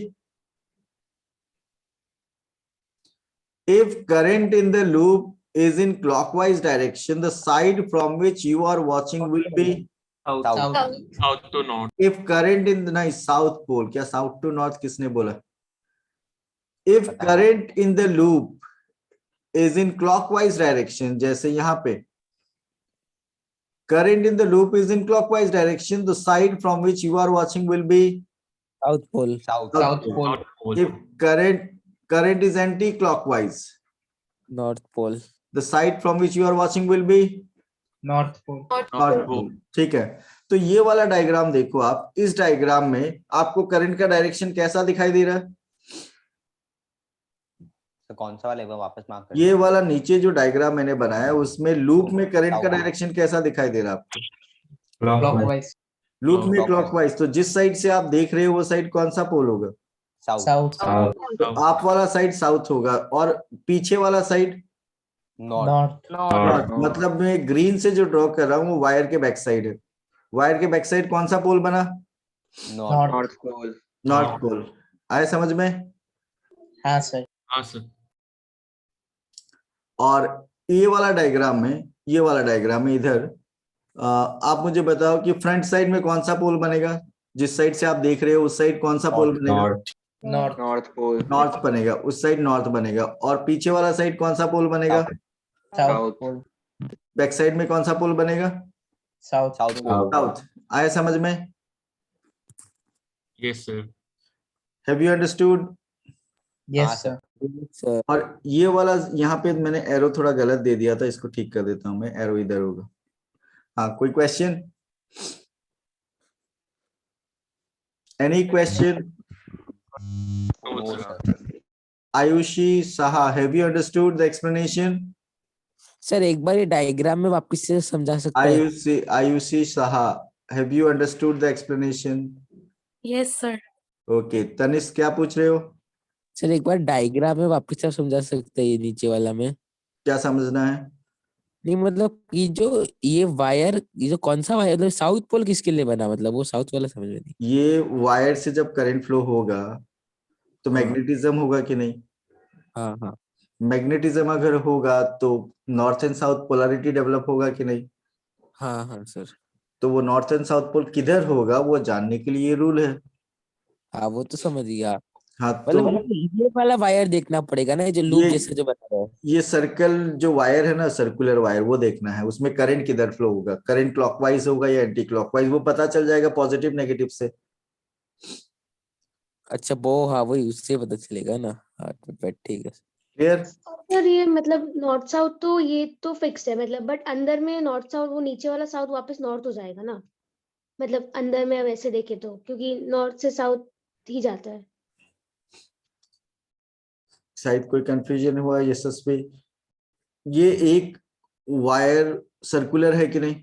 if current in the loop is in clockwise direction, the side from which you are watching will be south to north. if current in the नहीं south pole, क्या south to north किसने बोला? if current in the loop is in clockwise direction, जैसे यहाँ पे current in the loop is in clockwise direction, the side from which you are watching will be south pole. South pole. if current is anti-clockwise, north pole. the side from which you are watching will be north pole. North pole. ठीक है, तो ये वाला diagram देखो आप। इस diagram में आपको करंट का डायरेक्शन कैसा दिखाई दे रहा है? तो कौन सा वाला है वो वापस मार्क कर? ये वाला नीचे जो डायग्राम मैंने बनाया उसमें लूप में करंट का डायरेक्शन कैसा दिखाई दे रहा है आपको? क्लॉकवाइज। लूप में क्लॉकवाइज। तो जिस साइड से आप देख रहे हो वो साइड कौन सा पोल होगा? साउथ। तो आप वाला साइड साउथ होगा और पीछे वाला साइड नॉर्थ। मतलब मैं ग्रीन से जो ड्रॉ कर रहा हूँ वो वायर के बैक साइड है। वायर के बैक साइड कौन सा पोल बना? North pole. North pole. आए समझ में? हाँ सर। हाँ सर। और ये वाला डायग्राम में इधर आप मुझे बताओ कि फ्रंट साइड में कौन सा पोल बनेगा, जिस साइड से आप देख रहे हो उस साइड कौन सा पोल बनेगा? नॉर्थ नॉर्थ पोल, नॉर्थ बनेगा, उस साइड नॉर्थ बनेगा। और पीछे वाला साइड कौन सा पोल बनेगा? साउथ पोल बैक साइड में कौन सा पोल बनेगा? South south pole. साउथ। आया समझ में? Yes, sir. Have you understood? Yes sir sir और ये वाला यहाँ पे मैंने एरो थोड़ा गलत दे दिया था, इसको ठीक कर देता हूं मैं, एरो इधर होगा। हाँ, कोई question? Any question? No, sir. Ayushi Saha, have you understood the explanation? Sir एक बार ये डायग्राम में वापस से समझा सकते हैं? Ayushi Saha, have you understood the explanation? Yes sir. Okay, Tanishk क्या पूछ रहे हो? सर एक बार डायग्राम में वापस से समझा सकते हैं ये नीचे वाला में? क्या समझना है? नहीं मतलब ये वायर, ये जो कौन सा वायर, मतलब साउथ पोल किसके लिए बना, मतलब वो साउथ वाला समझ में नहीं। ये वायर से जब करंट फ्लो होगा तो हाँ। मैग्नेटिज्म होगा कि नहीं? हाँ हाँ मैग्नेटिज्म अगर होगा तो north and south polarity develop होगा कि नहीं? हाँ हाँ सर। तो वो नॉर्थ एंड साउथ पोल किधर होगा वो जानने के लिए ये रूल है। हाँ वो तो समझ गया, हाँ, तो मतलब ये वाला वायर देखना पड़ेगा ना, जो लूप ये जैसे जो बता रहा है। ये सर्कल जो वायर है ना, सर्कुलर वायर, वो देखना है उसमें करंट किधर फ्लो होगा, करंट क्लॉकवाइज होगा या एंटी क्लॉकवाइज, वो पता चल जाएगा पॉजिटिव नेगेटिव से। अच्छा वो, हाँ वही उससे पता चलेगा ना। हाँ तो ठीक है। क्लियर? सर ये मतलब नॉर्थ साउथ तो ये तो फिक्स है, मतलब बट अंदर में नॉर्थ साउथ, वो नीचे वाला साउथ वापस नॉर्थ हो जाएगा ना, मतलब अंदर में वैसे देखे तो, क्योंकि नॉर्थ से साउथ ही जाता है। शायद कोई कंफ्यूजन हुआ यशस्वी? ये एक वायर सर्कुलर है कि नहीं?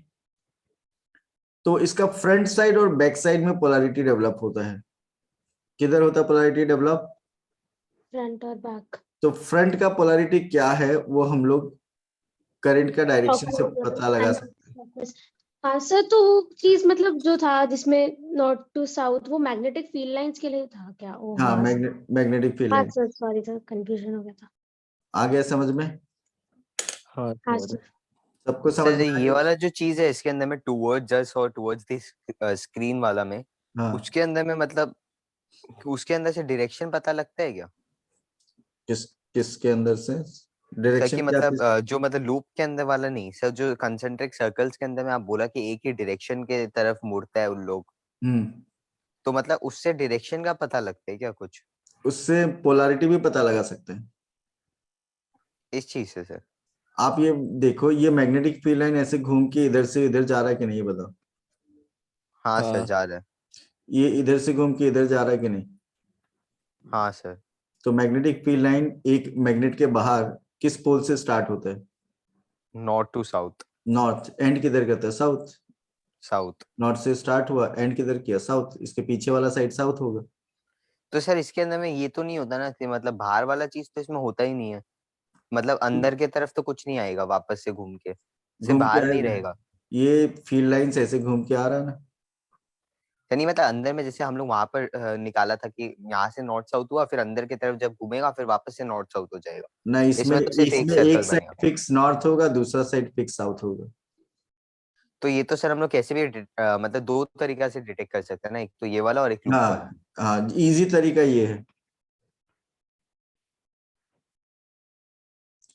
तो इसका फ्रंट साइड और बैक साइड में पोलैरिटी डेवलप होता है। किधर होता है पोलैरिटी डेवलप? फ्रंट और बैक। तो फ्रंट का पोलैरिटी क्या है वो हम लोग करंट का डायरेक्शन से पता लगा सकते हैं। हाँ सर, तो वो चीज मतलब जो था जिसमें नॉर्थ टू साउथ, वो मैग्नेटिक फील्ड लाइंस के लिए था क्या? ओ हाँ, हाँ मैग्नेटिक फील्ड हाँ line. Sir, sorry sir, confusion हो गया था। आ गया समझ में? हाँ हाँ सर। सर। सबको समझ सर में आ ये गया? वाला जो चीज है इसके अंदर में टुवर्ड्स अस और टुवर्ड्स दिस स्क्रीन वाला में, हाँ, उसके अंदर में मतलब उसके अंदर से डायरेक्शन पता लगता है क्या? किसके अंदर से सर डायरेक्शन कि क्या? मतलब जो मतलब लूप के अंदर वाला नहीं सर, जो कंसेंट्रिक सर्कल्स के अंदर में आप बोला कि एक ही डायरेक्शन के तरफ मुड़ता है उन लोग, तो मतलब उससे डायरेक्शन का पता लगता है क्या कुछ उससे पोलैरिटी भी पता लगा सकते हैं इस चीज से सर? आप। ये देखो, ये मैग्नेटिक फील्ड लाइन ऐसे घूम के इधर से इधर जा रहा है कि नहीं, ये बताओ। हाँ सर हाँ जा रहा है। ये इधर से घूम के इधर जा रहा है कि नहीं? हाँ सर। तो मैग्नेटिक फील्ड लाइन एक मैग्नेट के बाहर किस पोल से स्टार्ट होता है? North to south. North. And किधर करता है? साउथ। साउथ। नॉर्थ से स्टार्ट हुआ, एंड किधर किया? साउथ। इसके पीछे वाला साइड साउथ होगा। तो सर इसके अंदर में ये तो नहीं होता ना कि मतलब बाहर वाला चीज तो इसमें होता ही नहीं है, मतलब अंदर के तरफ तो कुछ नहीं आएगा वापस से घूम के, सिर्फ घूम के बाहर में ही आएगा। रहेगा। ये फील्ड लाइंस ऐसे घूम के आ रहा है ना। यानी मतलब अंदर में जैसे हम लोग वहां पर निकाला था कि यहाँ से नॉर्थ साउथ हुआ, फिर अंदर की तरफ जब घूमेगा फिर वापस से नॉर्थ साउथ हो जाएगा। ना, इसमें इसमें तो सिर्फ एक इसमें सर्कल एक साइड बनेगा। फिक्स नॉर्थ होगा, दूसरा साइड फिक्स साउथ होगा। तो ये तो सर हम लोग कैसे भी मतलब दो तरीका से डिटेक्ट कर सकते हैं ना, एक तो ये वाला और एक लूप वाला। हाँ हाँ, इजी तरीका ये है।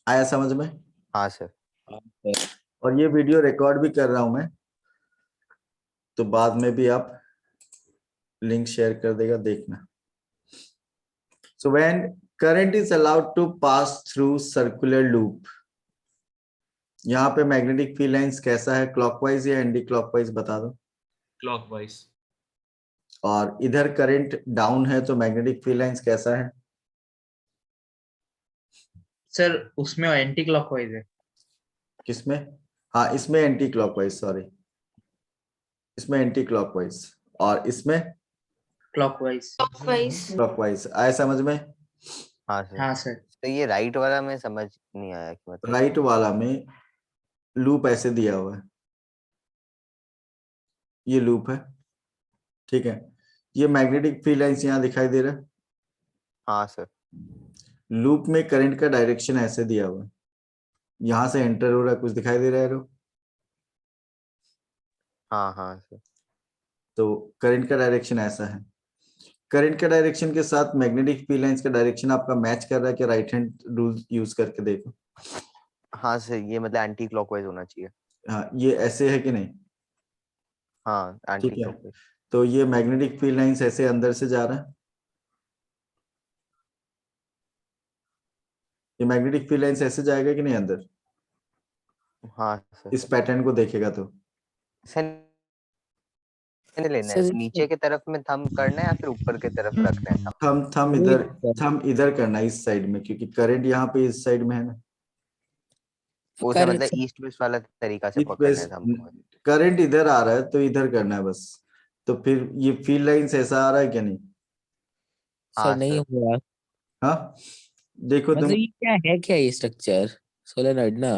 आया समझ में? हाँ सर। और ये वीडियो रिकॉर्ड भी कर रहा हूं मैं, तो बाद में भी आप लिंक शेयर कर देगा, देखना। So when current is allowed to pass through circular loop, यहाँ पे मैग्नेटिक फील्ड लाइंस कैसा है, क्लॉकवाइज या एंटी क्लॉकवाइज बता दो। Clockwise. और इधर करंट डाउन है तो मैग्नेटिक फील्ड लाइंस कैसा है? सर उसमें एंटी क्लॉकवाइज है। किसमें? हाँ, इसमें एंटी क्लॉकवाइज, सॉरी, इसमें एंटी क्लॉकवाइज, और इसमें क्लॉकवाइज। क्लॉकवाइज। आया समझ में? हाँ सर। हाँ सर। तो ये राइट वाला में समझ नहीं आया कि मतलब राइट वाला में लूप ऐसे दिया हुआ है, ये लूप है, ठीक है। ये मैग्नेटिक फील्ड लाइंस यहाँ दिखाई दे रहा है। हाँ सर। लूप में करंट का डायरेक्शन ऐसे दिया हुआ है, यहां से एंटर हो रहा है, कुछ दिखाई दे रहा है एरो? हाँ हाँ सर। तो करंट का डायरेक्शन ऐसा है। करंट के डायरेक्शन के साथ मैग्नेटिक फील्ड लाइंस का डायरेक्शन आपका मैच कर रहा है कि राइट हैंड रूल यूज करके देखो। हाँ सर, ये मतलब एंटी क्लॉकवाइज होना चाहिए। हाँ, ये ऐसे है कि नहीं? हाँ एंटी ठीक है, क्लॉकवाइज। तो ये मैग्नेटिक फील्ड लाइंस ऐसे अंदर से जा रहा है। ये मैग्नेटिक फील्ड लाइंस ऐसे जाएगा कि नहीं अंदर? हाँ सर। इस पैटर्न को देखेगा तो सर लेना है, सर नीचे की तरफ में थंब करना है या फिर ऊपर की तरफ रखना है थंब? थंब इधर करना है, इस साइड में, क्योंकि करंट यहाँ पे इस साइड में है ना। वो सर मतलब ईस्ट वेस्ट वाला तरीका से पकड़ना है थंब को। करंट इधर आ रहा है तो इधर करना है बस। तो फिर ये फील्ड लाइंस ऐसा आ रहा है क्या नहीं? सर नहीं हुआ। हाँ देखो तुम, मतलब ये क्या है, क्या ये स्ट्रक्चर सोलेनॉइड ना?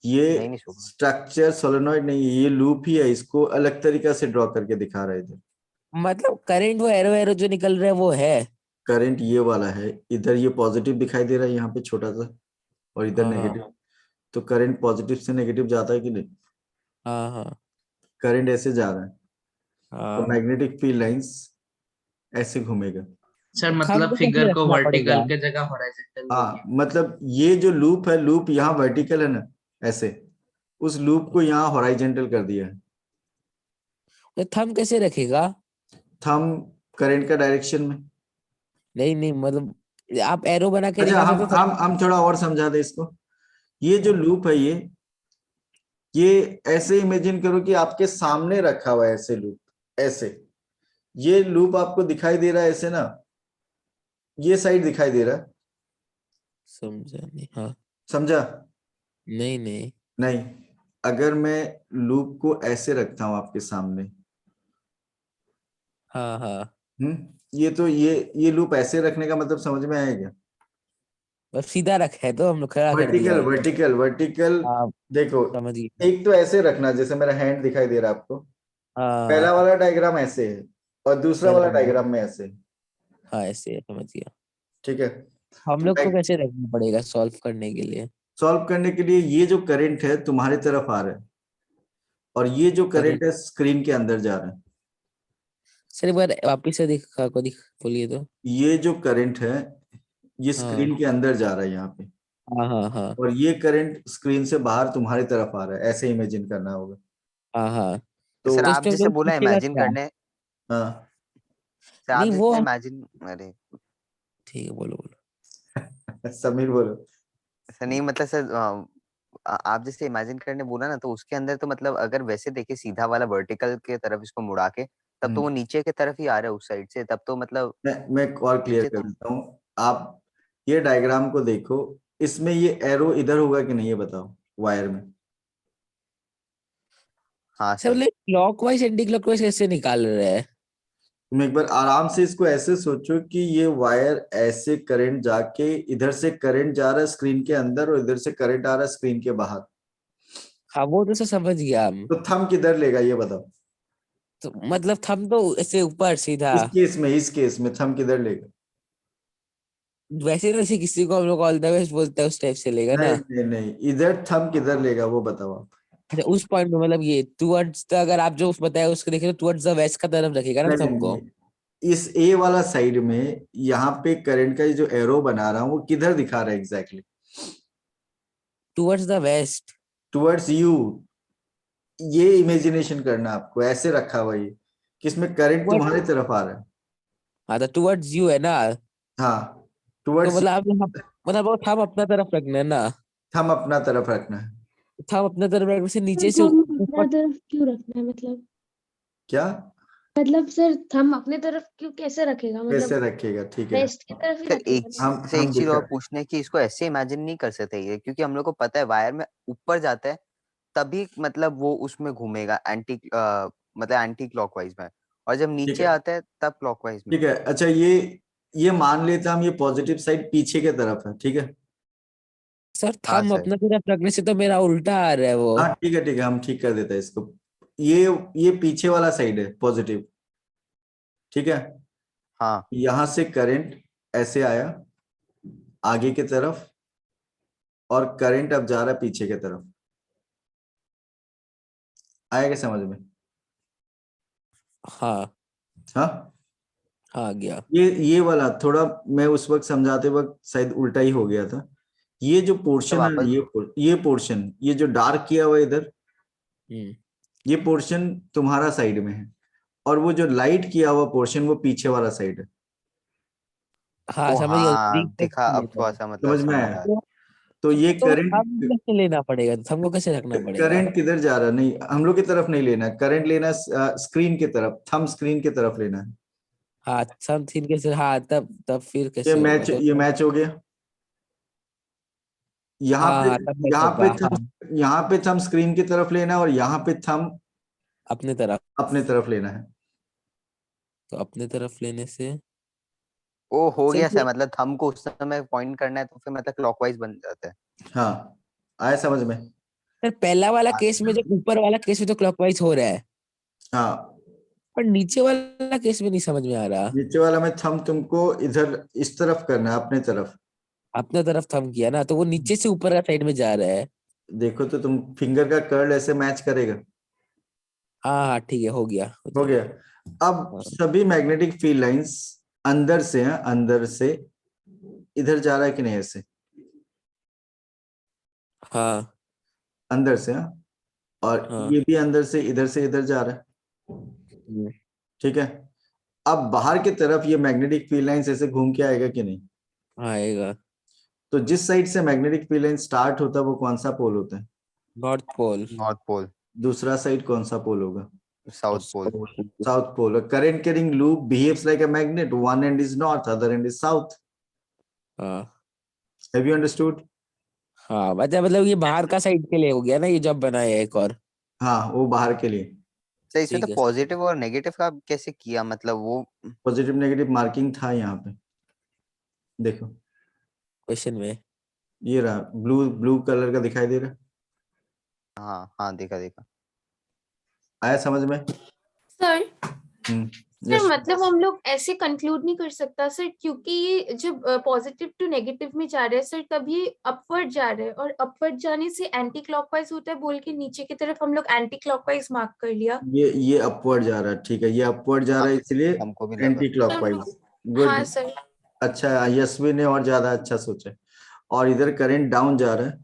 ये स्ट्रक्चर सोलेनॉइड नहीं है, ये लूप ही है, इसको अलग तरीका से ड्रॉ करके दिखा रहा है इधर। मतलब करंट वो एरो एरो जो निकल रहा है वो है? करंट ये वाला है, इधर ये पॉजिटिव दिखाई दे रहा है यहाँ पे छोटा सा, और इधर हाँ नेगेटिव। तो करंट पॉजिटिव से नेगेटिव जाता है कि नहीं? हाँ हाँ करंट ऐसे जा रहा है, तो हाँ। मैग्नेटिक फील्ड लाइंस ऐसे घूमेगा। सर हम मतलब को कैसे फिगर को रखना पड़ेगा? वर्टिकल के जगह हॉरिजॉन्टल हाँ, मतलब ये जो लूप है, लूप यहाँ वर्टिकल है ना ऐसे, उस लूप को यहाँ हॉरिजॉन्टल कर दिया है। तो थंब कैसे रखेगा? थंब करंट का डायरेक्शन में। नहीं नहीं, मतलब आप एरो बना के अच्छा, दिखा सकते हो हम थोड़ा और समझा दे इसको। ये जो लूप है, ये ऐसे इमेजिन करो कि आपके सामने रखा हुआ है ऐसे लूप, ऐसे। ये लूप आपको दिखाई दे रहा है ऐसे ना, ये साइड दिखाई दे रहा है। समझा नहीं। हाँ समझा? नहीं नहीं। नहीं, अगर मैं लूप को ऐसे रखता हूं आपके सामने, हाँ हाँ, ये तो ये लूप ऐसे रखने का मतलब समझ में आएगा? बस सीधा रखा है तो हम लोग खड़ा कर दिया वर्टिकल है। Vertical vertical. हाँ देखो, समझ गया। एक तो ऐसे रखना जैसे मेरा हैंड दिखाई दे रहा है आपको, हाँ पहला वाला डायग्राम ऐसे है और दूसरा पहला वाला वाला। डायग्राम में ऐसे है। हाँ ऐसे है, समझ गया। ठीक है, हम लोग को कैसे रखना पड़ेगा सॉल्व करने के लिए? सॉल्व करने के लिए ये जो करंट है तुम्हारी तरफ आ रहा है, और ये जो करंट है स्क्रीन के अंदर जा रहा है। सर एक बार वापिस से दिख बोलिए तो। ये जो करंट है, ये हाँ स्क्रीन के अंदर जा रहा है यहाँ पे, हाँ हाँ हाँ और ये करंट स्क्रीन से बाहर तुम्हारी तरफ आ रहा है, ऐसे इमेजिन करना होगा। हाँ हाँ। तो सर तो आप उसमें जैसे लोग बोला पूछेगा इमेजिन क्या? करने, हाँ सर आप नहीं वो जैसे इमेजिन, अरे ठीक है, बोलो बोलो। समीर बोलो। सर नहीं मतलब सर आप जैसे इमेजिन करने बोला ना, तो उसके अंदर तो मतलब अगर वैसे देखे सीधा वाला वर्टिकल के तरफ इसको मुड़ा के, तब तो वो नीचे की तरफ ही आ रहा है उस साइड से, तब तो मतलब मैं और क्लियर नीचे कर तो। देता हूँ। आप ये डायग्राम को देखो, इसमें ये एरो इधर होगा कि नहीं, ये बताओ वायर में। हाँ सर सर। मतलब क्लॉकवाइज एंटी क्लॉकवाइज कैसे निकाल रहे हैं? तुम एक बार आराम से इसको ऐसे सोचो कि ये वायर ऐसे करंट जाके, इधर से करंट जा रहा है स्क्रीन के अंदर और इधर से करंट आ रहा है स्क्रीन के बाहर। हाँ वो तो सर समझ गया हम। तो थंब किधर लेगा ये बताओ? तो मतलब थंब तो ऐसे ऊपर सीधा। इस केस में थंब किधर लेगा? वैसे तो ऐसे किसी को हम लोग ऑल द बेस्ट बोलते हैं उस टाइप से लेगा ना। नहीं, इधर थंब किधर लेगा वो बताओ आप। अच्छा उस पॉइंट में मतलब ये टुवर्ड्स द, अगर आप जो बताया उसको देखें तो टुवर्ड्स द वेस्ट का तरफ रखेगा ना थंब को। इस ए वाला साइड में यहाँ पे करंट का जो एरो बना रहा हूँ वो किधर दिखा रहा है exactly? Towards the west. Towards you. ये इमेजिनेशन करना आपको, ऐसे रखा हुआ ये, किसमें करंट तुम्हारी तरफ आ रहा है। हाँ तो टुवर्ड्स यू है ना। हाँ, तो टुवर्ड्स, मतलब आप मतलब वो थंब अपना तरफ रखना है ना। थंब अपना तरफ रखना है। थंब अपना तरफ रखने से नीचे से थंब ऊपर। अपना तरफ क्यों रखना है मतलब? क्या मतलब सर थंब अपने तरफ क्यों कैसे रखेगा मतलब? कैसे रखेगा? ठीक है, वेस्ट की तरफ ही सर रखेगा ना? हम एक चीज दिखा, और पूछने की, इसको ऐसे इमेजिन नहीं कर सकते ये, क्योंकि हम लोग को पता है वायर में ऊपर जाता है तभी मतलब वो उसमें घूमेगा मतलब एंटी क्लॉकवाइज में, और जब ठीक नीचे है, आता है तब क्लॉकवाइज में। ठीक है। अच्छा, ये मान लेते हैं हम, ये पॉजिटिव साइड पीछे के तरफ है, ठीक है। सर हाँ थंब सर। अपना तरफ रखने से तो मेरा उल्टा आ रहा है वो। हाँ ठीक है, ठीक है, हम ठीक कर देते हैं इसको। ये पीछे वाला साइड है पॉजिटिव, ठीक है। हाँ यहां से करंट ऐसे आया आगे की तरफ, और करंट अब जा रहा है पीछे की तरफ। आएगा समझ में? हाँ हाँ, हाँ गया। ये वाला थोड़ा मैं उस वक्त समझाते वक्त शायद उल्टा ही हो गया था। ये जो पोर्शन है, वापस- ये पोर्शन, ये जो डार्क किया हुआ है इधर, हम्म, ये पोर्शन तुम्हारा साइड में है, और वो जो लाइट किया हुआ पोर्शन वो पीछे वाला साइड है। हाँ ओ समझ गया। हाँ green text दिखा, में अब लेता थोड़ा है। सा मतलब समझ में समझ आया? आया। तो ये तो करंट, हम कैसे लेना पड़ेगा, तो हमको कैसे रखना पड़ेगा? करंट किधर जा रहा है? नहीं, हम लोग की तरफ नहीं लेना है करंट, लेना स्क्रीन की तरफ, थंब स्क्रीन की तरफ लेना है। हाँ समथिंग कैसे, हाँ तब फिर ये कैसे होगा? तो ये मैच हो गया। यहाँ हाँ पे, हाँ तब मैच यहाँ पे होगा। हाँ थंब, यहाँ पे थंब स्क्रीन की तरफ लेना है, और यहाँ पे थंब अपने तरफ, अपने तरफ लेना है। तो अपने तरफ लेने से ओ हो सर गया ये- सर, मतलब थंब को उस समय पॉइंट करना है तो फिर मतलब क्लॉकवाइज बन जाता है। हाँ, आया समझ में? सर पहला वाला हाँ केस में, जो ऊपर वाला केस में तो क्लॉकवाइज हो रहा है, हाँ, पर नीचे वाला केस में नहीं समझ में आ रहा। नीचे वाला में थंब तुमको इधर इस तरफ करना है, अपने तरफ। अपने तरफ थम किया ना, तो वो नीचे से ऊपर का साइड में जा रहा है। देखो तो तुम फिंगर का कर्ल ऐसे मैच करेगा। हाँ हाँ ठीक है, हो गया। हो गया। अब हाँ। सभी मैग्नेटिक फील्ड लाइंस अंदर से हैं, अंदर से इधर जा रहा है कि नहीं? ऐसे हाँ अंदर से, हाँ, और हाँ ये भी अंदर से इधर जा रहा है। हम्म, ठीक है। अब बाहर की तरफ ये मैग्नेटिक फील्ड लाइंस ऐसे घूम के आएगा कि नहीं? आएगा। तो जिस साइड से मैग्नेटिक फील्ड लाइन स्टार्ट होता है वो कौन सा पोल होता है? North pole. नॉर्थ पोल, दूसरा साइड कौन सा पोल होगा? South pole. South pole. Current carrying loop behaves like a magnet, one end is north, other end is south. हाँ हैव यू अंडरस्टूड? हाँ, मतलब ये बाहर का साइड के लिए हो गया ना, ये जब बना है एक और। हाँ, वो बाहर के लिए। सर इसमें तो ठीक है। पॉजिटिव और नेगेटिव का कैसे किया, मतलब वो पॉजिटिव नेगेटिव मार्किंग था यहाँ पे, देखो क्वेश्चन में ये रहा, ब्लू ब्लू कलर का दिखाई दे रहा है। हाँ हाँ देखा देखा। आया समझ में? Sir yes. सर मतलब हम लोग ऐसे कंक्लूड नहीं कर सकता सर, क्योंकि ये जब पॉजिटिव टू नेगेटिव में जा रहे हैं सर, तब ये अपवर्ड जा रहे हैं, और अपवर्ड जाने से एंटी क्लॉकवाइज होता है बोल के नीचे की तरफ हम लोग एंटी क्लॉकवाइज मार्क कर लिया। ये अपवर्ड जा रहा है, ठीक है, ये अपवर्ड जा रहा है, इसलिए हमको भी लगा। Anti clockwise. हाँ गुड। सर। अच्छा, यशवी ने और ज्यादा अच्छा सोचा। और इधर करंट डाउन जा रहा है।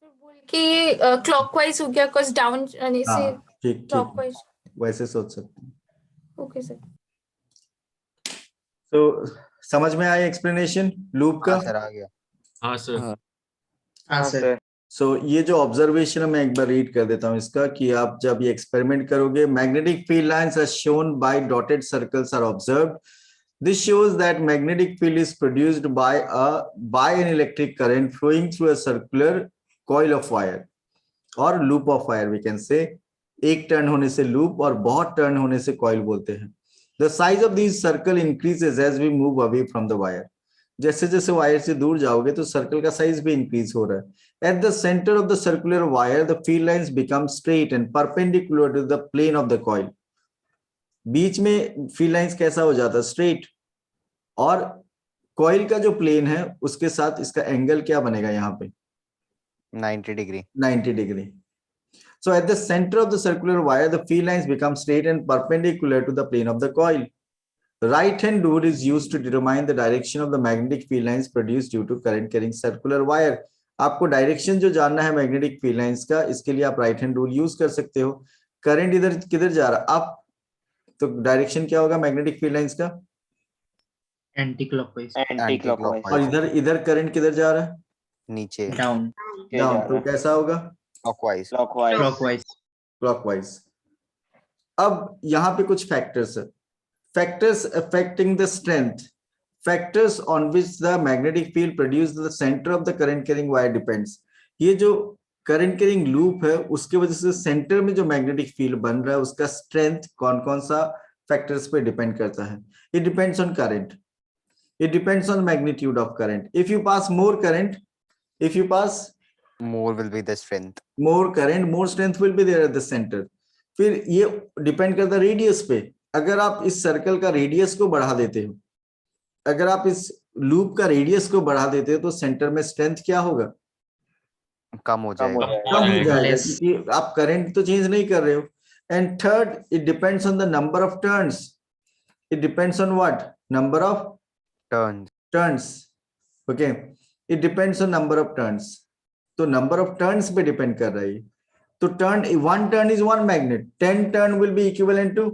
बोल के ये क्लॉकवाइज हो गया, cause डाउन जाने से हाँ, ठीक ठीक, क्लॉकवाइज। वैसे सोच सकते हैं। Okay sir. तो समझ में आया एक्सप्लेनेशन लूप का? हाँ सर आ गया। हाँ सर। हाँ हाँ सर। सो ये जो ऑब्जर्वेशन है मैं एक बार रीड कर देता हूँ इसका, कि आप जब ये एक्सपेरिमेंट करोगे, magnetic field lines are shown by dotted circles are observed. This shows that magnetic field is produced by an electric current flowing through a circular coil of wire or loop of wire we can say. एक turn होने से loop और बहुत turn होने से coil बोलते हैं. The size of these circle increases as we move away from the wire. जैसे जैसे वायर से दूर जाओगे तो सर्कल का साइज भी इंक्रीज हो रहा है. At the center of the circular wire, the field lines become straight and perpendicular to the plane of the coil. बीच में फील्ड लाइंस कैसा हो जाता है? स्ट्रेट. और कॉइल का जो प्लेन है उसके साथ इसका एंगल क्या बनेगा यहाँ पे? 90 degree. 90 degree. So at the center of the circular wire, the field lines become straight and perpendicular to the plane of the coil. The right-hand rule is used to determine the direction of the magnetic field lines produced due to current carrying circular wire. आपको direction जो जानना है magnetic field lines का, इसके लिए आप right hand rule use कर सकते हो. करंट इधर किधर जा रहा है? अप. तो डायरेक्शन क्या होगा मैग्नेटिक फील्ड लाइंस का? Anti clockwise. Anti clockwise. और इधर करंट किधर जा रहा है? नीचे डाउन। डाउन. तो कैसा होगा? क्लॉकवाइज। क्लॉकवाइज। क्लॉकवाइज. अब यहाँ पे कुछ फैक्टर्स है. Factors affecting the strength. Factors on which the magnetic field produce the centre of the current carrying wire depends. ये जो करंट कैरिंग लूप है उसके वजह से सेंटर में जो मैग्नेटिक फील्ड बन रहा है उसका स्ट्रेंथ कौन कौन सा फैक्टर्स पे डिपेंड करता है? It depends on current. It depends on magnitude of current. If you pass more current, if you pass more will be the strength. more current, more strength will be there at the center. फिर ये depend करता है radius पे. अगर आप इस circle का radius को बढ़ा देते हो, अगर आप इस लूप का रेडियस को बढ़ा देते हो तो सेंटर में स्ट्रेंथ क्या होगा? कम हो जाएगा। कम हो जाएगा Less. क्योंकि आप करंट तो चेंज नहीं कर रहे हो। And third, it depends on the number of turns. It depends on what? Number of turn. Turns. Okay, it depends on number of turns. तो नंबर ऑफ टर्न्स पे डिपेंड कर रही है। तो turn, one turn is one magnet, 10 turn will be equivalent to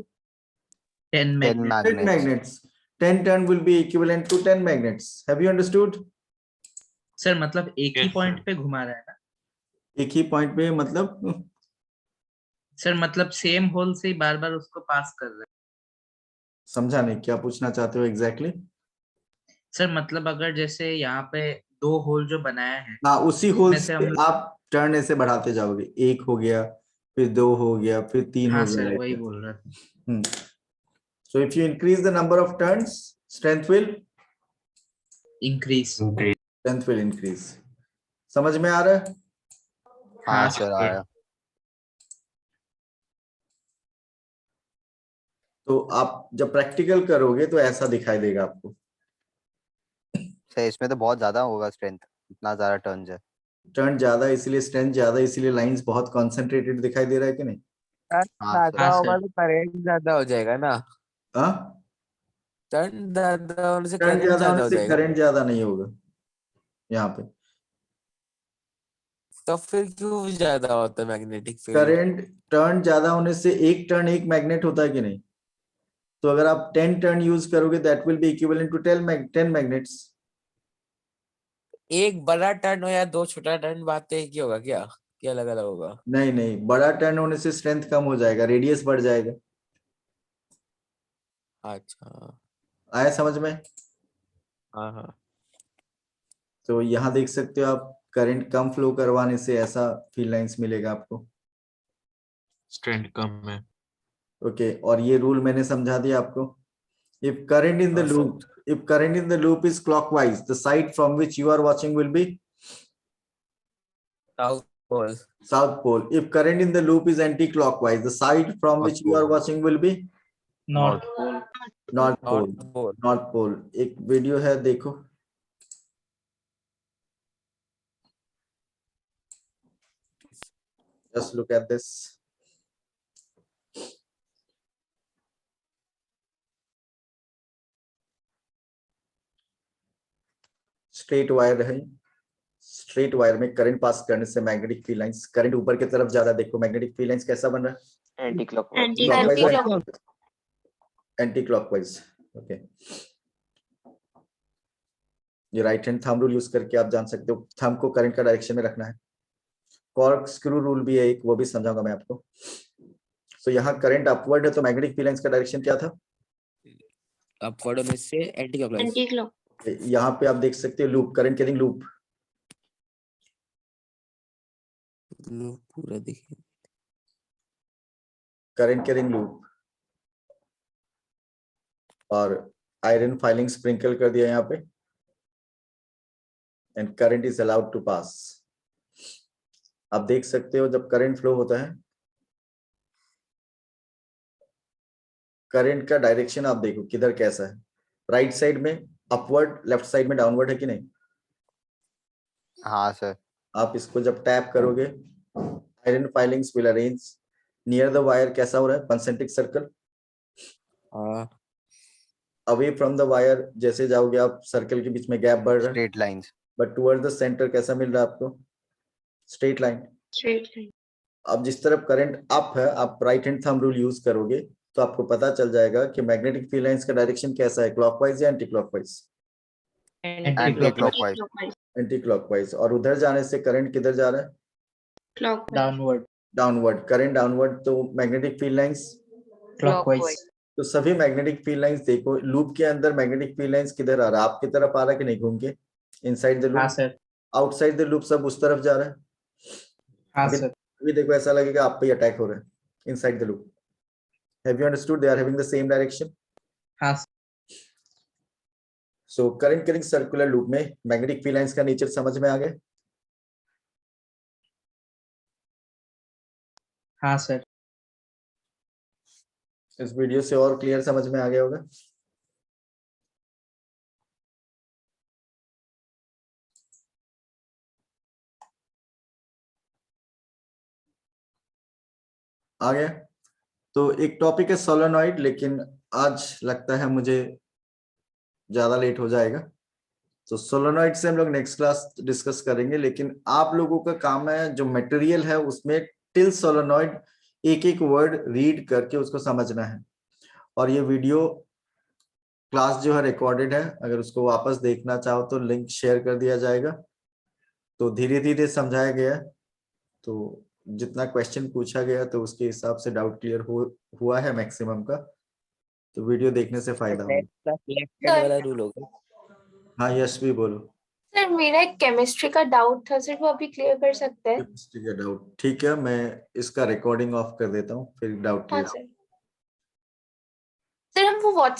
10 10 magnets. 10 magnets. magnets. 10 turn will be equivalent to 10 magnets. Have you understood? Sir मतलब एक ही Yes, point sir. पे घुमा रहा है ना एक ही पॉइंट पे मतलब सर, मतलब सेम होल से ही बार बार उसको पास कर रहा है समझा नहीं, क्या पूछना चाहते हो एग्जैक्टली exactly? सर। मतलब अगर जैसे यहाँ पे 2 होल जो बनाया है, हाँ, उसी होल उसमें से से हम, आप टर्न ऐसे बढ़ाते जाओगे। एक हो गया, फिर 2 हो गया, फिर 3 हाँ हो गया, सर like वही that. बोल रहा था। So if you increase the number of turns, strength will increase. increase. समझ में आ रहा है? हाँ सर आया। तो आप जब प्रैक्टिकल करोगे तो ऐसा दिखाई देगा आपको। सर इसमें तो बहुत ज्यादा होगा स्ट्रेंथ, इतना ज्यादा टर्न है। टर्न ज्यादा इसलिए स्ट्रेंथ ज्यादा, इसलिए लाइंस बहुत कॉन्सेंट्रेटेड दिखाई दे रहा है कि नहीं? हाँ ज्यादा हाँ होगा सर। तो करंट ज्यादा हो जाएगा ना। हाँ, टर्न ज्यादा होने से टर्न करंट ज्यादा ज्यादा होने हो से जाएगा। करंट ज्यादा नहीं होगा यहाँ पे। तो फिर क्यों ज्यादा होता है मैग्नेटिक फील्ड? करंट, टर्न ज्यादा होने से एक टर्न एक मैग्नेट होता है कि नहीं? तो अगर आप 10 टर्न यूज करोगे, that will be equivalent to 10 magnets. एक बड़ा टर्न हो या 2 छोटा टर्न, बात तो एक ही होगा क्या? क्या अलग अलग होगा? नहीं नहीं, बड़ा टर्न होने से स्ट्रेंथ कम हो जाएगा, रेडियस बढ़ जाएगा। अच्छा। आया समझ में? हाँ हाँ। तो यहाँ देख सकते हो आप, करंट कम फ्लो करवाने से ऐसा फील्ड लाइंस मिलेगा आपको। स्ट्रेंथ कम है। ओके, और ये रूल मैंने समझा दिया आपको। If current in the loop, if current in the loop is clockwise, the side from which you are watching will be south pole. south pole. If current in the loop is anti-clockwise, the side from which you are watching will be north pole. north pole. North pole. North pole. एक video है, देखो। Just look at this. Straight wire है, straight wire में current pass करने से magnetic field lines, current ऊपर की तरफ जा रहा है। देखो मैग्नेटिक फील्ड लाइंस कैसा बन रहा है? Anti clockwise. Anti clockwise. Okay, ये right hand thumb rule use करके आप जान सकते हो, थंब को करंट का डायरेक्शन में रखना है। कॉर्क स्क्रू रूल भी है एक, वो भी समझाऊंगा मैं आपको। सो यहाँ करंट अपवर्ड है तो मैग्नेटिक फील्ड लाइंस का डायरेक्शन क्या था? अपवर्ड होने से एंटी क्लॉकवाइज। यहाँ पे आप देख सकते हो loop, current carrying loop. Loop पूरा देखिए। करंट कैरिंग लूप, और आयरन फाइलिंग स्प्रिंकल कर दिया यहाँ पे, and current is allowed to pass. आप देख सकते हो जब करंट फ्लो होता है, करंट का डायरेक्शन आप देखो किधर कैसा है। राइट साइड में अपवर्ड, लेफ्ट साइड में डाउनवर्ड है कि नहीं? हाँ सर। आप इसको जब टैप करोगे, iron filings will arrange near the wire. कैसा हो रहा है? Concentric circle. Away from the wire जैसे जाओगे आप, सर्कल के बीच में गैप बढ़ रहा है, straight lines. But toward the centre कैसा मिल रहा है आपको? Straight line. अब जिस तरफ करंट अप है, आप right hand thumb rule use करोगे तो आपको पता चल जाएगा कि मैग्नेटिक फील्ड लाइंस का डायरेक्शन कैसा है, क्लॉकवाइज या anti clockwise? Anti clockwise. Anti clockwise. और उधर जाने से करंट किधर जा रहा है? डाउनवर्ड। डाउनवर्ड। करंट डाउनवर्ड, तो मैग्नेटिक फील्ड लाइंस क्लॉकवाइज। तो सभी मैग्नेटिक फील्ड लाइंस देखो, लूप के अंदर मैग्नेटिक फील्ड लाइंस किधर आ रहा है? आपकी तरफ आ रहा है कि नहीं घूम के? इनसाइड द हाँ loop, sir. Outside the loop सब उस तरफ जा रहा है। हाँ अभी सर। अभी देखो ऐसा लगेगा आप पे अटैक हो रहा है inside the loop. Have you understood? They are having the same direction. हाँ so current carrying circular loop में मैग्नेटिक फील्ड लाइंस का नेचर समझ में आ गया? हाँ सर। इस वीडियो से और क्लियर समझ में आ गया होगा। आ गया। तो एक टॉपिक है सोलेनॉइड, लेकिन आज लगता है मुझे ज्यादा लेट हो जाएगा, तो सोलेनॉइड से हम लोग नेक्स्ट क्लास डिस्कस करेंगे। लेकिन आप लोगों का काम है, जो मटेरियल है उसमें टिल सोलेनॉइड एक एक वर्ड रीड करके उसको समझना है। और ये वीडियो क्लास जो है रिकॉर्डेड है, अगर उसको वापस देखना चाहो तो लिंक शेयर कर दिया जाएगा। तो धीरे धीरे समझाया गया, तो जितना क्वेश्चन पूछा गया तो उसके हिसाब से डाउट क्लियर हुआ है मैक्सिमम का। तो वीडियो देखने से फायदा होगा। नेक्स्ट क्लास लेफ्ट हैंड वाला रूल होगा। हाँ यश भी बोलो। सर मेरा एक केमिस्ट्री का डाउट था सर, वो अभी क्लियर कर सकते हैं? केमिस्ट्री का डाउट, ठीक है, मैं इसका रिकॉर्डिंग ऑफ कर देता हूँ, फिर डाउट हाँ क्लियर। सर। सर हम वो व्हाट्सएप